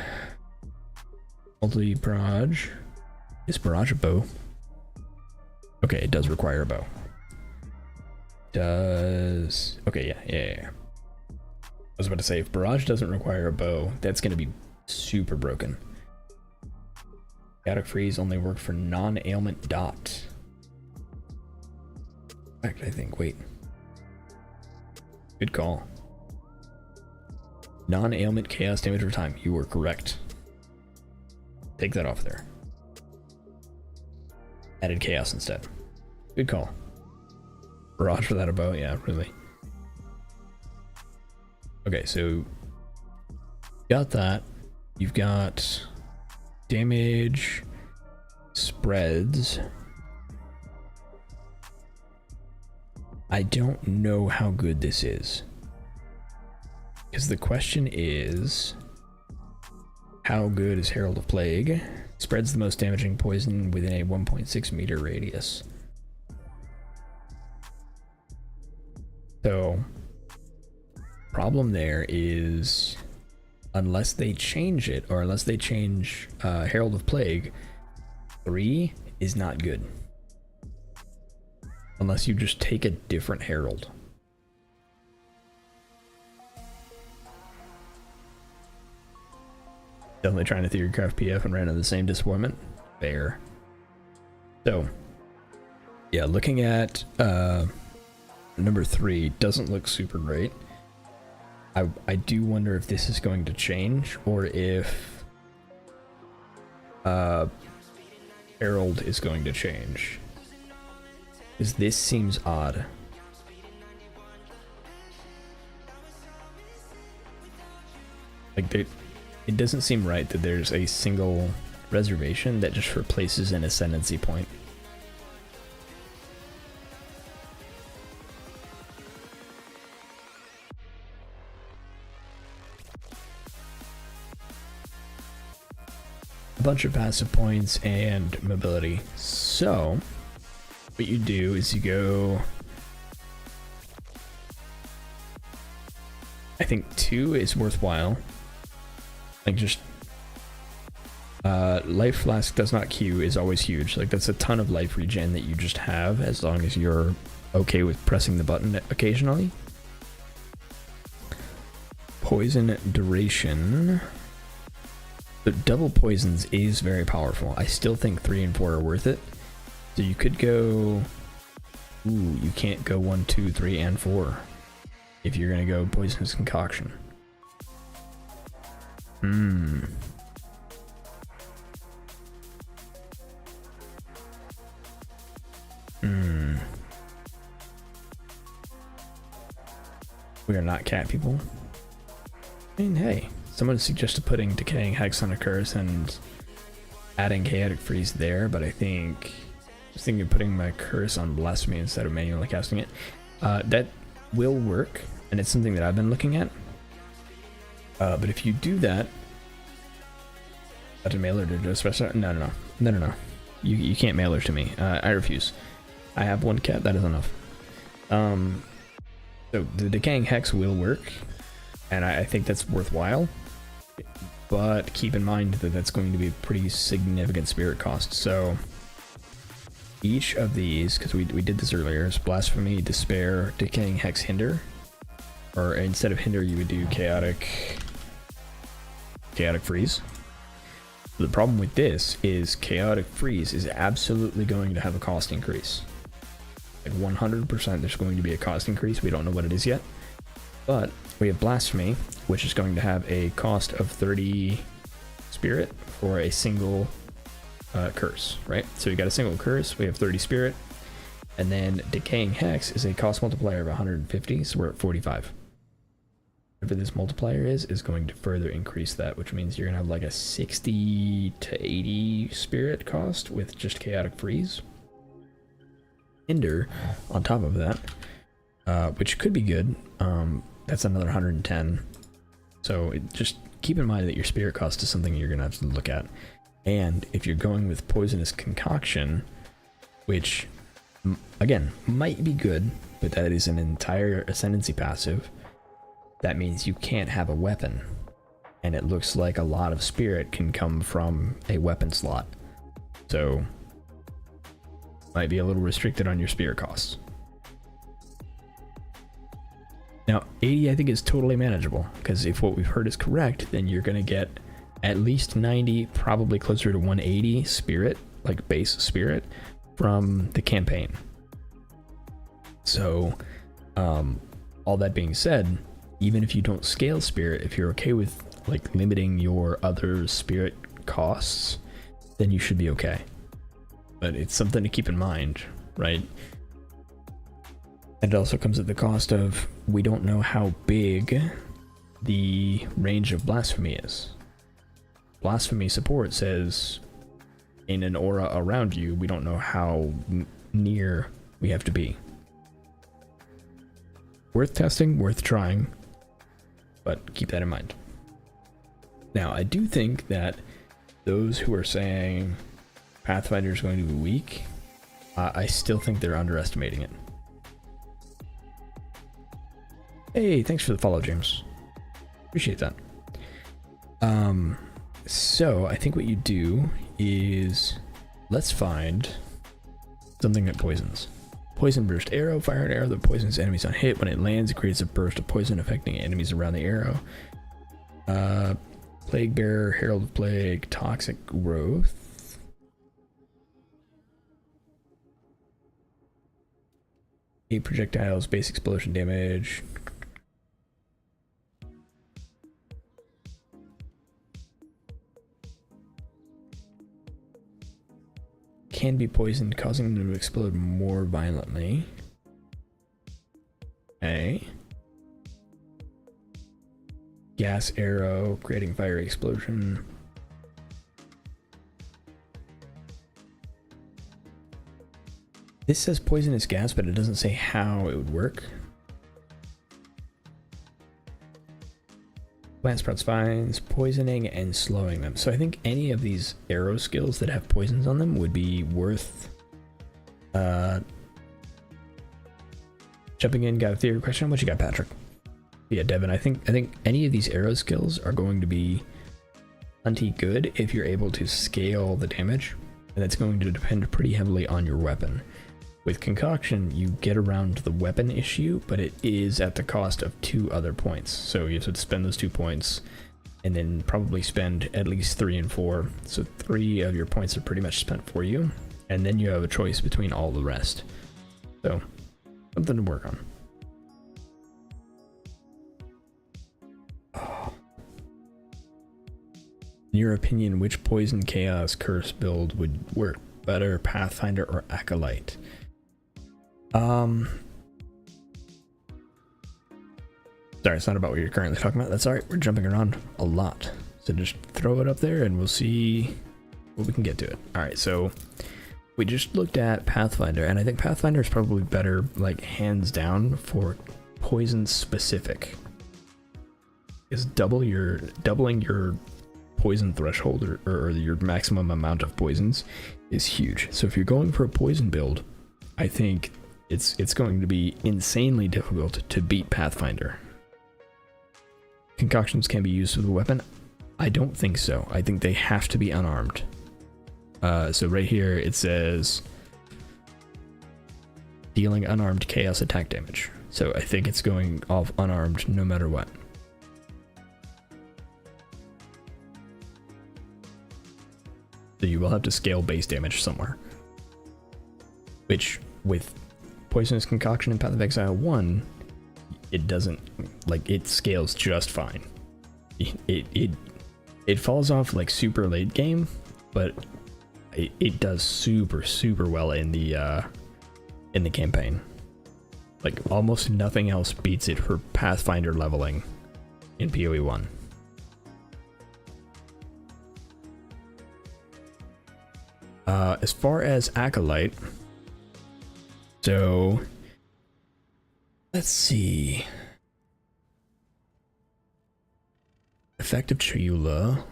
Multi-barrage. Is barrage a bow? Okay, it does require a bow. Does... Okay, yeah. I was about to say, if barrage doesn't require a bow, that's going to be super broken. Chaotic freeze only work for non-ailment dot. In fact, I think, wait. Good call. Non-ailment chaos damage over time. You were correct. Take that off there. Added chaos instead. Good call. Barrage without a bow, yeah, really. Okay, so got that. You've got damage spreads. I don't know how good this is. Because the question is, how good is Herald of Plague? Spreads the most damaging poison within a 1.6 meter radius. So, problem there is, unless they change it, or unless they change Herald of Plague, 3 is not good. Unless you just take a different Herald. Definitely trying to theorycraft PF and ran into the same disappointment. Fair. So, yeah, looking at number 3 doesn't look super great. I do wonder if this is going to change, or if Herald is going to change. Because this seems odd. Like, it doesn't seem right that there's a single reservation that just replaces an Ascendency point. A bunch of passive points and mobility. So, what you do is you go... I think 2 is worthwhile. Like, just life flask does not queue is always huge. Like, that's a ton of life regen that you just have, as long as you're okay with pressing the button occasionally. Poison duration. The double poisons is very powerful. I still think 3 and 4 are worth it. So you could go... Ooh, you can't go 1, 2, 3, and 4 if you're gonna go poisonous concoction. We are not cat people. I mean, hey, someone suggested putting Decaying Hex on a curse and adding Chaotic Freeze there, but I was thinking of putting my curse on Blasphemy instead of manually casting it. That will work, and it's something that I've been looking at. But if you do that, to mail her to Joespresso? No. You can't mail her to me. I refuse. I have 1 cat. That is enough. So the Decaying Hex will work, and I think that's worthwhile. But keep in mind that that's going to be a pretty significant spirit cost. So each of these, because we did this earlier, is Blasphemy, Despair, Decaying Hex, Hinder. Or instead of Hinder, you would do Chaotic Freeze. The problem with this is Chaotic Freeze is absolutely going to have a cost increase. Like 100% there's going to be a cost increase. We don't know what it is yet. But we have Blasphemy, which is going to have a cost of 30 spirit for a single curse, right? So you got a single curse, we have 30 spirit. And then Decaying Hex is a cost multiplier of 150, so we're at 45. Whatever this multiplier is going to further increase that, which means you're going to have like a 60 to 80 spirit cost with just Chaotic Freeze. Hinder on top of that, which could be good. That's another 110. So just keep in mind that your spirit cost is something you're going to have to look at. And if you're going with Poisonous Concoction, which, again, might be good, but that is an entire Ascendency passive, that means you can't have a weapon. And it looks like a lot of spirit can come from a weapon slot. So, might be a little restricted on your spirit costs. Now, 80 I think is totally manageable, because if what we've heard is correct, then you're going to get at least 90, probably closer to 180 spirit, like base spirit, from the campaign. So, all that being said, even if you don't scale spirit, if you're okay with like limiting your other spirit costs, then you should be okay. But it's something to keep in mind, right? And it also comes at the cost of, we don't know how big the range of blasphemy is. Blasphemy support says in an aura around you, we don't know how near we have to be. Worth testing, worth trying, but keep that in mind. Now, I do think that those who are saying Pathfinder is going to be weak, I still think they're underestimating it. Hey, thanks for the follow, James. Appreciate that. So I think what you do is, let's find something that poisons. Poison burst arrow, fire an arrow that poisons enemies on hit. When it lands, it creates a burst of poison affecting enemies around the arrow. Plague bearer, herald of plague, toxic growth. Eight projectiles, base explosion damage. Can be poisoned, causing them to explode more violently. Okay. Gas arrow, creating fiery explosion. This says poisonous gas, but it doesn't say how it would work. Plant sprouts vines, poisoning and slowing them. So I think any of these arrow skills that have poisons on them would be worth jumping in. Got a theory question? What you got, Patrick? Yeah, Devin, I think any of these arrow skills are going to be plenty good if you're able to scale the damage, and that's going to depend pretty heavily on your weapon. With concoction, you get around the weapon issue, but it is at the cost of 2 other points. So you have to spend those 2 points and then probably spend at least 3 and 4. So 3 of your points are pretty much spent for you, and then you have a choice between all the rest. So something to work on. In your opinion, which poison chaos curse build would work better, Pathfinder or Acolyte? Sorry, it's not about what you're currently talking about. That's alright, we're jumping around a lot. So just throw it up there and we'll see what we can get to it. Alright, so we just looked at Pathfinder, and I think Pathfinder is probably better, like hands down, for poison specific. Is doubling your poison threshold or your maximum amount of poisons is huge. So if you're going for a poison build, I think it's going to be insanely difficult to beat Pathfinder. Concoctions can be used with a weapon. I don't think so. I think they have to be unarmed. So right here it says dealing unarmed chaos attack damage. So I think it's going off unarmed no matter what. So you will have to scale base damage somewhere. Which, with Poisonous Concoction in Path of Exile 1, it doesn't, like, it scales just fine. It falls off, like, super late game, but it does super well in the campaign. Like, almost nothing else beats it for Pathfinder leveling in POE 1. As far as Acolyte, so let's see. Effective Chayula.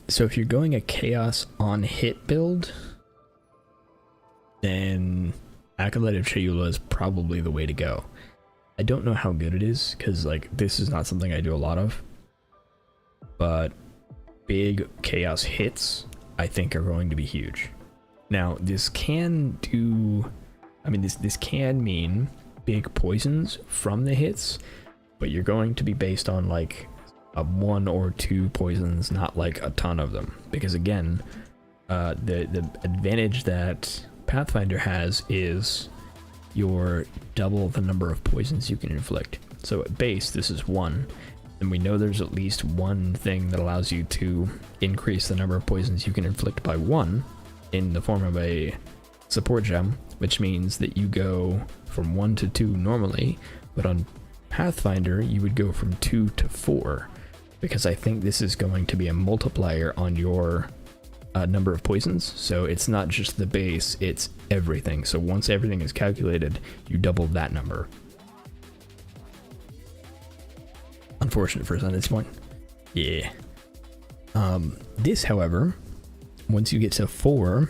So if you're going a chaos on hit build, then Acolyte of Chayula is probably the way to go. I don't know how good it is, because like this is not something I do a lot of, but big chaos hits I think are going to be huge. Now this can do, I mean this can mean big poisons from the hits, but you're going to be based on like a 1 or 2 poisons, not like a ton of them, because again the advantage that Pathfinder has is your double the number of poisons you can inflict. So at base, this is 1, and we know there's at least one thing that allows you to increase the number of poisons you can inflict by 1 in the form of a support gem, which means that you go from 1 to 2 normally, but on Pathfinder you would go from 2 to 4, because I think this is going to be a multiplier on your number of poisons. So it's not just the base, it's everything. So once everything is calculated, you double that number. Unfortunate for us on this point. Yeah. This, however, once you get to 4,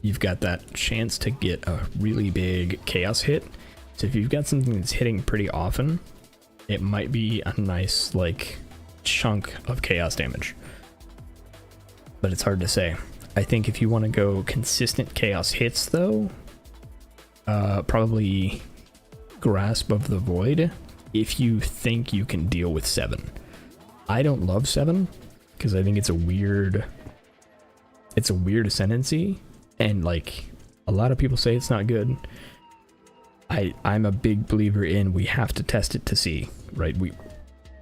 you've got that chance to get a really big chaos hit. So if you've got something that's hitting pretty often, it might be a nice like chunk of chaos damage. But it's hard to say. I think if you want to go consistent chaos hits though, probably Grasp of the Void, if you think you can deal with 7. I don't love 7 because I think it's a weird ascendancy, and like a lot of people say it's not good. I'm a big believer in we have to test it to see, right?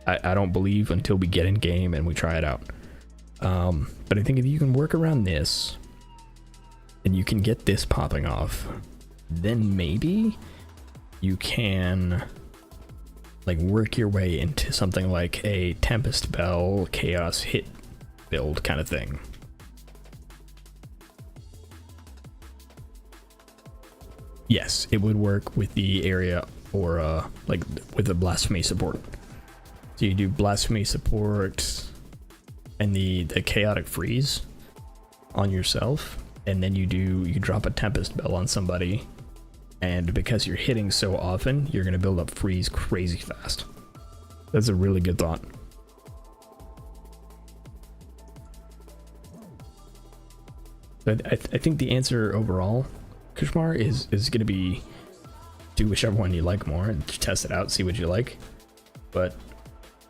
I don't believe until we get in game and we try it out. But I think if you can work around this and you can get this popping off, then maybe you can like work your way into something like a Tempest Bell chaos hit build kind of thing. Yes, it would work with the area or like with the blasphemy support. So you do blasphemy support and the chaotic freeze on yourself, and then you drop a Tempest Bell on somebody, and because you're hitting so often, you're gonna build up freeze crazy fast. That's a really good thought. But I think the answer overall, Kushmar, is gonna be do whichever one you like more and test it out, see what you like. But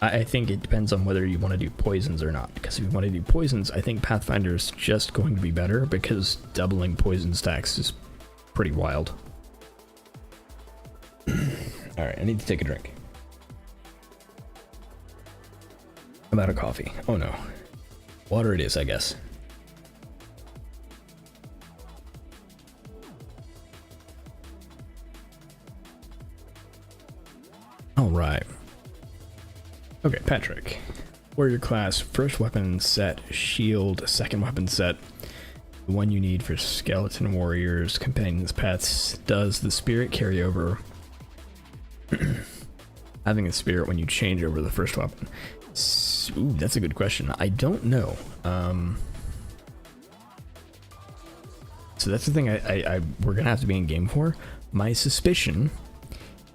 I think it depends on whether you want to do poisons or not, because if you want to do poisons, I think Pathfinder is just going to be better because doubling poison stacks is pretty wild. Alright, I need to take a drink. I'm out of coffee. Oh no. Water it is, I guess. Alright. Okay, Patrick. Warrior class, first weapon set, shield, second weapon set. The one you need for skeleton warriors, companions, pets. Does the spirit carry over? Having a spirit when you change over the first weapon. Ooh, that's a good question. I don't know. So that's the thing we're gonna have to be in game for. My suspicion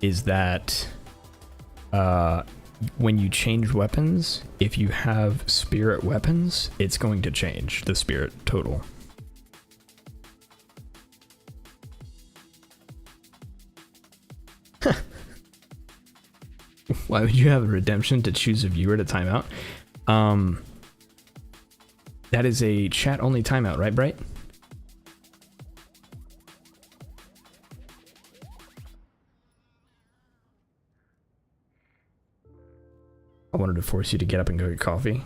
is that when you change weapons, if you have spirit weapons, it's going to change the spirit total. Why would you have a redemption to choose a viewer to timeout? That is a chat only timeout, right, Bright? I wanted to force you to get up and go get coffee.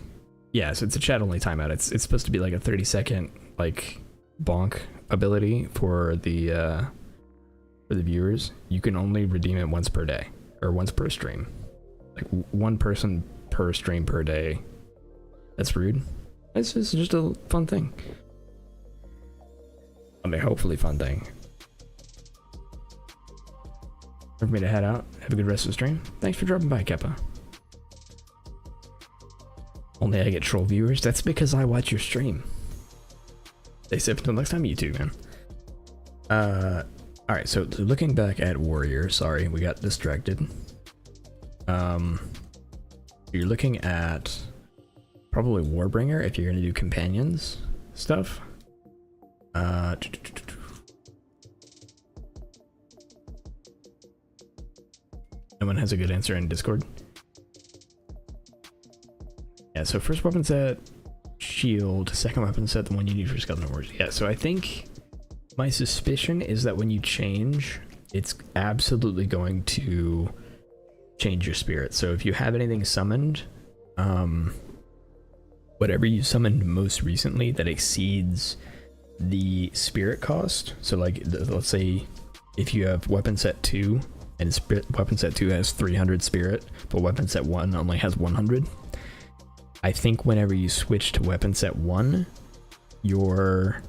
Yes, it's a chat only timeout. It's supposed to be like a 30-second like bonk ability for the viewers. You can only redeem it once per day or once per stream. Like one person per stream per day. That's rude. It's just a fun thing. I mean, hopefully fun thing. For me to head out. Have a good rest of the stream. Thanks for dropping by, Keppa. Only I get troll viewers. That's because I watch your stream. Stay safe until next time, you too, man. Alright, so looking back at Warrior, sorry, we got distracted. You're looking at probably Warbringer if you're gonna do companions stuff. No one has a good answer in Discord. Yeah, so first weapon set, shield, second weapon set, the one you need for Skeleton Wars. Yeah, so I think my suspicion is that when you change, it's absolutely going to change your spirit. So if you have anything summoned, whatever you summoned most recently that exceeds the spirit cost, so like let's say if you have weapon set 2 and weapon set 2 has 300 spirit, but weapon set 1 only has 100, I think whenever you switch to weapon set 1, your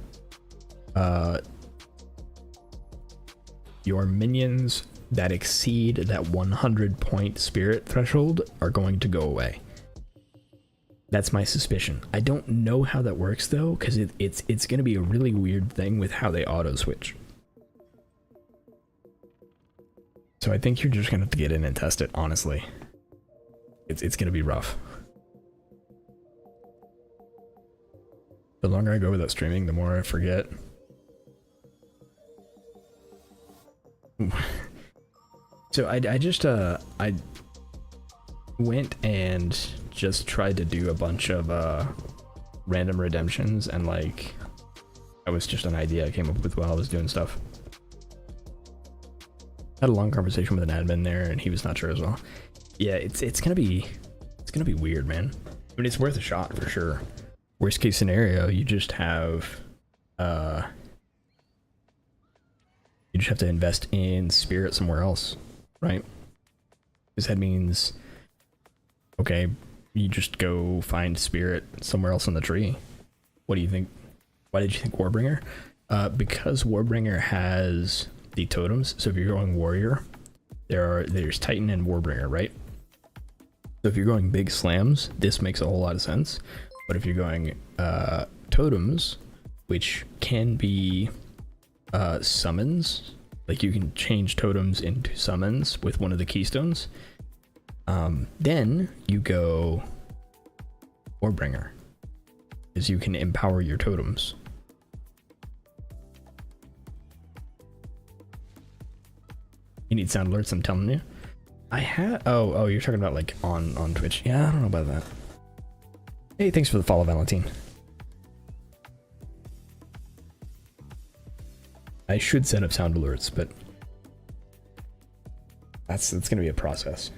minions that exceed that 100 point spirit threshold are going to go away. That's my suspicion. I don't know how that works though, because it's going to be a really weird thing with how they auto switch. So I think you're just going to have to get in and test it, honestly. It's going to be rough. The longer I go without streaming, the more I forget. So I went and just tried to do a bunch of random redemptions, and like that was just an idea I came up with while I was doing stuff. Had a long conversation with an admin there, and he was not sure as well. Yeah, it's gonna be weird, man. I mean, it's worth a shot for sure. Worst case scenario, you just have to invest in spirit somewhere else, right? Because that means, okay, you just go find spirit somewhere else on the tree. What do you think? Why did you think Warbringer? Because Warbringer has the totems. So if you're going warrior, there's Titan and Warbringer, right? So if you're going big slams, this makes a whole lot of sense. But if you're going totems, which can be summons, like you can change totems into summons with one of the keystones, then you go Warbringer, because you can empower your totems. You need sound alerts, I'm telling you. I had oh you're talking about like on Twitch. Yeah, I don't know about that. Hey, thanks for the follow, Valentine. I should set up sound alerts, but that's gonna be a process.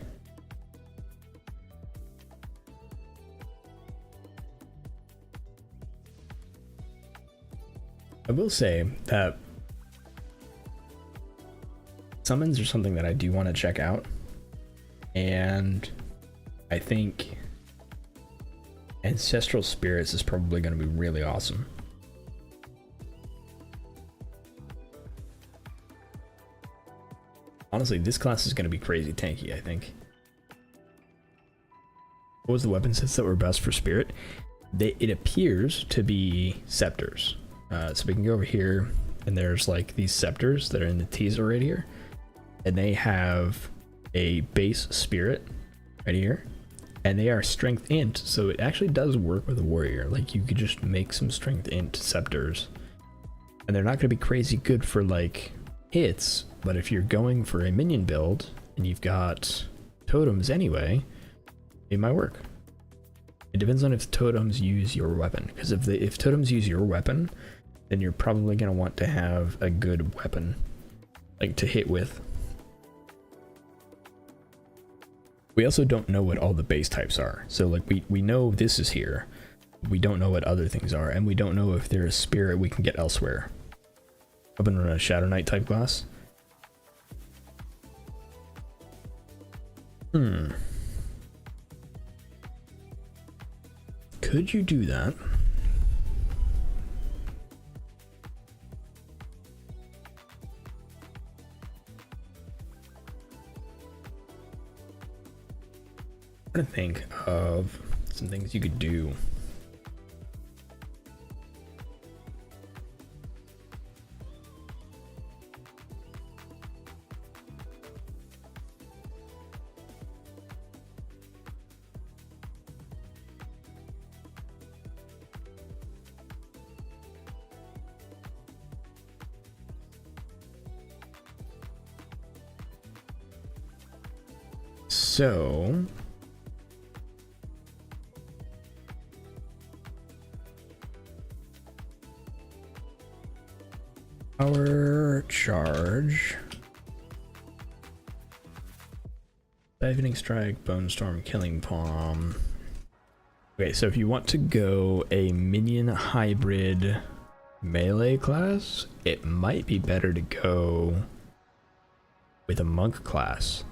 I will say that summons are something that I do want to check out, and I think Ancestral Spirits is probably going to be really awesome. Honestly, this class is going to be crazy tanky, I think. What was the weapon sets that were best for Spirit? It appears to be Scepters. So we can go over here, and there's like these Scepters that are in the teaser right here. And they have a base Spirit right here. And they are Strength Int, so it actually does work with a warrior. Like, you could just make some Strength Int Scepters. And they're not going to be crazy good for, like, hits. But if you're going for a minion build, and you've got totems anyway, it might work. It depends on if totems use your weapon. Because if totems use your weapon, then you're probably going to want to have a good weapon, like, to hit with. We also don't know what all the base types are. So like we know this is here. We don't know what other things are, and we don't know if there's spirit we can get elsewhere. Up and run a Shadow Knight type class. Could you do that? I'm trying to think of some things you could do. So Power charge. Divining Strike, Bone Storm, Killing Palm. Okay, so if you want to go a minion hybrid melee class, it might be better to go with a monk class.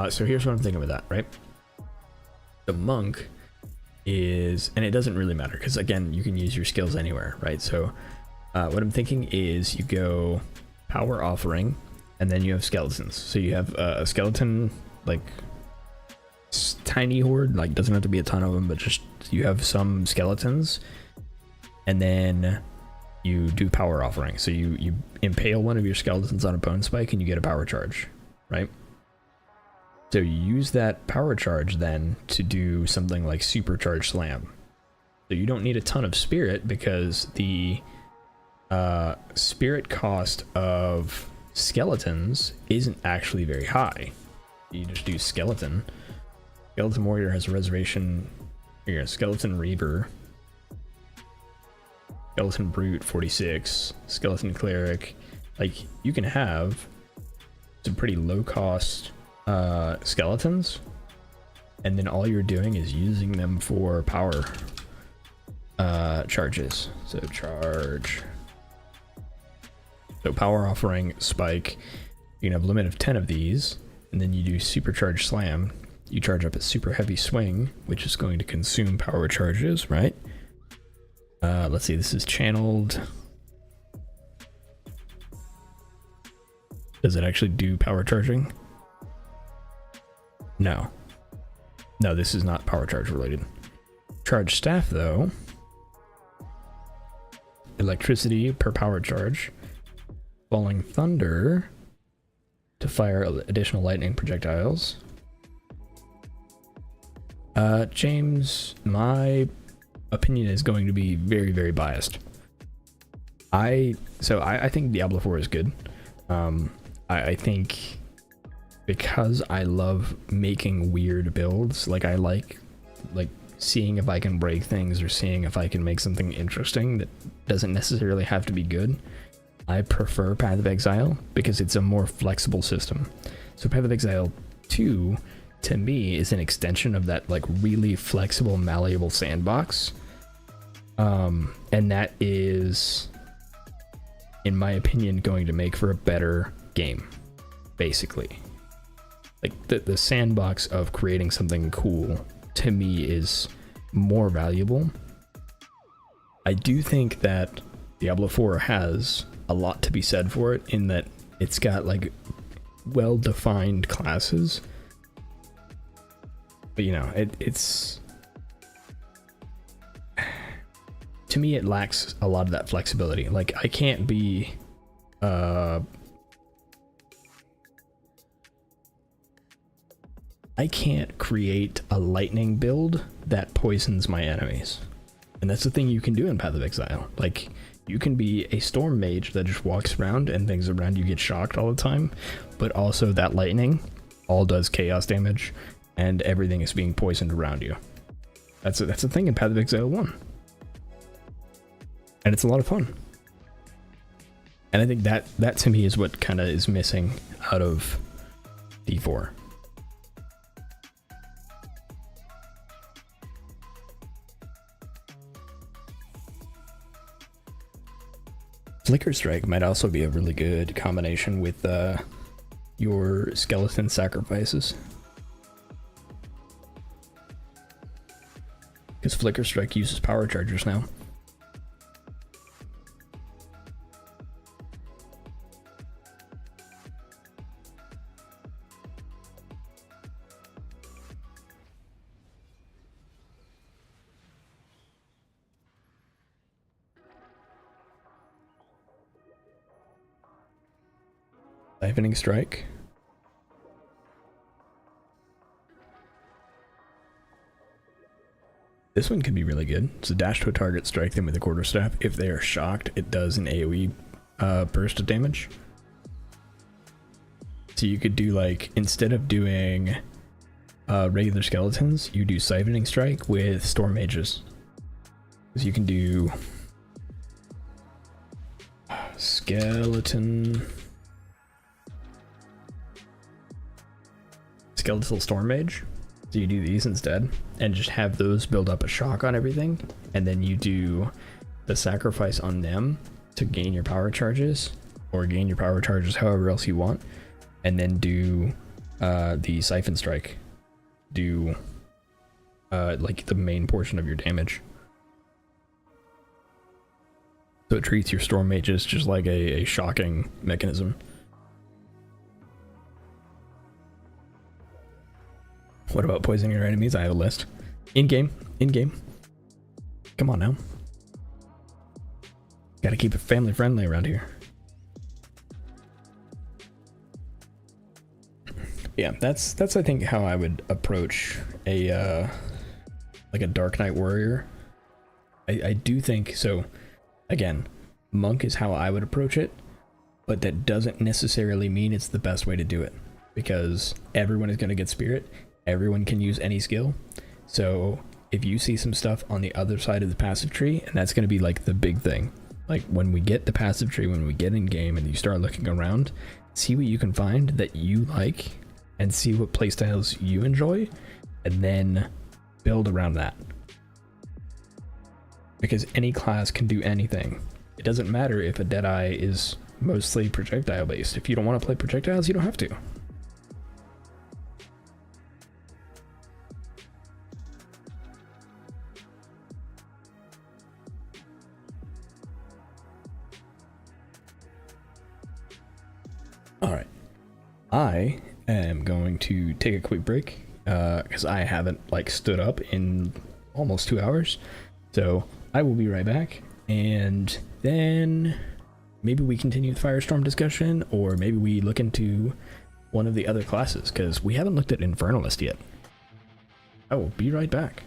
So here's what I'm thinking with that, right? The monk is, and it doesn't really matter because again, you can use your skills anywhere, right? So what I'm thinking is you go power offering and then you have skeletons. So you have a skeleton, like tiny horde, like doesn't have to be a ton of them, but just you have some skeletons, and then you do power offering. So you impale one of your skeletons on a bone spike and you get a power charge, right? So you use that power charge then to do something like supercharge slam. So you don't need a ton of spirit because the spirit cost of skeletons isn't actually very high. You just do skeleton. Skeleton warrior has a reservation. Here, skeleton reaver. Skeleton brute 46. Skeleton cleric. Like you can have some pretty low cost skeletons, and then all you're doing is using them for power charges. So charge. So power offering, spike. You can have a limit of 10 of these, and then you do supercharge slam. You charge up a super heavy swing, which is going to consume power charges, right? Let's see, this is channeled. Does it actually do power charging? No. No, this is not power charge related. Charge staff though. Electricity per power charge. Falling thunder to fire additional lightning projectiles. James, my opinion is going to be very, very biased. I think Diablo 4 is good. I think because I love making weird builds, like I like seeing if I can break things or seeing if I can make something interesting that doesn't necessarily have to be good. I prefer Path of Exile because it's a more flexible system. So Path of Exile 2 to me is an extension of that like really flexible, malleable sandbox. And that is, in my opinion, going to make for a better game, basically. Like the sandbox of creating something cool to me is more valuable. I do think that Diablo 4 has a lot to be said for it in that it's got like well-defined classes, but you know, it's to me it lacks a lot of that flexibility. Like I can't be I can't create a lightning build that poisons my enemies. And that's the thing you can do in Path of Exile. Like, you can be a storm mage that just walks around and things around you get shocked all the time, but also that lightning all does chaos damage and everything is being poisoned around you. That's a thing in Path of Exile 1. And it's a lot of fun. And I think that to me is what kind of is missing out of D4. Flicker Strike might also be a really good combination with your skeleton sacrifices. Because Flicker Strike uses power chargers now. Divining Strike. This one could be really good. So dash to a target, strike them with a quarterstaff. If they are shocked, it does an AoE burst of damage. So you could do like, instead of doing regular skeletons, you do siphoning strike with storm mages. Because you can do skeletal storm mage. So you do these instead and just have those build up a shock on everything, and then you do the sacrifice on them to gain your power charges, or gain your power charges however else you want, and then do the siphon strike, do like the main portion of your damage. So it treats your storm mages just like a shocking mechanism. What about poisoning your enemies? I have a list. In-game. Come on now. Gotta keep it family friendly around here. Yeah, that's I think how I would approach a like a Dark Knight warrior. I do think so. Again, monk is how I would approach it, but that doesn't necessarily mean it's the best way to do it, because everyone is going to get spirit. Everyone can use any skill. So if you see some stuff on the other side of the passive tree, and that's going to be like the big thing, like when we get the passive tree, when we get in game and you start looking around, see what you can find that you like and see what playstyles you enjoy, and then build around that. Because any class can do anything. It doesn't matter if a Deadeye is mostly projectile based. If you don't want to play projectiles, you don't have to. Alright. I am going to take a quick break because I haven't like stood up in almost 2 hours. So I will be right back, and then maybe we continue the Firestorm discussion, or maybe we look into one of the other classes, because we haven't looked at Infernalist yet. I will be right back.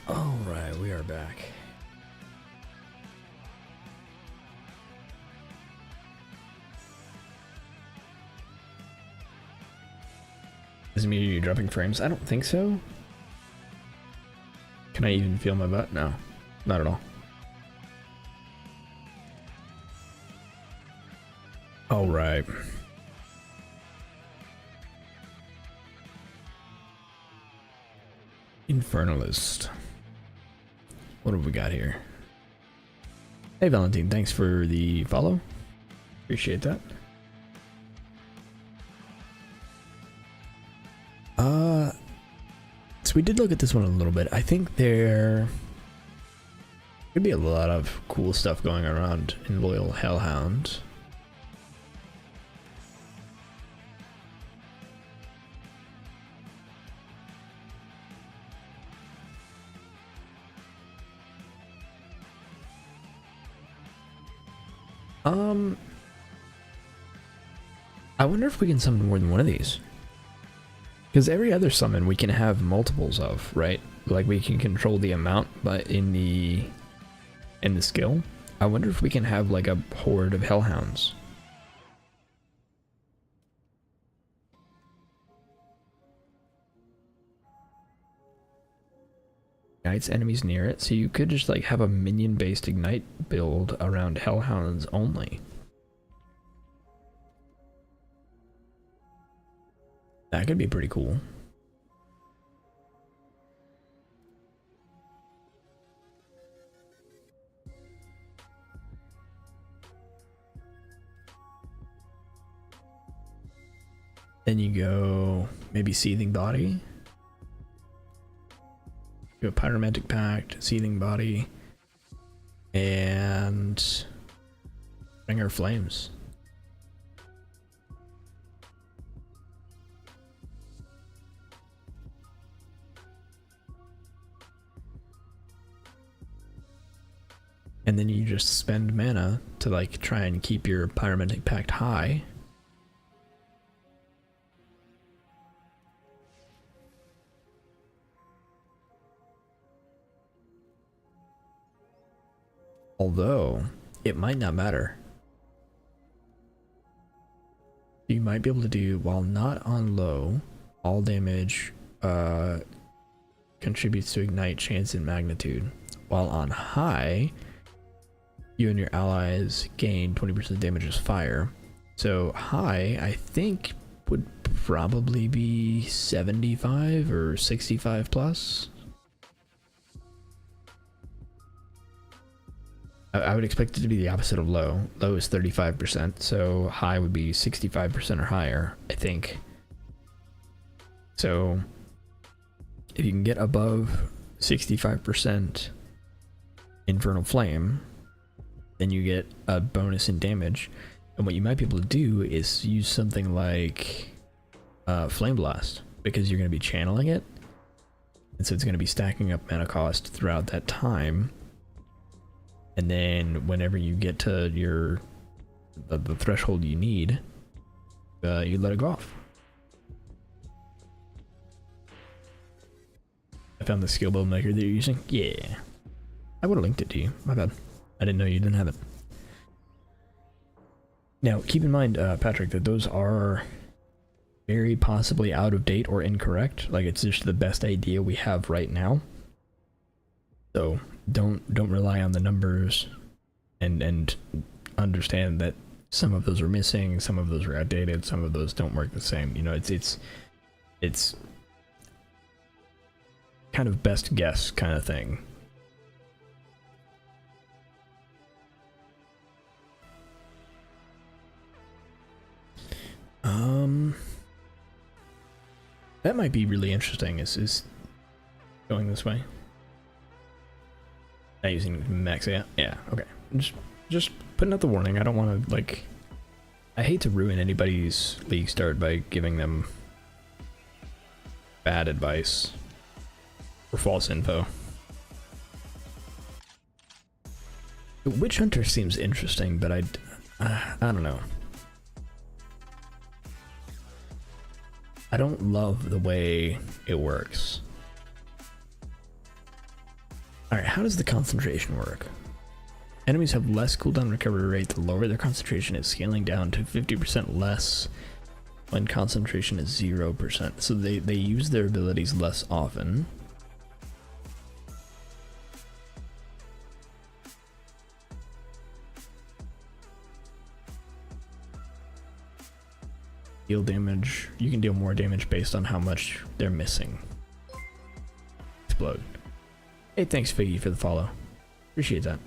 Alright, we are back. Does it mean you're dropping frames? I don't think so. Can I even feel my butt? No, not at all. All right. Infernalist. What have we got here? Hey Valentine, thanks for the follow. Appreciate that. So we did look at this one a little bit. I think there could be a lot of cool stuff going around in Loyal Hellhound. I wonder if we can summon more than one of these. Because every other summon we can have multiples of, right? Like we can control the amount, but in the skill. I wonder if we can have like a horde of hellhounds. Ignites enemies near it, so you could just like have a minion based ignite build around hellhounds only. That could be pretty cool. Then you go maybe Seething Body. You go Pyromantic Pact, Seething Body, and Bringer Flames. And then you just spend mana to like try and keep your Pyromantic Pact high. Although, it might not matter. You might be able to do, while not on low, all damage contributes to ignite chance and magnitude. While on high, you and your allies gain 20% damage as fire. So high, I think, would probably be 75 or 65 plus. I would expect it to be the opposite of low. Low is 35%, so high would be 65% or higher, I think. So if you can get above 65% Infernal Flame, then you get a bonus in damage. And what you might be able to do is use something like Flame Blast, because you're going to be channeling it. And so it's going to be stacking up mana cost throughout that time. And then whenever you get to your the threshold you need, you let it go off. I found the skill build maker that you're using. Yeah, I would have linked it to you. My bad. I didn't know you didn't have it. Now, keep in mind, Patrick, that those are very possibly out of date or incorrect. Like, it's just the best idea we have right now. So don't rely on the numbers, and understand that some of those are missing, some of those are outdated, some of those don't work the same. You know, it's kind of best guess kind of thing. That might be really interesting, is going this way. Not using max, yeah? Yeah, okay. Just putting out the warning. I don't want to, like... I hate to ruin anybody's league start by giving them bad advice or false info. The Witch Hunter seems interesting, but I don't know. I don't love the way it works. Alright, how does the concentration work? Enemies have less cooldown recovery rate the lower their concentration is, scaling down to 50% less when concentration is 0%. So they use their abilities less often. Deal damage. You can deal more damage based on how much they're missing. Explode. Hey, thanks Figgy for the follow. Appreciate that.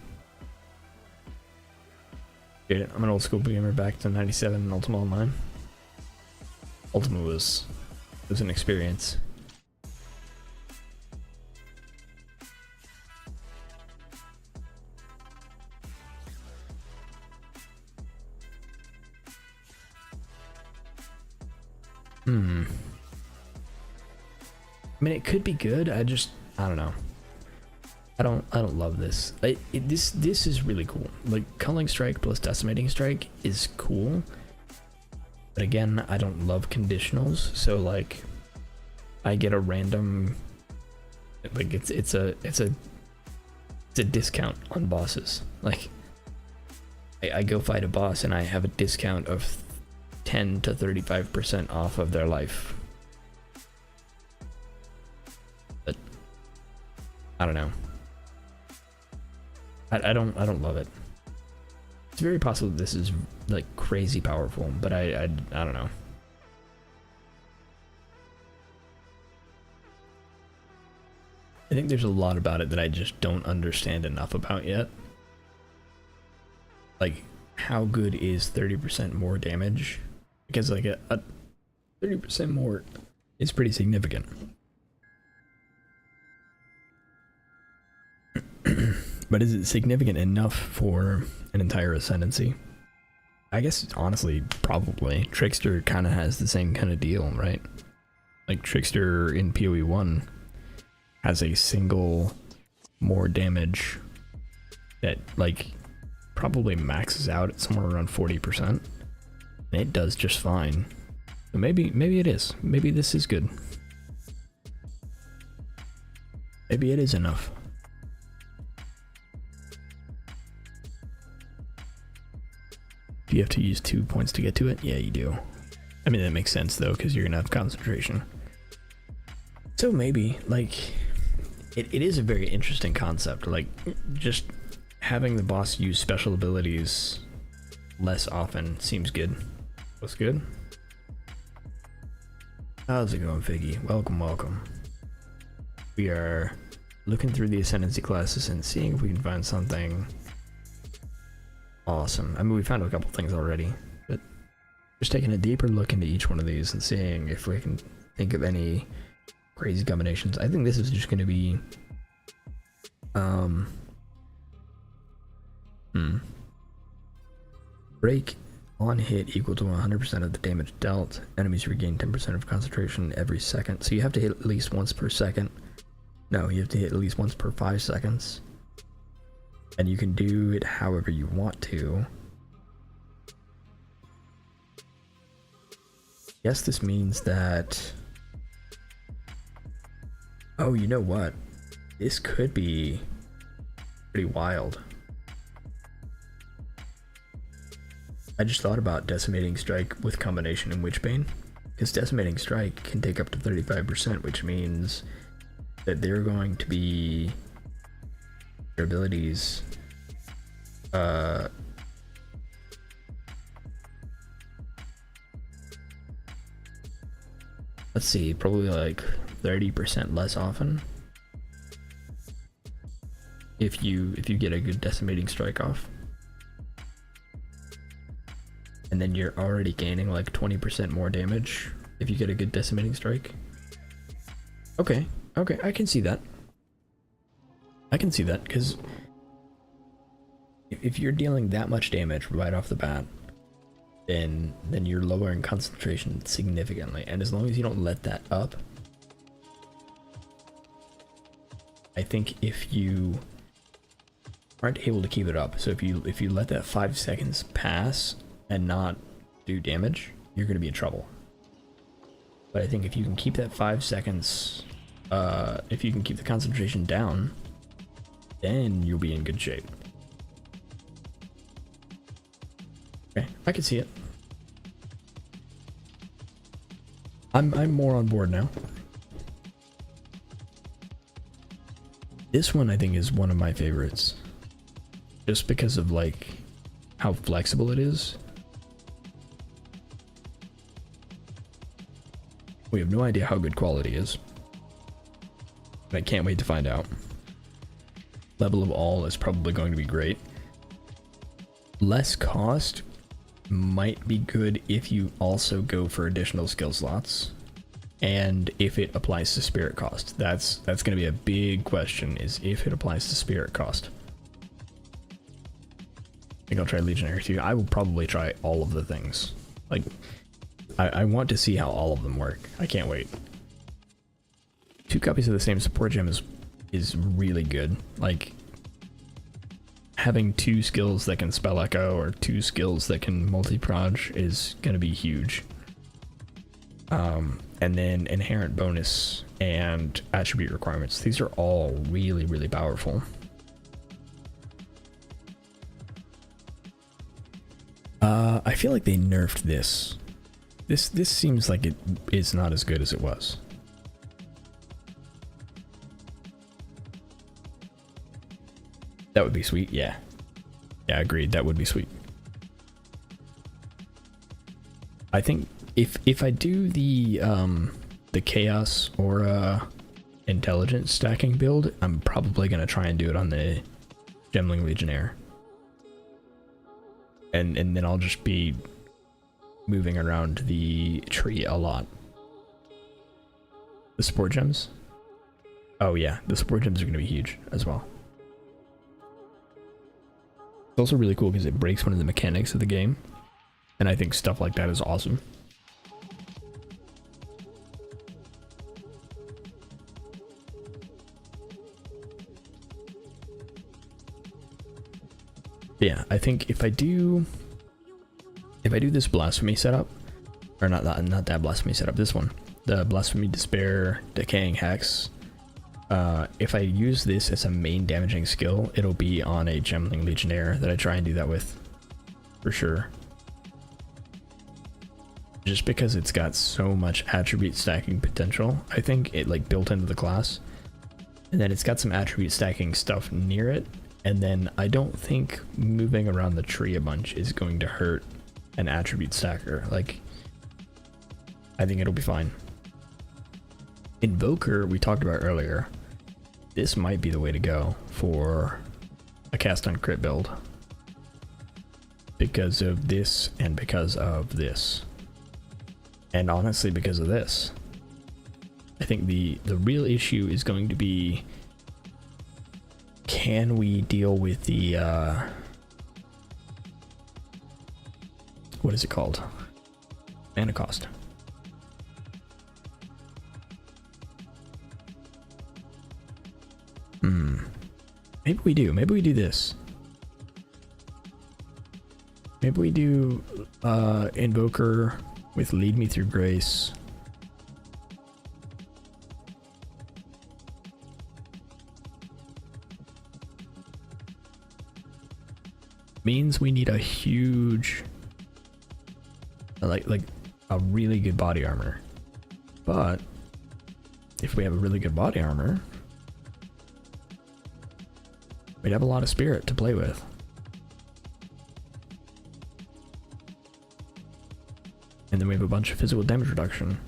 Appreciate it. I'm an old school gamer back to 97 and Ultima Online. Ultima was an experience. I mean, it could be good. I don't know. I don't love this. This is really cool. Like, Culling Strike plus Decimating Strike is cool. But again, I don't love conditionals. So like, I get a random, like it's a discount on bosses. Like, I go fight a boss and I have a discount of 10 to 35% off of their life. But I don't know. I don't love it. It's very possible this is like crazy powerful, but I don't know. I think there's a lot about it that I just don't understand enough about yet. Like, how good is 30% more damage? Because like a 30% more is pretty significant. But is it significant enough for an entire Ascendency? I guess honestly, probably. Trickster kind of has the same kind of deal, right? Like Trickster in POE1 has a single more damage that like probably maxes out at somewhere around 40%. And it does just fine. So maybe it is. Maybe this is good. Maybe it is enough. Do you have to use 2 points to get to it? Yeah, you do. I mean, that makes sense though, because you're gonna have concentration. So maybe, like, it is a very interesting concept. Like, just having the boss use special abilities less often seems good. What's good? How's it going, Figgy? Welcome, welcome. We are looking through the Ascendency classes and seeing if we can find something awesome. I mean, we found a couple things already, but just taking a deeper look into each one of these and seeing if we can think of any crazy combinations. I think this is just going to be break on hit equal to 100% of the damage dealt. Enemies regain 10% of concentration every second. So you have to hit at least once per second. No, you have to hit at least once per 5 seconds. And you can do it however you want to. Yes, this means that... Oh, you know what? This could be pretty wild. I just thought about Decimating Strike with combination and Witchbane. Because Decimating Strike can take up to 35%, which means that they're going to be... their abilities let's see, probably like 30% less often if you get a good Decimating Strike off, and then you're already gaining like 20% more damage if you get a good Decimating Strike. Okay, I can see that. I can see that, because if you're dealing that much damage right off the bat, then you're lowering concentration significantly, and as long as you don't let that up, I think if you aren't able to keep it up, so if you let that 5 seconds pass and not do damage, you're going to be in trouble. But I think if you can keep that 5 seconds, if you can keep the concentration down, then you'll be in good shape. Okay, I can see it. I'm more on board now. This one I think is one of my favorites, just because of like how flexible it is. We have no idea how good quality is. I can't wait to find out. Level of all is probably going to be great. Less cost might be good if you also go for additional skill slots, and if it applies to spirit cost. That's going to be a big question, is if it applies to spirit cost. I think I'll try Legionary too. I will probably try all of the things. Like, I want to see how all of them work. I can't wait. 2 copies of the same support gem is really good. Like, having 2 skills that can spell echo or 2 skills that can multi-proj is going to be huge. And then inherent bonus and attribute requirements. These are all really, really powerful. I feel like they nerfed this. This seems like it is not as good as it was. That would be sweet, yeah. Yeah, agreed, that would be sweet. I think if I do the chaos or intelligence stacking build, I'm probably gonna try and do it on the Gemling Legionnaire. And then I'll just be moving around the tree a lot. The support gems? Oh yeah, the support gems are gonna be huge as well. It's also really cool because it breaks one of the mechanics of the game, and I think stuff like that is awesome. But yeah, I think if I do this blasphemy setup, or not that blasphemy setup, this one, the blasphemy, despair, decaying hex. If I use this as a main damaging skill, it'll be on a Gemling Legionnaire that I try and do that with, for sure. Just because it's got so much attribute stacking potential, I think it like built into the class, and then it's got some attribute stacking stuff near it, and then I don't think moving around the tree a bunch is going to hurt an attribute stacker. Like, I think it'll be fine. Invoker, we talked about earlier. This might be the way to go for a cast on crit build, because of this and because of this, and honestly because of this. I think the real issue is going to be, can we deal with the what is it called? Mana cost. Maybe we do. Maybe we do this. Maybe we do Invoker with Lead Me Through Grace. Means we need a huge, like a really good body armor. But if we have a really good body armor, we'd have a lot of spirit to play with. And then we have a bunch of physical damage reduction.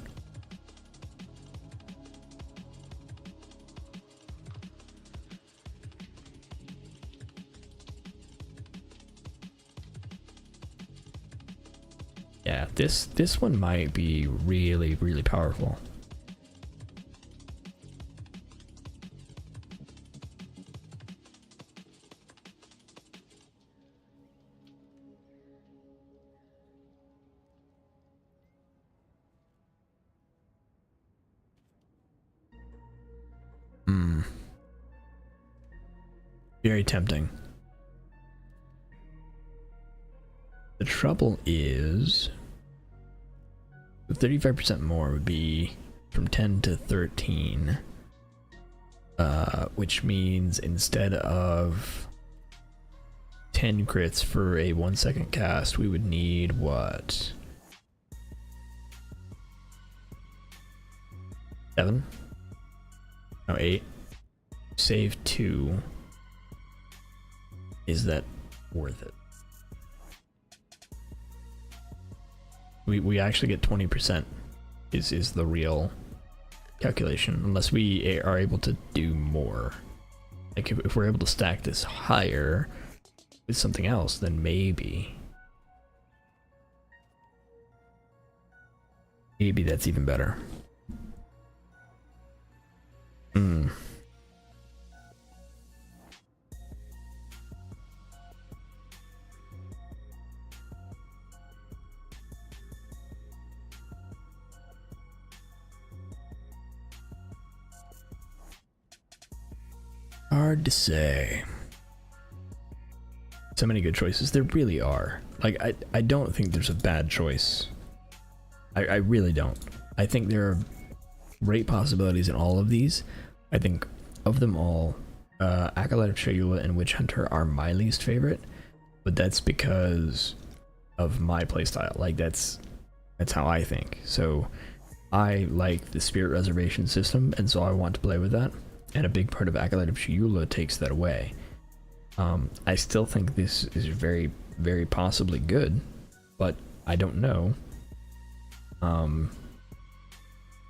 Yeah, this one might be really, really powerful. Very tempting. The trouble is, 35% more would be from 10 to 13, which means instead of 10 crits for a 1 second cast, we would need what? 7? No, 8. Save 2. Is that worth it? We actually get 20% is the real calculation, unless we are able to do more. Like if we're able to stack this higher with something else, then maybe that's even better. Hard to say. So many good choices. There really are. Like, I don't think there's a bad choice. I really don't. I think there are great possibilities in all of these. I think of them all, Acolyte of Shayula and Witch Hunter are my least favorite, but that's because of my playstyle. Like, that's how I think. So I like the Spirit Reservation system, and so I want to play with that. And a big part of Acolyte of Shayula takes that away. I still think this is very, very possibly good, but I don't know. And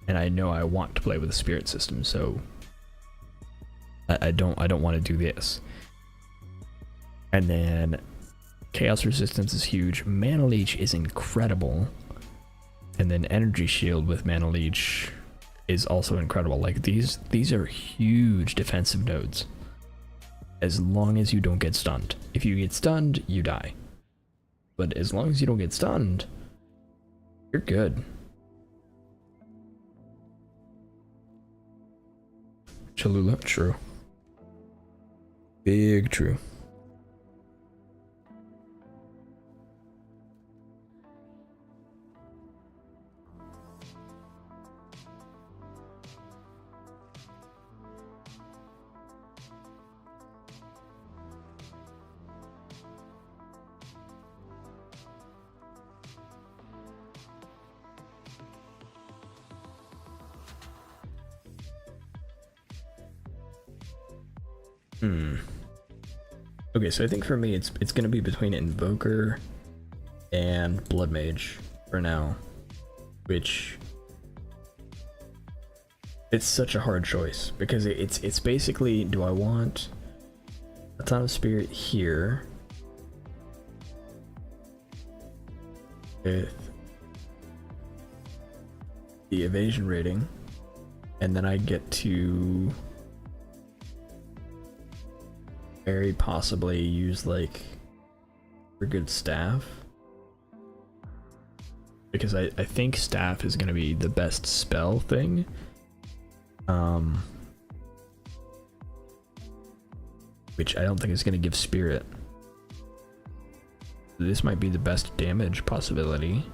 I know I want to play with the Spirit system, so I don't want to do this. And then Chaos Resistance is huge. Mana Leech is incredible. And then Energy Shield with Mana Leech is also incredible. Like these are huge defensive nodes. As long as you don't get stunned. If you get stunned, you die. But as long as you don't get stunned, you're good. Cholula, true. Big true. Okay, so I think for me it's gonna be between Invoker and Blood Mage for now, which it's such a hard choice because it's basically, do I want a ton of spirit here with the evasion rating, and then I get to very possibly use like a good staff, because I think staff is going to be the best spell thing. Which I don't think is going to give spirit. This might be the best damage possibility.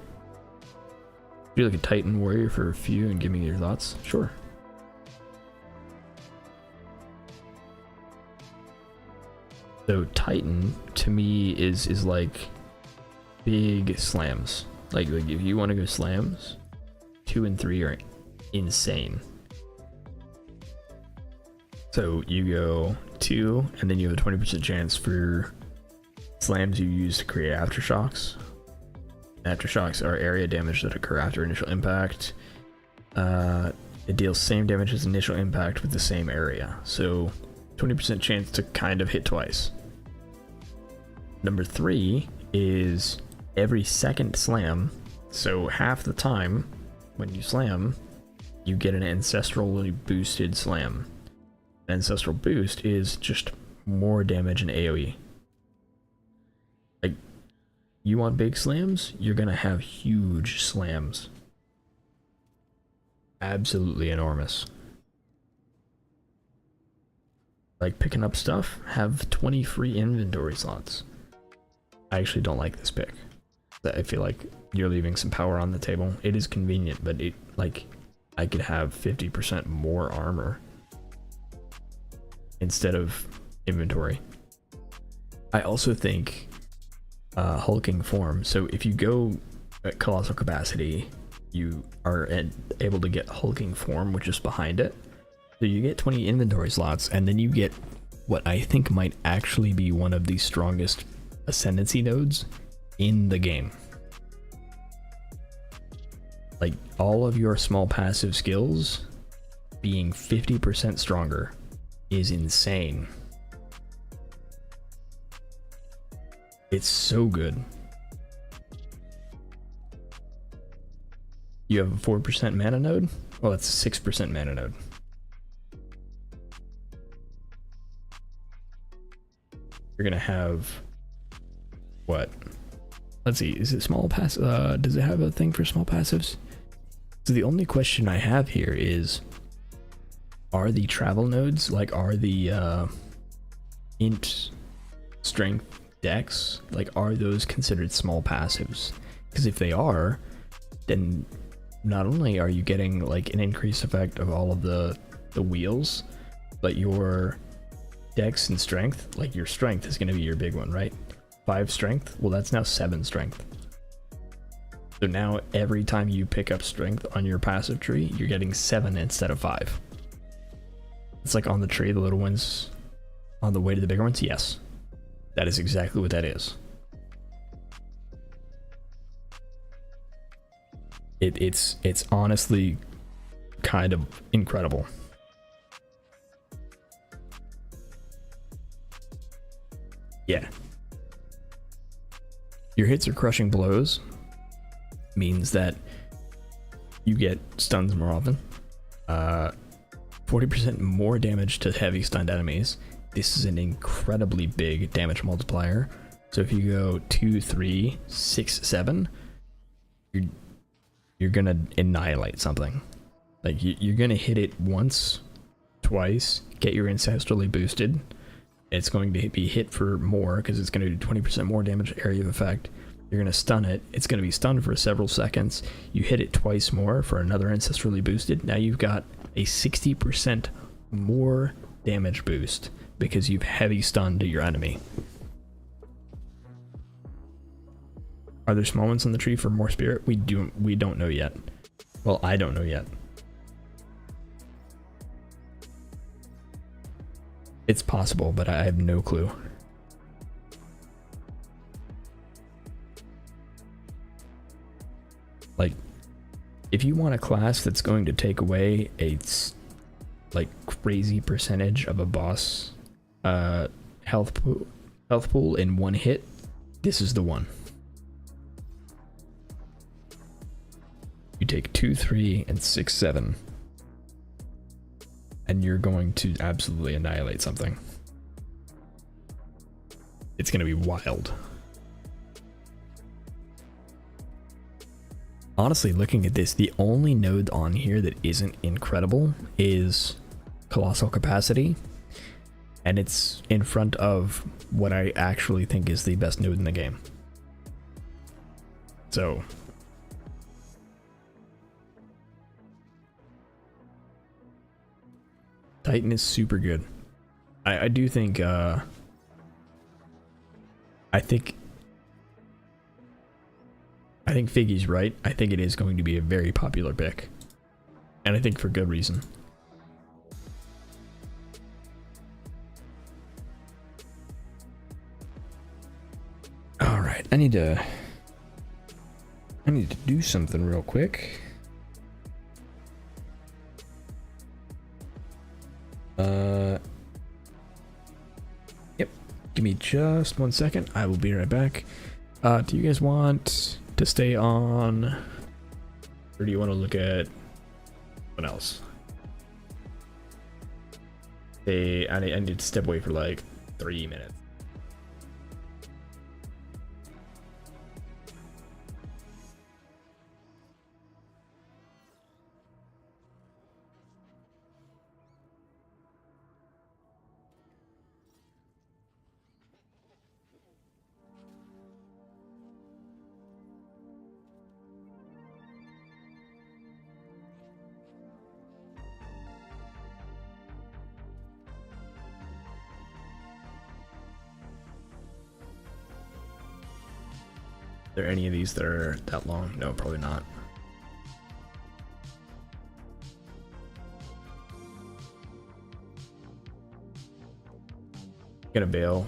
Do like a Titan warrior for a few and give me your thoughts? Sure. So Titan to me is like big slams. Like if you want to go slams, 2 and 3 are insane. So you go 2, and then you have a 20% chance for slams you use to create aftershocks. Aftershocks are area damage that occur after initial impact. It deals same damage as initial impact with the same area. So 20% chance to kind of hit twice. Number 3 is every second slam, so half the time when you slam, you get an ancestrally boosted slam. An ancestral boost is just more damage in AoE. Like, you want big slams, you're gonna have huge slams. Absolutely enormous. Like picking up stuff, have 20 free inventory slots. I actually don't like this pick. I feel like you're leaving some power on the table. It is convenient, but it, like, I could have 50% more armor instead of inventory. I also think hulking form. So if you go at colossal capacity, you are able to get hulking form, which is behind it. So you get 20 inventory slots, and then you get what I think might actually be one of the strongest Ascendency nodes in the game. Like all of your small passive skills being 50% stronger is insane. It's so good. You have a 4% mana node? Well, that's a 6% mana node. You're gonna have what? Let's see, is it small pass? Does it have a thing for small passives? So the only question I have here is, are the travel nodes, like are the int strength dex, like are those considered small passives? Because if they are, then not only are you getting like an increased effect of all of the wheels, but your dex and strength, like your strength is going to be your big one, right? 5 strength, well that's now 7 strength. So now every time you pick up strength on your passive tree, you're getting 7 instead of 5. It's like on the tree, the little ones on the way to the bigger ones. Yes, that is exactly what that is. It's honestly kind of incredible. Yeah. Your hits are crushing blows, means that you get stuns more often. 40% more damage to heavy stunned enemies. This is an incredibly big damage multiplier. So if you go 2, 3, 6, 7, you're gonna annihilate something. Like you're gonna hit it once, twice, get your ancestrally boosted. It's going to be hit for more because it's going to do 20% more damage area of effect. You're going to stun it. It's going to be stunned for several seconds. You hit it twice more for another ancestrally boosted. Now you've got a 60% more damage boost because you've heavy stunned your enemy. Are there small ones on the tree for more spirit? We don't know yet. Well, I don't know yet. It's possible, but I have no clue. Like, if you want a class that's going to take away a like crazy percentage of a boss health pool in one hit, this is the one. You take 2, 3, and 6, 7. And you're going to absolutely annihilate something. It's going to be wild. Honestly, looking at this, the only node on here that isn't incredible is Colossal Capacity. And it's in front of what I actually think is the best node in the game. So Titan is super good. I do think I think Figgy's right. I think it is going to be a very popular pick. And I think for good reason. Alright, I need to do something real quick. Yep. Give me just 1 second. I will be right back. Do you guys want to stay on, or do you want to look at what else? Hey, I need to step away for like 3 minutes. Are there any of these that are that long? No, probably not. Gonna bail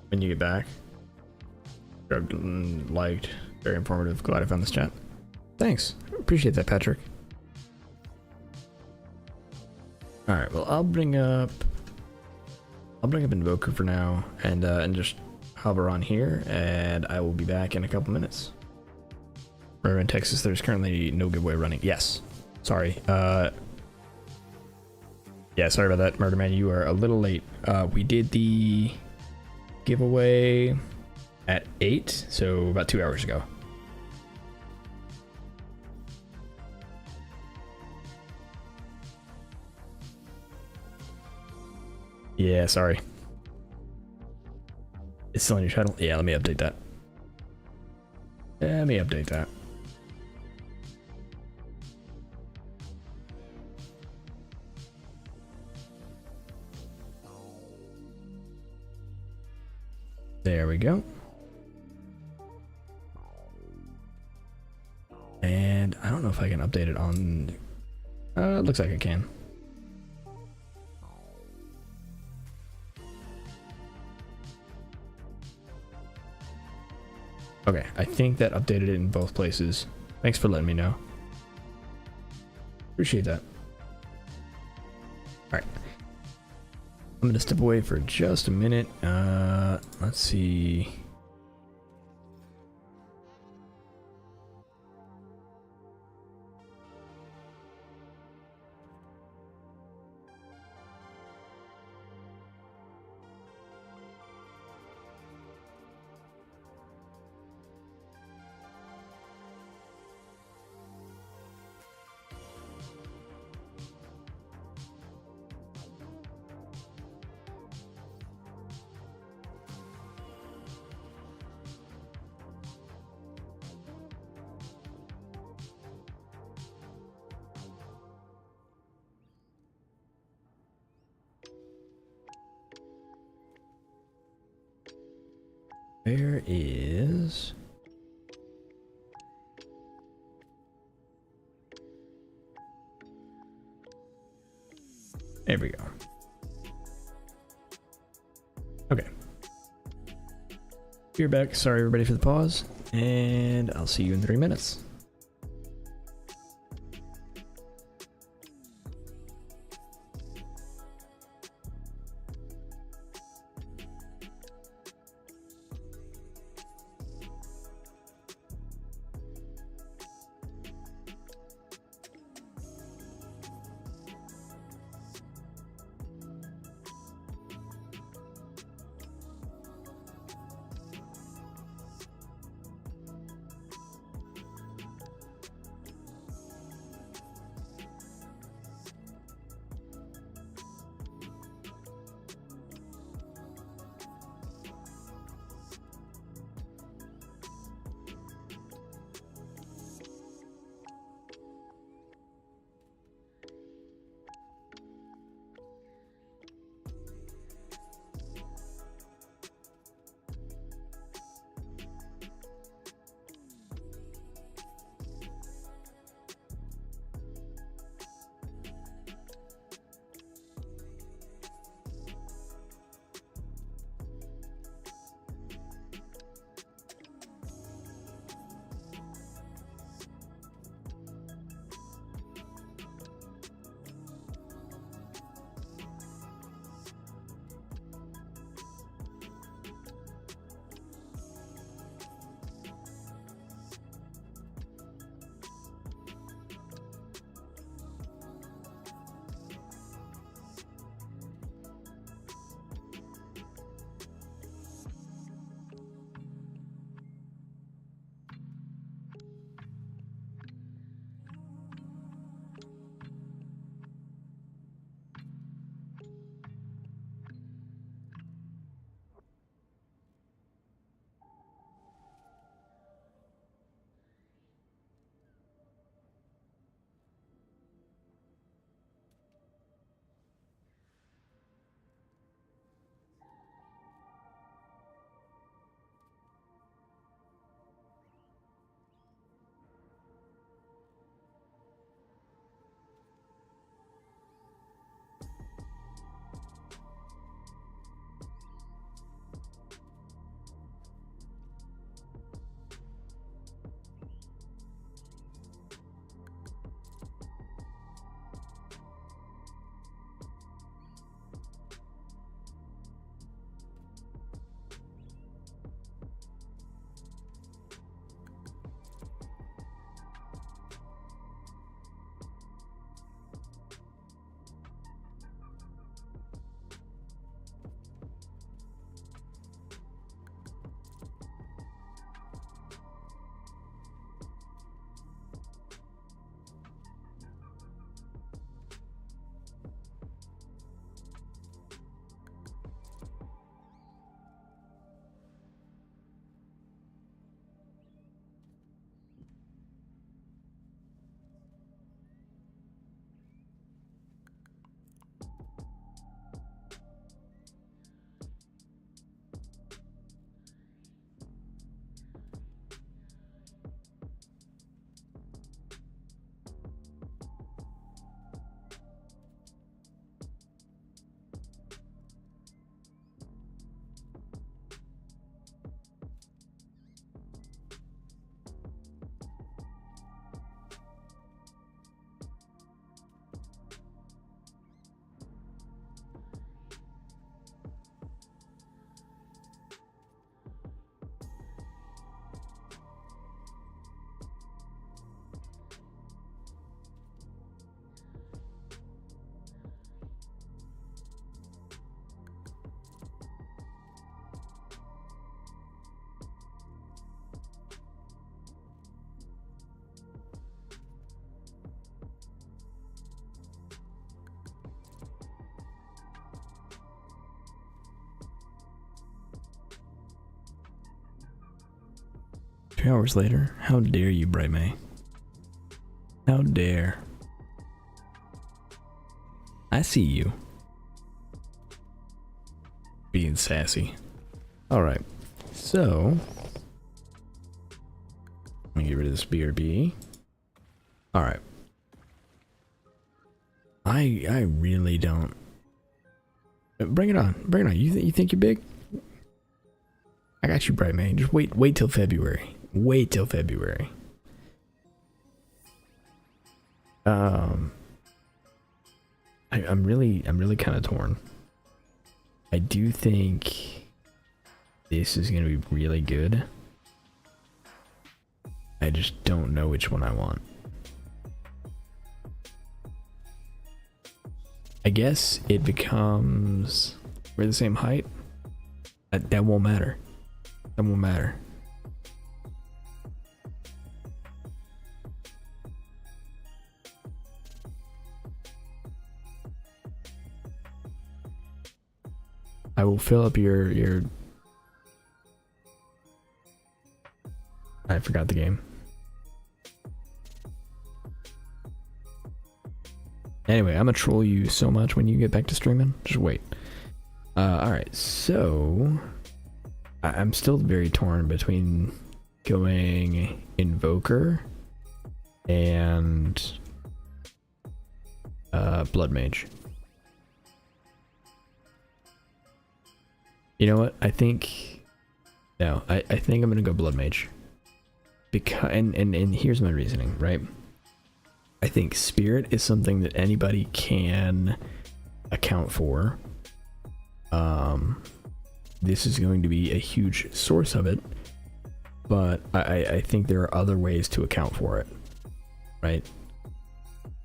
when you get back. Liked, very informative. Glad I found this chat. Thanks. Appreciate that, Patrick. Alright, well, I'll bring up Invoker for now and just hover on here, and I will be back in a couple minutes. Remember, in Texas, there's currently no giveaway running. Yes. Sorry. Yeah, sorry about that, Murder Man. You are a little late. We did the giveaway at 8, so about 2 hours ago. Yeah, sorry. It's still on your channel? Yeah, let me update that. Let me update that. There we go. And I don't know if I can update it on... it looks like I can. Okay, I think that updated it in both places. Thanks for letting me know. Appreciate that. Alright. I'm gonna step away for just a minute. Let's see. Where is... There we go. Okay. You're back. Sorry everybody for the pause. And I'll see you in 3 minutes. 3 hours later? How dare you, Bright May? How dare. I see you. Being sassy. Alright, so let me get rid of this BRB. Alright. I really don't. Bring it on. Bring it on. You think you're big? I got you, Bright Man. Just wait till February. Wait till February. I'm really kind of torn. I do think this is gonna be really good. I just don't know which one I want. I guess it becomes, we're the same height. That won't matter. That won't matter. I will fill up your I forgot the game. Anyway, I'm gonna troll you so much when you get back to streaming. Just wait. Alright, so I'm still very torn between going Invoker and Blood Mage. You know what? I think I think I'm gonna go Blood Mage. Because and here's my reasoning, right? I think Spirit is something that anybody can account for. This is going to be a huge source of it, but I think there are other ways to account for it, right?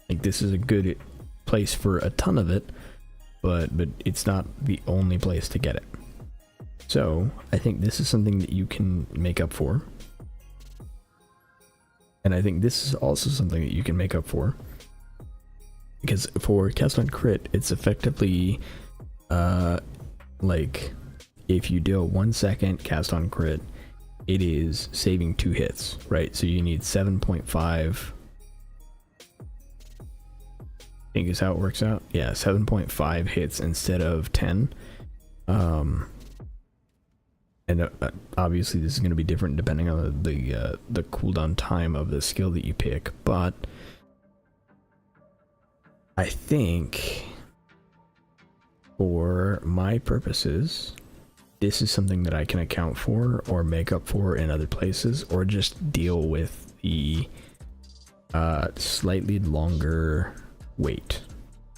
Like this is a good place for a ton of it, but it's not the only place to get it. So I think this is something that you can make up for. And I think this is also something that you can make up for. Because for cast on crit, it's effectively like if you do a 1 second cast on crit, it is saving 2 hits, right? So you need 7.5. I think is how it works out. Yeah, 7.5 hits instead of 10. And obviously this is going to be different depending on the cooldown time of the skill that you pick, but I think for my purposes, this is something that I can account for or make up for in other places, or just deal with the slightly longer wait,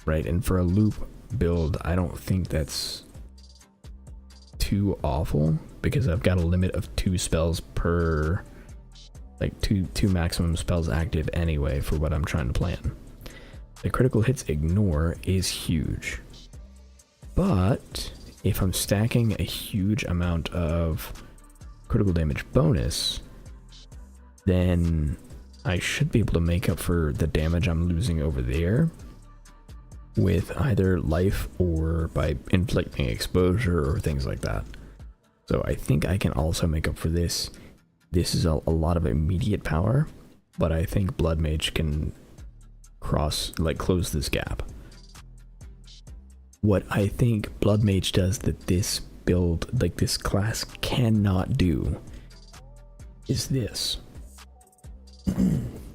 right? And for a loop build, I don't think that's too awful, because I've got a limit of 2 spells per, like two maximum spells active anyway for what I'm trying to plan. The critical hits ignore is huge, but if I'm stacking a huge amount of critical damage bonus, then I should be able to make up for the damage I'm losing over there with either life or by inflicting exposure or things like that. So I think I can also make up for this. This is a lot of immediate power, but I think Blood Mage can close this gap. What I think Blood Mage does that this build, like this class, cannot do is this.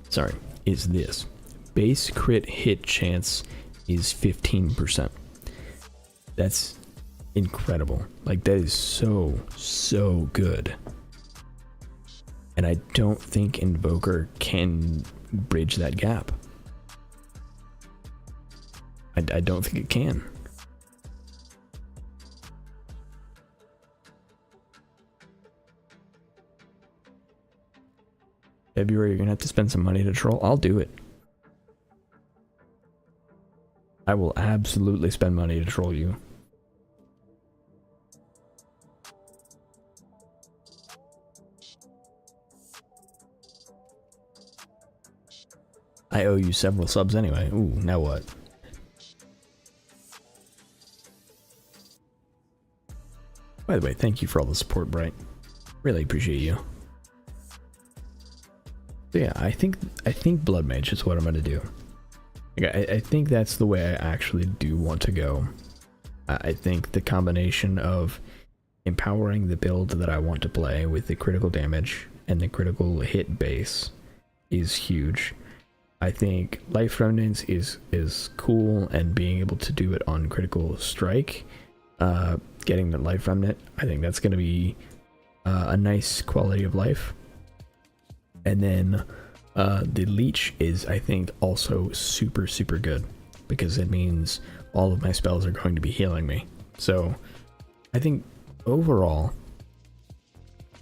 Sorry, is this. Base crit hit chance is 15%. That's incredible. Like that is so good. And I don't think Invoker can bridge that gap. I don't think it can. February, you're gonna have to spend some money to troll. I'll do it. I will absolutely spend money to troll you. I owe you several subs anyway. Ooh, now what? By the way, thank you for all the support, Bright. Really appreciate you. So yeah, I think Blood Mage is what I'm gonna do. Like, I think that's the way I actually do want to go. I think the combination of empowering the build that I want to play with the critical damage and the critical hit base is huge. I think Life Remnants is cool, and being able to do it on critical strike, getting the Life Remnant, I think that's going to be a nice quality of life. And then the Leech is, I think, also super good, because it means all of my spells are going to be healing me. So I think overall,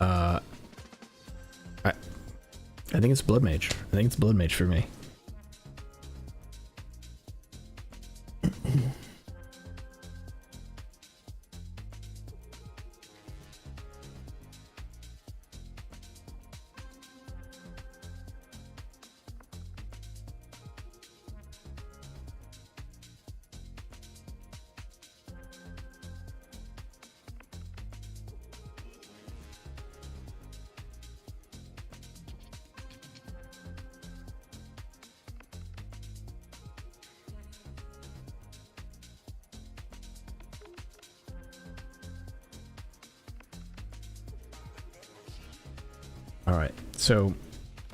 I think it's Blood Mage. I think it's Blood Mage for me. Alright, so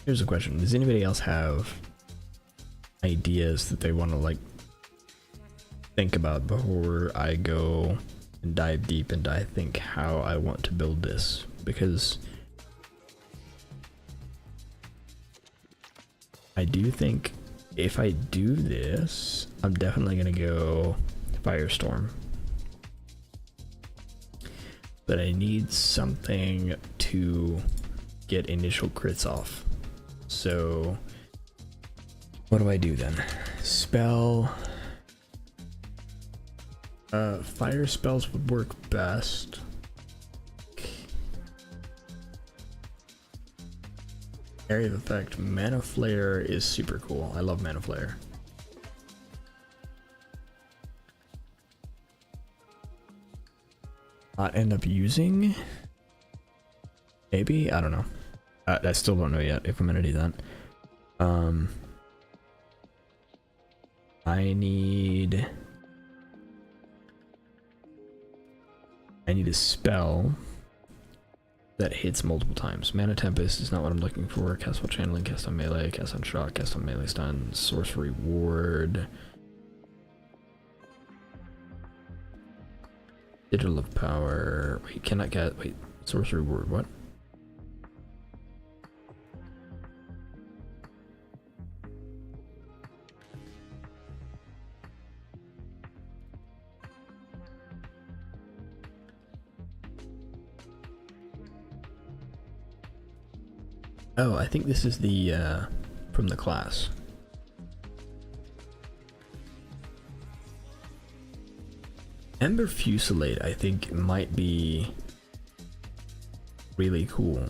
here's a question. Does anybody else have ideas that they want to like think about before I go and dive deep into I think how I want to build this? Because I do think if I do this, I'm definitely gonna go Firestorm. But I need something to get initial crits off. So what do I do then? Spell. Fire spells would work best. Area of effect. Mana Flare is super cool. I love Mana Flare. Not end up using? Maybe? I don't know. I still don't know yet if I'm gonna do that. I need a spell that hits multiple times. Mana Tempest is not what I'm looking for. Cast while channeling, cast on melee, cast on shock, cast on melee stun, sorcery ward. Digital of power. Wait, cannot get. Wait, sorcery ward. What? Oh, I think this is the from the class. Ember Fusillade, I think, might be really cool.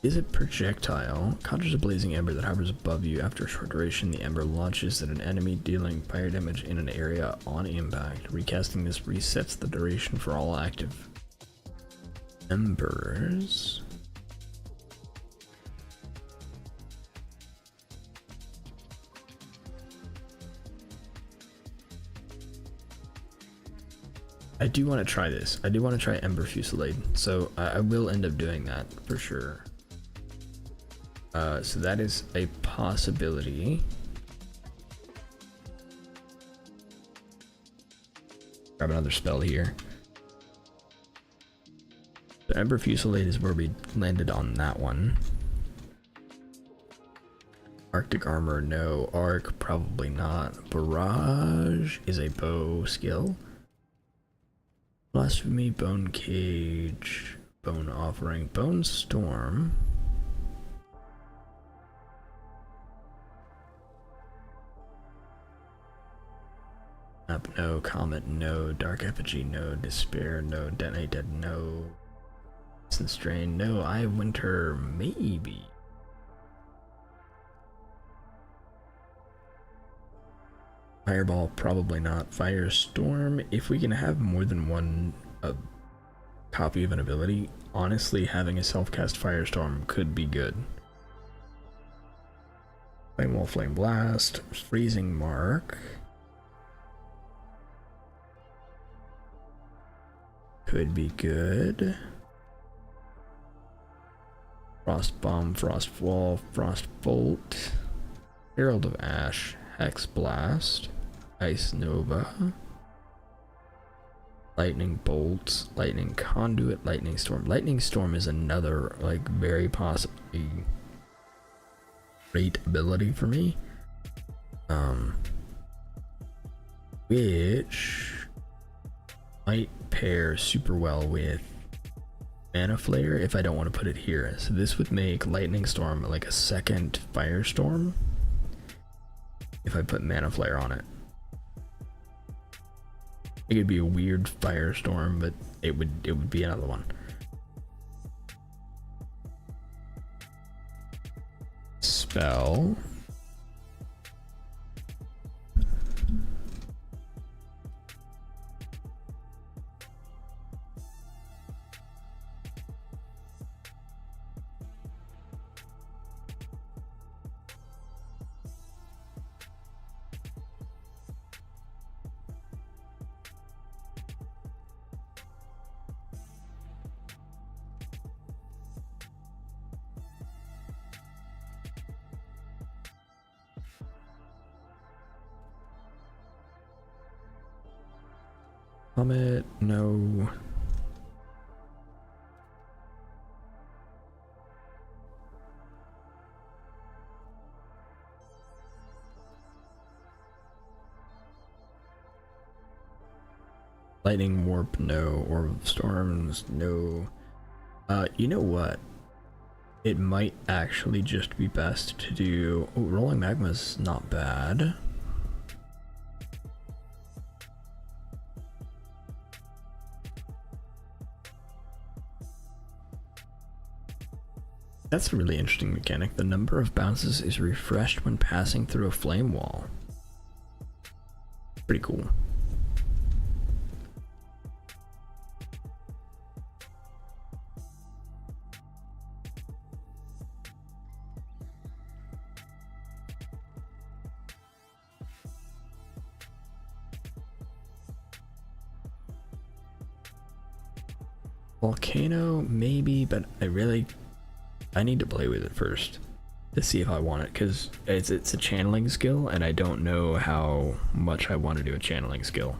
Is it projectile? Conjures a blazing ember that hovers above you. After a short duration, the ember launches at an enemy, dealing fire damage in an area on impact. Recasting this resets the duration for all active embers. I do want to try this. I do want to try Ember Fusillade, so I will end up doing that for sure. So that is a possibility. Grab another spell here. The Ember Fusillade is where we landed on that one. Arctic Armor, no. Arc, probably not. Barrage is a bow skill. Blasphemy, Bone Cage, Bone Offering, Bone Storm. Up, no. Comet, no. Dark Effigy, no. Despair, no. Detonate Dead, no. Instant Strain, no. Eye of Winter, maybe. Fireball, probably not. Firestorm, if we can have more than one copy of an ability, honestly, having a self-cast Firestorm could be good. Flame Wall, Flame Blast, Freezing Mark. Could be good. Frost Bomb, Frost Wall, Frost Bolt, Herald of Ash, Hex Blast, Ice Nova, Lightning Bolt, Lightning Conduit, Lightning Storm. Lightning Storm is another, like, very possibly great ability for me. Which might pair super well with Mana Flare if I don't want to put it here. So this would make Lightning Storm like a second Firestorm if I put Mana Flare on it. It could be a weird Firestorm, but it would be another one. Spell. Comet, no. Lightning Warp, no. Orb of Storms, no. You know what? It might actually just be best to do... Oh, Rolling Magma's not bad. That's a really interesting mechanic. The number of bounces is refreshed when passing through a flame wall. Pretty cool. Volcano, maybe, but I need to play with it first to see if I want it, because it's a channeling skill, and I don't know how much I want to do a channeling skill.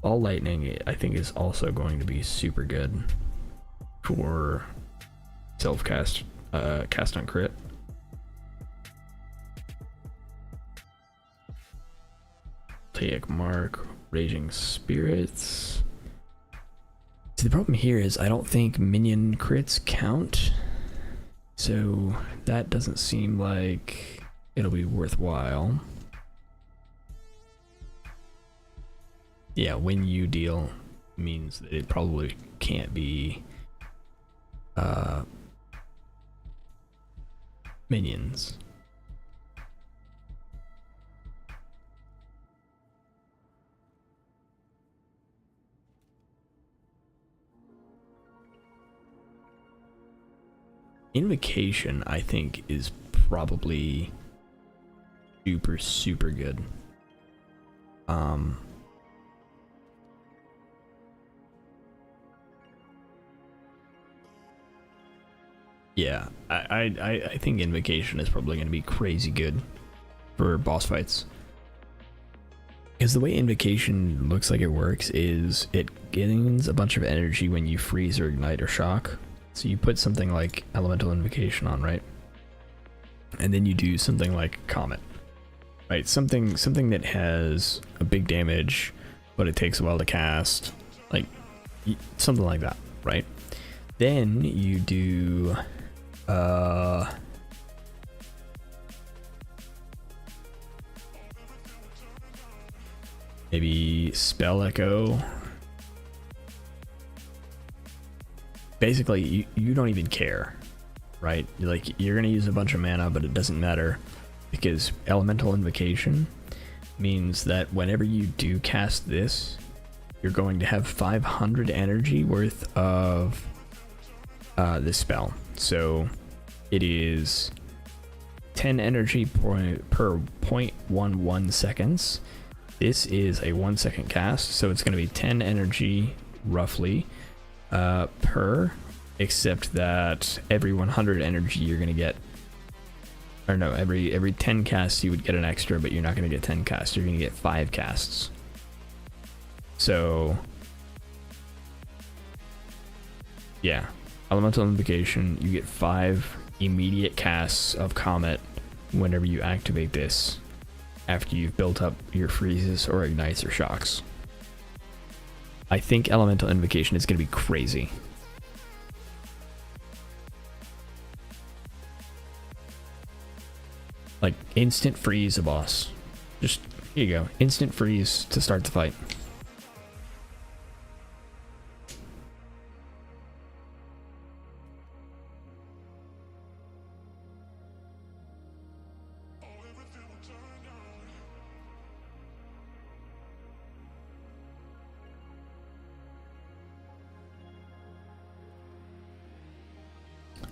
All Lightning, I think, is also going to be super good for self-cast, cast on crit. Take Mark, Raging Spirits. See, the problem here is I don't think minion crits count, so that doesn't seem like it'll be worthwhile. Yeah, when you deal means that it probably can't be minions. Invocation, I think, is probably super good. Yeah, I think Invocation is probably going to be crazy good for boss fights. Because the way Invocation looks like it works is it gains a bunch of energy when you freeze or ignite or shock. So you put something like Elemental Invocation on, right? And then you do something like Comet, right? Something that has a big damage, but it takes a while to cast, like something like that, right? Then you do maybe Spell Echo. Basically, you don't even care, right? Like, you're gonna use a bunch of mana, but it doesn't matter because Elemental Invocation means that whenever you do cast this, you're going to have 500 energy worth of this spell. So it is 10 energy per 0.11 seconds. This is a 1 second cast, so it's going to be 10 energy roughly per, except that every 100 energy you're going to get, or no, every 10 casts you would get an extra, but you're not going to get 10 casts, you're going to get 5 casts. So yeah, elemental invocation, you get 5 immediate casts of Comet whenever you activate this, after you've built up your freezes or ignites or shocks. I think elemental invocation is going to be crazy. Like instant freeze a boss. Just, here you go, instant freeze to start the fight.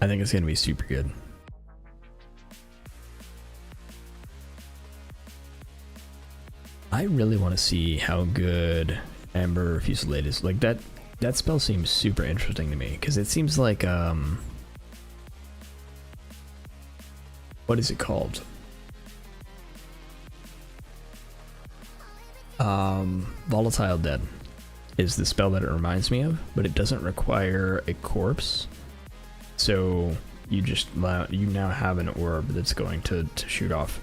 I think it's going to be super good. I really want to see how good Ember Fusillade is. Like that spell seems super interesting to me, because it seems like what is it called? Volatile Dead is the spell that it reminds me of, but it doesn't require a corpse. So you now have an orb that's going to shoot off.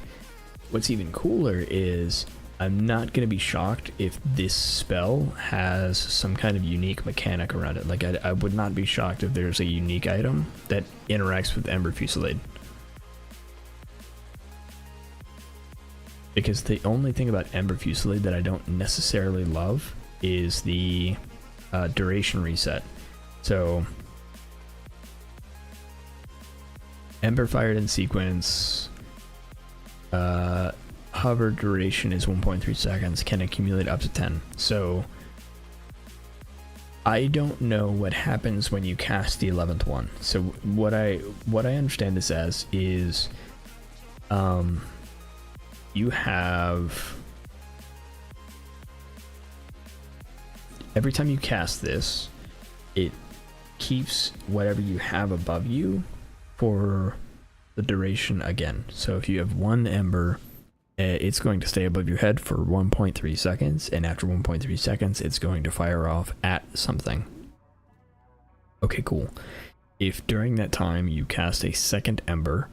What's even cooler is I'm not going to be shocked if this spell has some kind of unique mechanic around it. Like I would not be shocked if there's a unique item that interacts with Ember Fusillade. Because the only thing about Ember Fusillade that I don't necessarily love is the duration reset. So Ember fired in sequence, hover duration is 1.3 seconds, can accumulate up to 10. So I don't know what happens when you cast the 11th one. So what I understand this as is you have, every time you cast this, it keeps whatever you have above you for the duration again. So if you have one ember, it's going to stay above your head for 1.3 seconds, and after 1.3 seconds it's going to fire off at something. Okay, cool. If during that time you cast a second ember,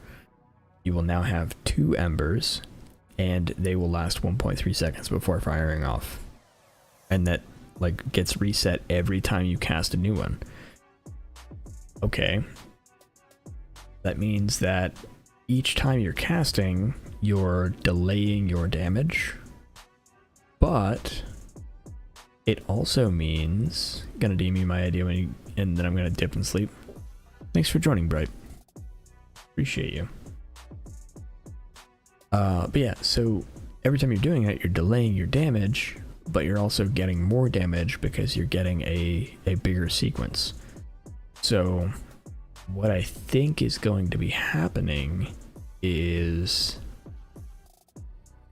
you will now have 2 embers, and they will last 1.3 seconds before firing off, and that like gets reset every time you cast a new one. Okay, that means that each time you're casting, you're delaying your damage, but it also means, gonna DM you my idea and then I'm gonna dip and sleep. Thanks for joining, Bright. Appreciate you. But yeah, so every time you're doing that, you're delaying your damage, but you're also getting more damage because you're getting a bigger sequence. So what I think is going to be happening is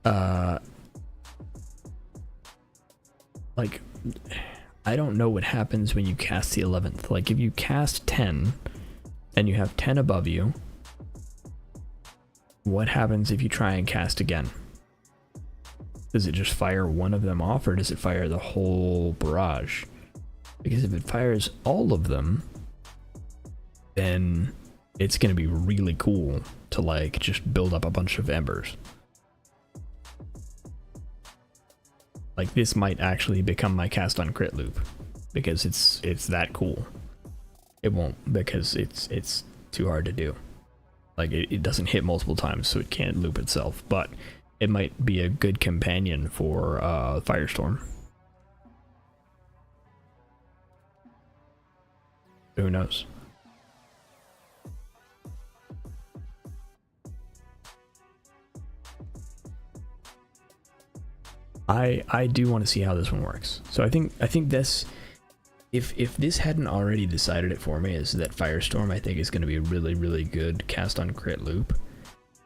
like, I don't know what happens when you cast the 11th. Like if you cast 10 and you have 10 above you, what happens if you try and cast again? Does it just fire one of them off, or does it fire the whole barrage? Because if it fires all of them, then it's going to be really cool to like just build up a bunch of embers. Like this might actually become my cast on crit loop, because it's that cool. It won't, because it's too hard to do. Like it doesn't hit multiple times, so it can't loop itself, but it might be a good companion for Firestorm. Who knows? I do want to see how this one works. So I think this, if this hadn't already decided it for me, is that Firestorm I think is going to be a really good cast on crit loop.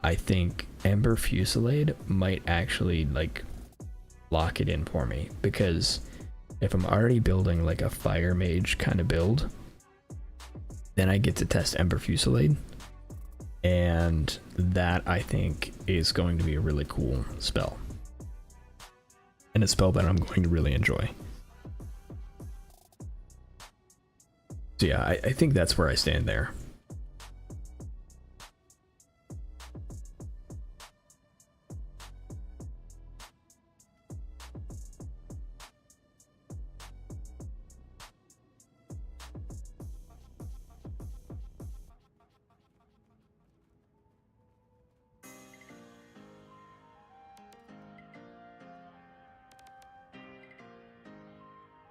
I think Ember Fusillade might actually like lock it in for me, because if I'm already building like a Fire Mage kind of build, then I get to test Ember Fusillade, and that I think is going to be a really cool spell, and a spell that I'm going to really enjoy. So yeah, I think that's where I stand there.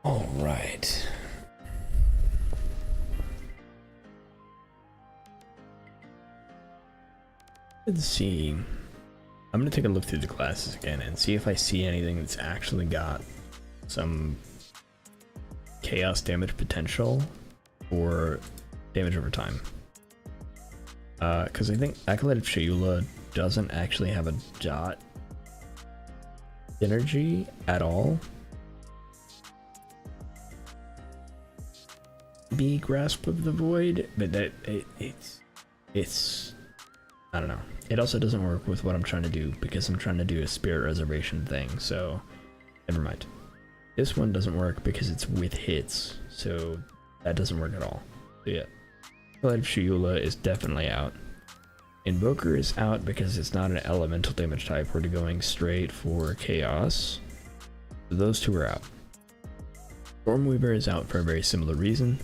All right. Let's see. I'm gonna take a look through the classes again and see if I see anything that's actually got some chaos damage potential or damage over time. Because I think Acolyte of Sheola doesn't actually have a dot synergy at all. Be Grasp of the Void, but that it's I don't know. It also doesn't work with what I'm trying to do, because I'm trying to do a Spirit Reservation thing, so never mind. This one doesn't work because it's with hits, so that doesn't work at all. So yeah, Acolyte of Sheola is definitely out. Invoker is out because it's not an elemental damage type. We're going straight for Chaos. So those two are out. Stormweaver is out for a very similar reason.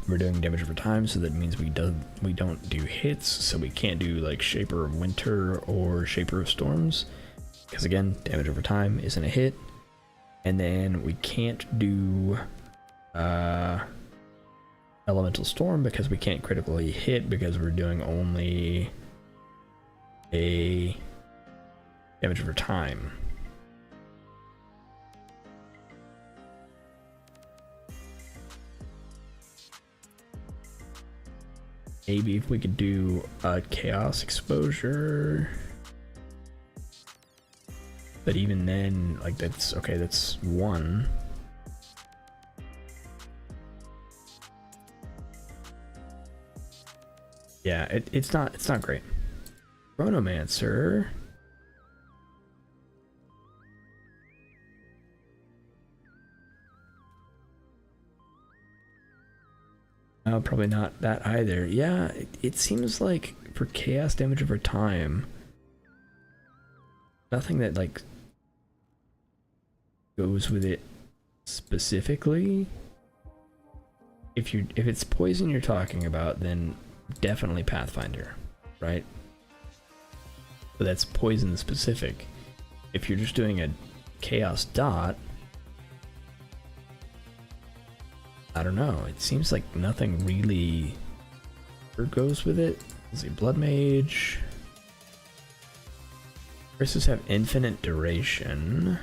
We're doing damage over time, so that means we don't do hits, so we can't do like Shaper of Winter or Shaper of Storms, because again, damage over time isn't a hit. And then we can't do Elemental Storm because we can't critically hit, because we're doing only a damage over time. Maybe if we could do a Chaos Exposure, but even then, like, that's okay, that's one. Yeah, it's not great. Chronomancer. Probably not that either. Yeah, it seems like for chaos damage over time, nothing that like goes with it specifically. If it's poison you're talking about, then definitely Pathfinder, right? But that's poison specific. If you're just doing a chaos dot, I don't know, it seems like nothing really goes with it. Is it Blood Mage? Versus have infinite duration.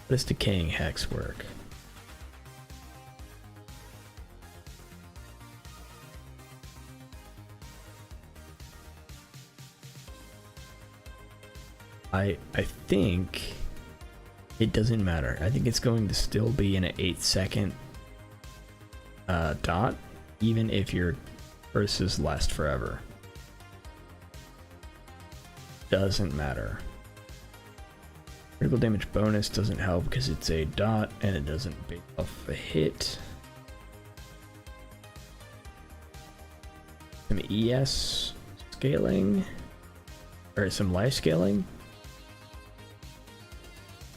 How does Decaying Hex work? I think it doesn't matter. I think it's going to still be in an 8-second dot, even if your verses last forever. Doesn't matter. Critical damage bonus doesn't help because it's a dot and it doesn't base off a hit. Some ES scaling, or some life scaling.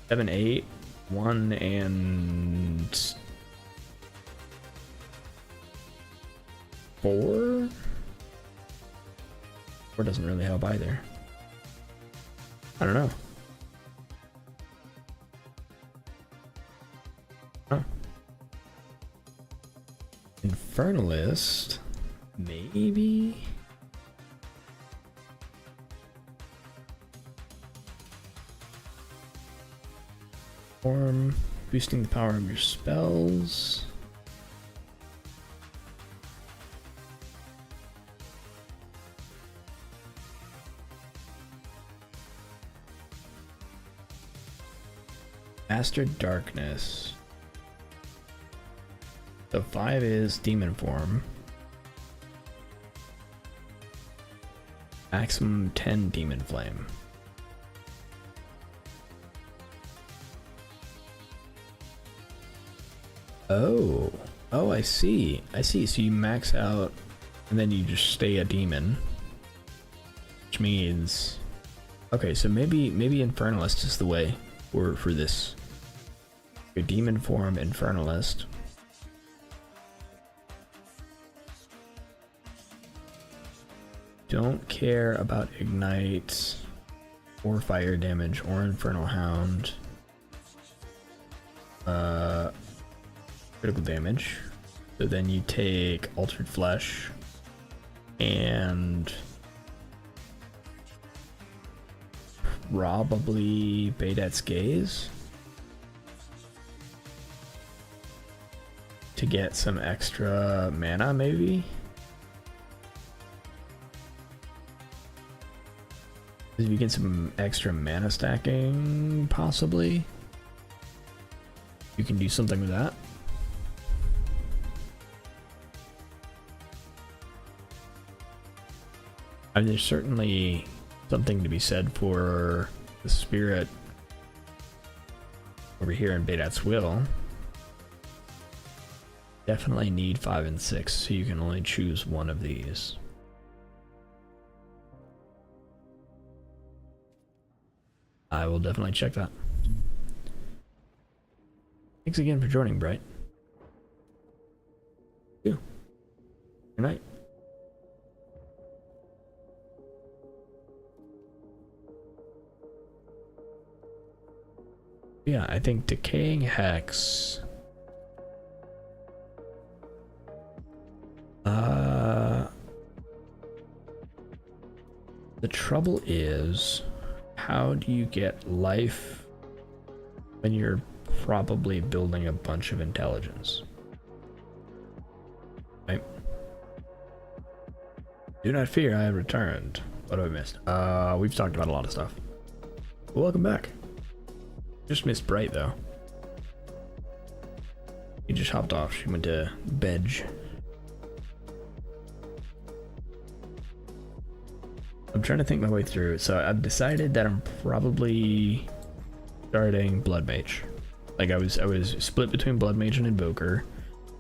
7, 8, 1, and 4? 4 doesn't really help either. I don't know. Huh. Infernalist, maybe? Form, boosting the power of your spells. Master Darkness. So 5 is Demon Form. Maximum 10 Demon Flame. Oh, I see. So you max out and then you just stay a demon. Which means, okay, so maybe Infernalist is the way for this. Your demon form Infernalist. Don't care about Ignite or fire damage or Infernal Hound. Critical damage. So then you take Altered Flesh and probably Baydet's Gaze to get some extra mana, maybe. If you get some extra mana stacking, possibly you can do something with that. I mean, there's certainly something to be said for the spirit over here in Baydet's Will. Definitely need 5 and 6, so you can only choose one of these. I will definitely check that. Thanks again for joining, Bright. Good night. Yeah, I think Decaying Hex. The trouble is, how do you get life when you're probably building a bunch of intelligence? Right? Do not fear, I have returned. What have I missed? We've talked about a lot of stuff. Welcome back. Just missed Bright though. He just hopped off. She went to bed. I'm trying to think my way through. So I've decided that I'm probably starting Blood Mage. Like I was split between Blood Mage and Invoker,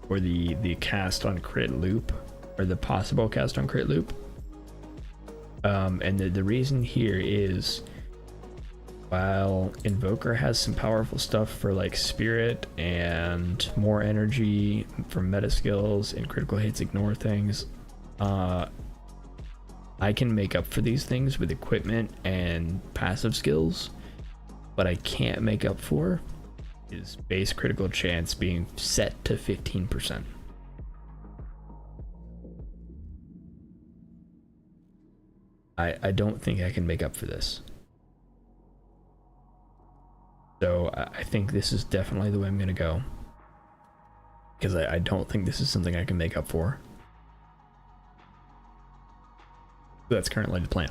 or the cast on crit loop, or the possible cast on crit loop. And the reason here is, while Invoker has some powerful stuff for like Spirit and more energy from meta skills and critical hits ignore things, I can make up for these things with equipment and passive skills. What I can't make up for is base critical chance being set to 15%. I don't think I can make up for this. So I think this is definitely the way I'm gonna go, because I don't think this is something I can make up for. That's currently the plan.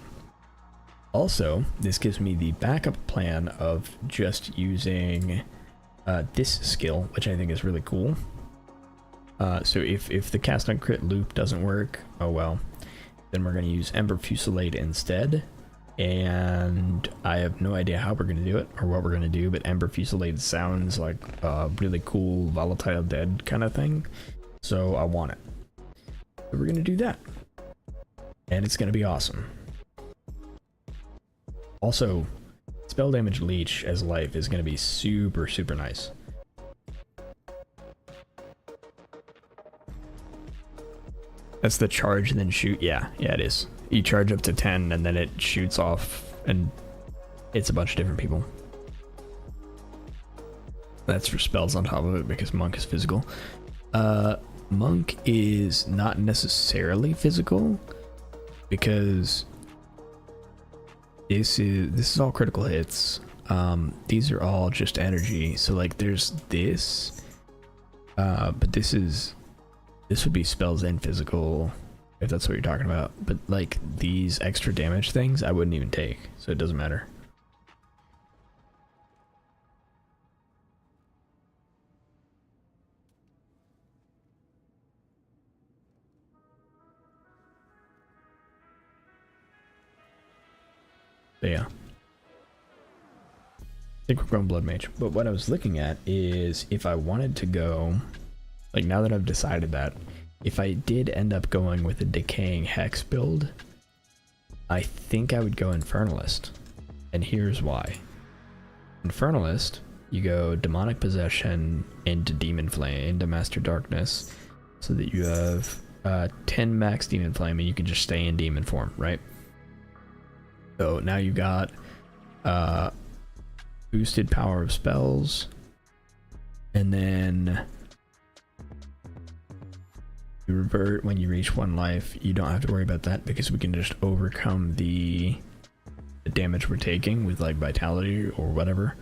Also, this gives me the backup plan of just using this skill, which I think is really cool. So if the cast on crit loop doesn't work, oh well, then we're going to use Ember Fusillade instead. And I have no idea how we're going to do it or what we're going to do, but Ember Fusillade sounds like a really cool volatile dead kind of thing, so I want it. So we're going to do that. And it's going to be awesome. Also, spell damage leech as life is going to be super, super nice. That's the charge and then shoot. Yeah, it is. You charge up to 10 and then it shoots off and it's a bunch of different people. That's for spells on top of it because Monk is physical. Monk is not necessarily physical, because this is all critical hits. These are all just energy. So like there's this, but this would be spells and physical, if that's what you're talking about. But like these extra damage things, I wouldn't even take, so it doesn't matter. So yeah. I think we're going Blood Mage. But what I was looking at is if I wanted to go, like now that I've decided that, if I did end up going with a Decaying Hex build, I think I would go Infernalist. And here's why. Infernalist, you go Demonic Possession into Demon Flame, into Master Darkness, so that you have 10 max Demon Flame and you can just stay in demon form, right? So now you got boosted power of spells, and then you revert when you reach 1 life. You don't have to worry about that because we can just overcome the damage we're taking with like vitality or whatever.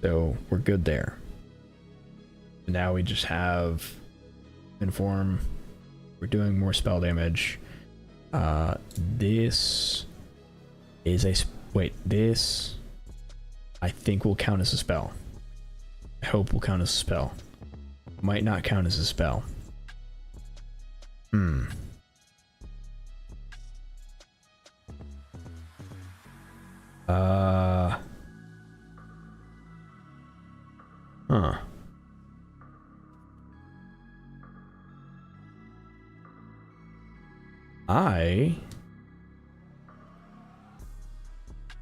So we're good there. Now we just have Inform. We're doing more spell damage. This is a this I think will count as a spell. I hope will count as a spell. Might not count as a spell.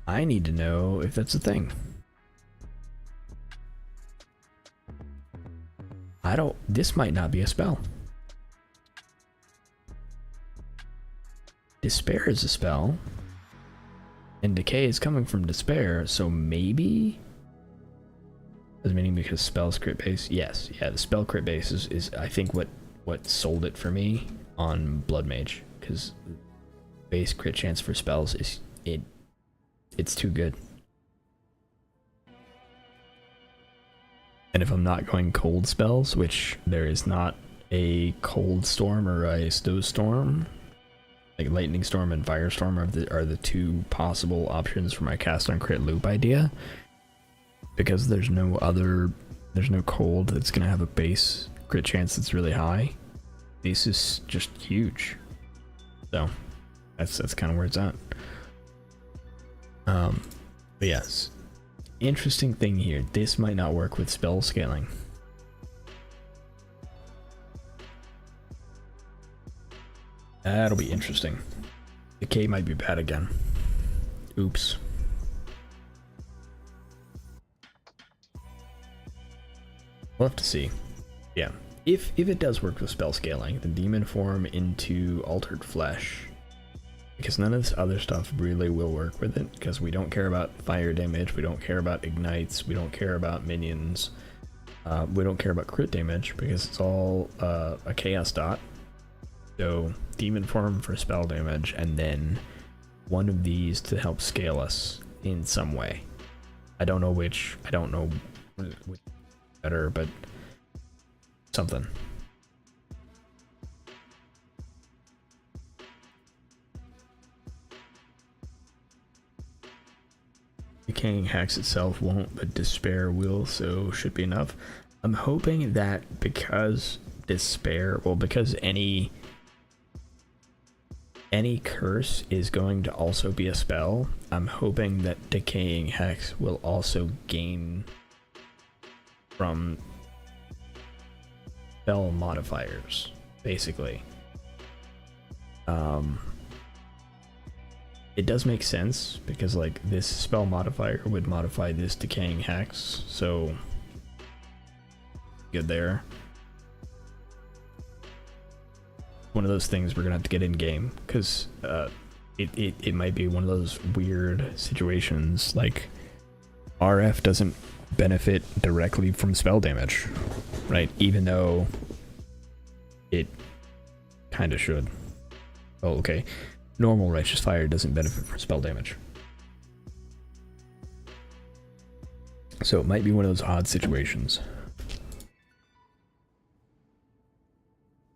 I need to know if that's a thing. This might not be a spell. Despair is a spell. And Decay is coming from Despair, so maybe? Does meaning because spell crit base? Yes, yeah, the spell crit base is I think what sold it for me on Blood Mage, because base crit chance for spells it's too good. And if I'm not going cold spells, which there is not a cold storm or a snow storm, like lightning storm and firestorm are the two possible options for my cast on crit loop idea, because there's no cold that's gonna have a base crit chance that's really high. This is just huge, so that's kind of where it's at. But yes, interesting thing here, this might not work with spell scaling. That'll be interesting. Decay might be bad again. Oops. We'll have to see. Yeah, if it does work with spell scaling, the demon form into altered flesh, because none of this other stuff really will work with it, because we don't care about fire damage, we don't care about ignites, we don't care about minions, we don't care about crit damage because it's all a chaos dot. So demon form for spell damage, and then one of these to help scale us in some way. I don't know which, I don't know which better, but something. Decaying Hex itself won't, but Despair will, so should be enough. I'm hoping that because Despair, well, because any curse is going to also be a spell, I'm hoping that Decaying Hex will also gain from spell modifiers, basically. It does make sense, because like this spell modifier would modify this Decaying Hex, so good there. One of those things we're gonna have to get in game, because it might be one of those weird situations, like RF doesn't benefit directly from spell damage, right? Even though it kind of should. Oh, okay. Normal Righteous Fire doesn't benefit from spell damage. So it might be one of those odd situations.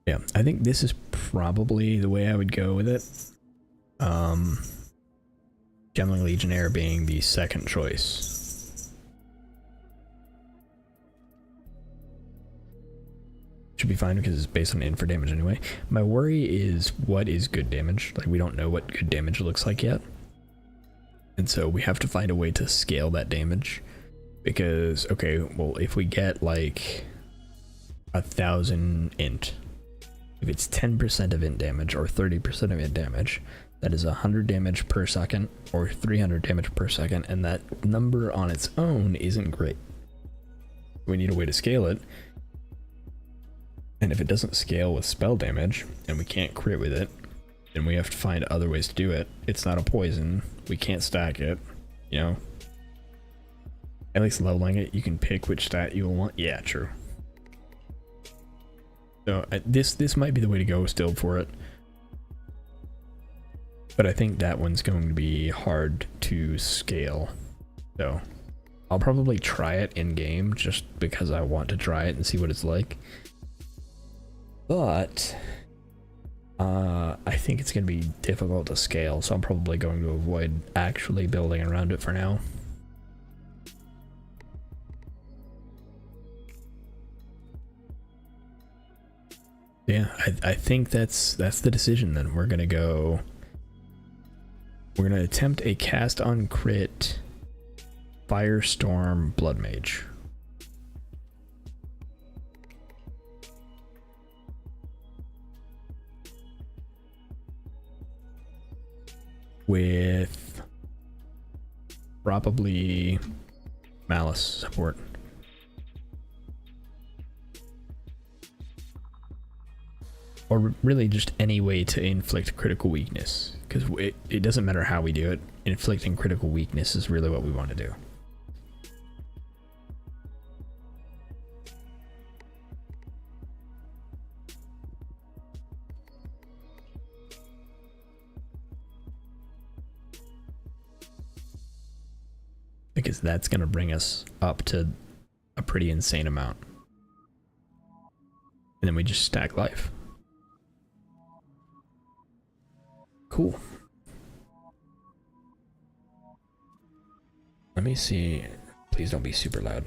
Yeah, I think this is probably the way I would go with it. Gemming Legionnaire being the second choice. Should be fine because it's based on infer damage anyway. My worry is what is good damage. Like, we don't know what good damage looks like yet. And so we have to find a way to scale that damage. Because, okay, well, if we get like 1,000 int, if it's 10% of int damage or 30% of int damage, that is 100 damage per second or 300 damage per second, and that number on its own isn't great. We need a way to scale it, and if it doesn't scale with spell damage and we can't crit with it, then we have to find other ways to do it. It's not a poison, we can't stack it, you know. At least leveling it, you can pick which stat you will want. Yeah, true. So this might be the way to go still for it. But I think that one's going to be hard to scale. So I'll probably try it in game just because I want to try it and see what it's like. But I think it's going to be difficult to scale, so I'm probably going to avoid actually building around it for now. Yeah, I think that's the decision then. We're gonna attempt a cast on crit Firestorm Blood Mage. With probably Malice support. Or really just any way to inflict critical weakness, because it doesn't matter how we do it, inflicting critical weakness is really what we want to do. Because that's going to bring us up to a pretty insane amount. And then we just stack life. Cool. Let me see. Please don't be super loud.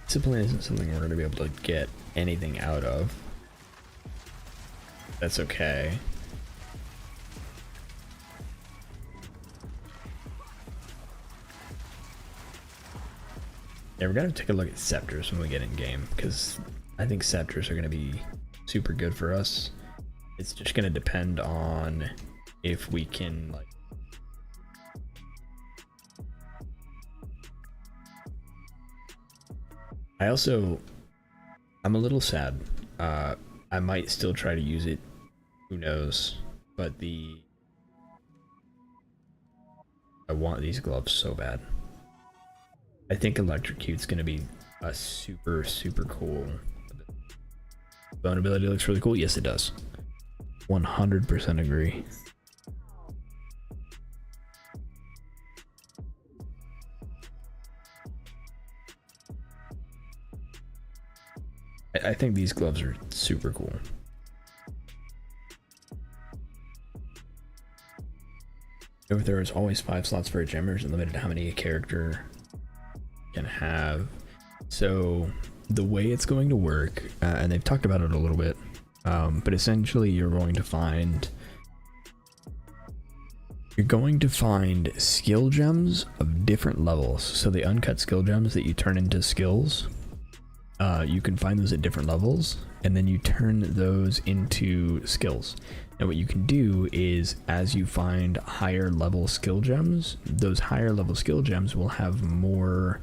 Discipline isn't something we're going to be able to get anything out of. That's okay. Yeah, we're going to take a look at scepters when we get in game, because I think scepters are going to be super good for us. It's just going to depend on if we can, like, I'm a little sad. I might still try to use it. Who knows? But I want these gloves so bad. I think Electrocute's gonna be a super, super cool. Vulnerability looks really cool. Yes, it does. 100% agree. I think these gloves are super cool. If there is always 5 slots for a gemmer, and limited to how many a character can have. So the way it's going to work, and they've talked about it a little bit, but essentially you're going to find skill gems of different levels. So the uncut skill gems that you turn into skills, you can find those at different levels, and then you turn those into skills. Now what you can do is, as you find higher level skill gems, those higher level skill gems will have more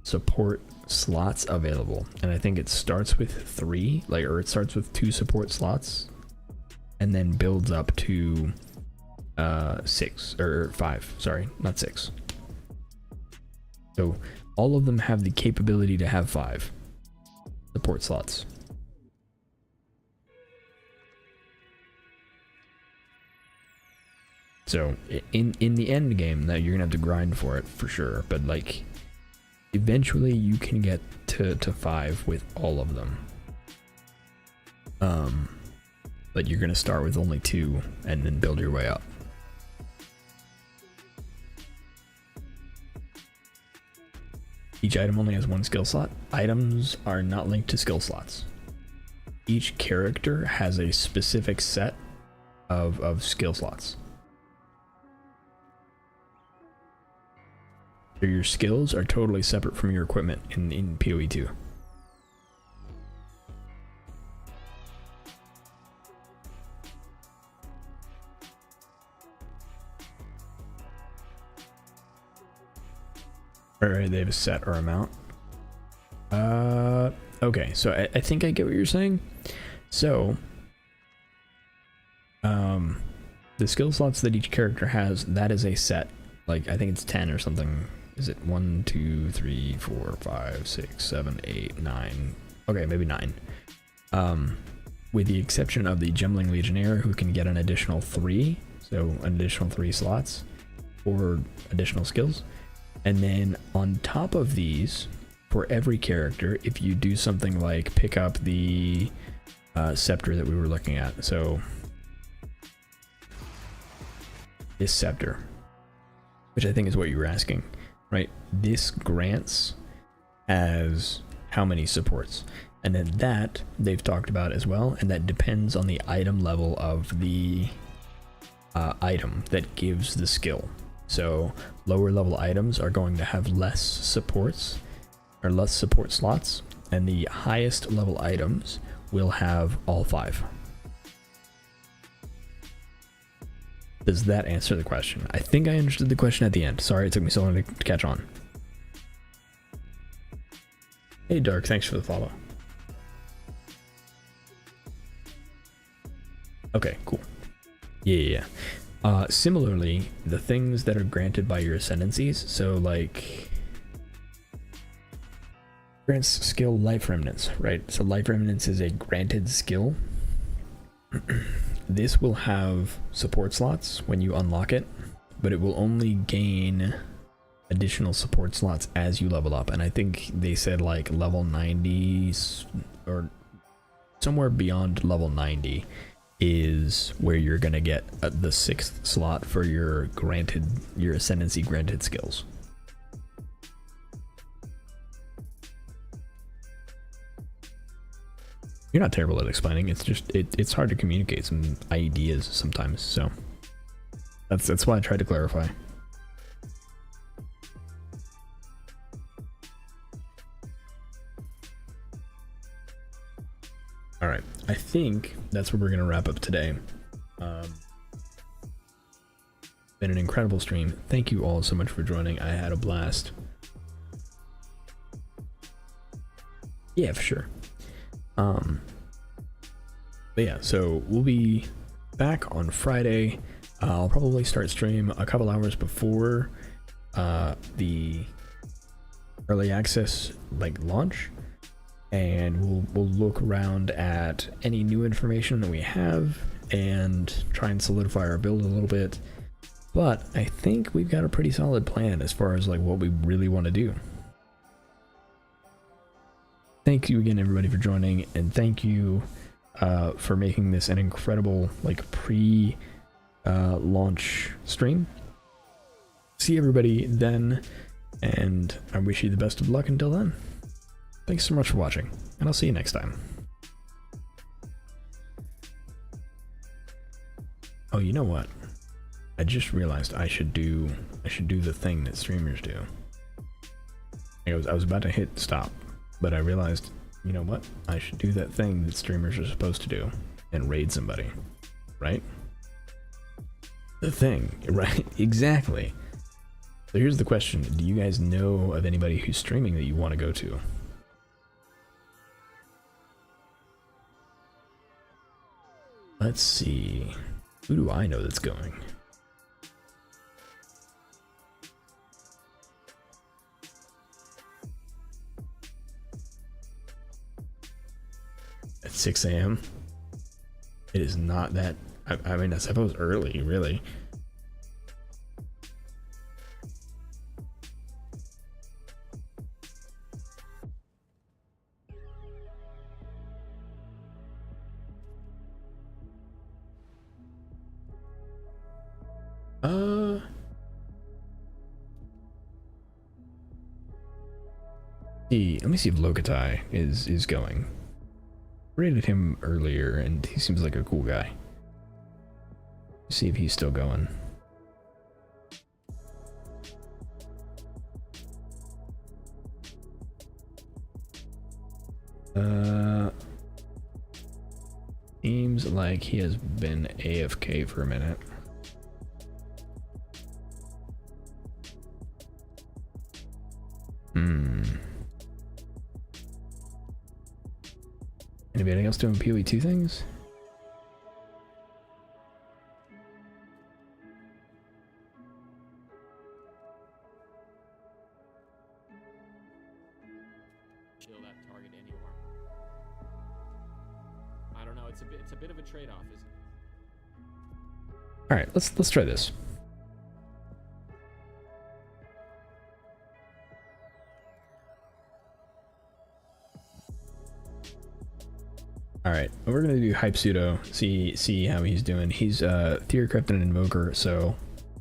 support slots available. And I think it starts with 3, or it starts with 2 support slots, and then builds up to 6 or 5. Sorry, not 6. So all of them have the capability to have 5 support slots. So in the end game, that you're gonna have to grind for it for sure, but like eventually you can get to 5 with all of them. But you're gonna start with only 2 and then build your way up. Each item only has 1 skill slot. Items are not linked to skill slots. Each character has a specific set of skill slots. So your skills are totally separate from your equipment in POE2. Alright, they have a set or amount. Okay, so I think I get what you're saying. So, the skill slots that each character has, that is a set. Like, I think it's 10 or something. Is it 1, 2, 3, 4, 5, 6, 7, 8, 9? Okay, maybe 9. With the exception of the Gemling Legionnaire, who can get an additional 3. So, an additional 3 slots for additional skills. And then on top of these, for every character, if you do something like pick up the scepter that we were looking at, so this scepter, which I think is what you were asking, right? This grants as how many supports, and then that they've talked about as well, and that depends on the item level of the item that gives the skill. So lower level items are going to have less supports or less support slots, and the highest level items will have all 5. Does that answer the question? I think I understood the question at the end. Sorry it took me so long to catch on. Hey Dark, thanks for the follow. Okay, cool. Yeah. Similarly, the things that are granted by your ascendancies, so like grants skill life remnants, right? So life remnants is a granted skill. This will have support slots when you unlock it, but it will only gain additional support slots as you level up. And I think they said like level 90 or somewhere beyond level 90 is where you're gonna get the 6th slot for your ascendancy granted skills. You're not terrible at explaining. It's just it's hard to communicate some ideas sometimes. So that's why I tried to clarify. All right, I think that's where we're gonna wrap up today. Been an incredible stream. Thank you all so much for joining. I had a blast. Yeah, for sure. But yeah, so we'll be back on Friday. I'll probably start stream a couple hours before the early access launch, and we'll look around at any new information that we have and try and solidify our build a little bit. But I think we've got a pretty solid plan as far as what we really want to do. Thank you again, everybody, for joining, and thank you for making this an incredible pre-launch stream. See everybody then, and I wish you the best of luck until then. Thanks so much for watching, and I'll see you next time. Oh, you know what? I just realized I should do the thing that streamers do. I was about to hit stop, but I realized, you know what? I should do that thing that streamers are supposed to do and raid somebody, right? The thing, right? Exactly. So here's the question. Do you guys know of anybody who's streaming that you want to go to? Let's see. Who do I know that's going? At 6 a.m. It is not that. I mean, I suppose early, really. Let me see if Lokatai is going. Rated him earlier, and he seems like a cool guy. See if he's still going. Seems like he has been AFK for a minute. Anybody else doing POE2 things? Kill that target anymore. I don't know. It's a bit of a trade-off, isn't it? All right, let's try this. All right, we're gonna do hype pseudo. See how he's doing. He's Theocrypt and Invoker, so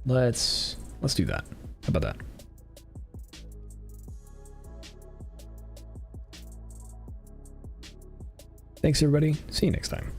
let's do that. How about that? Thanks everybody. See you next time.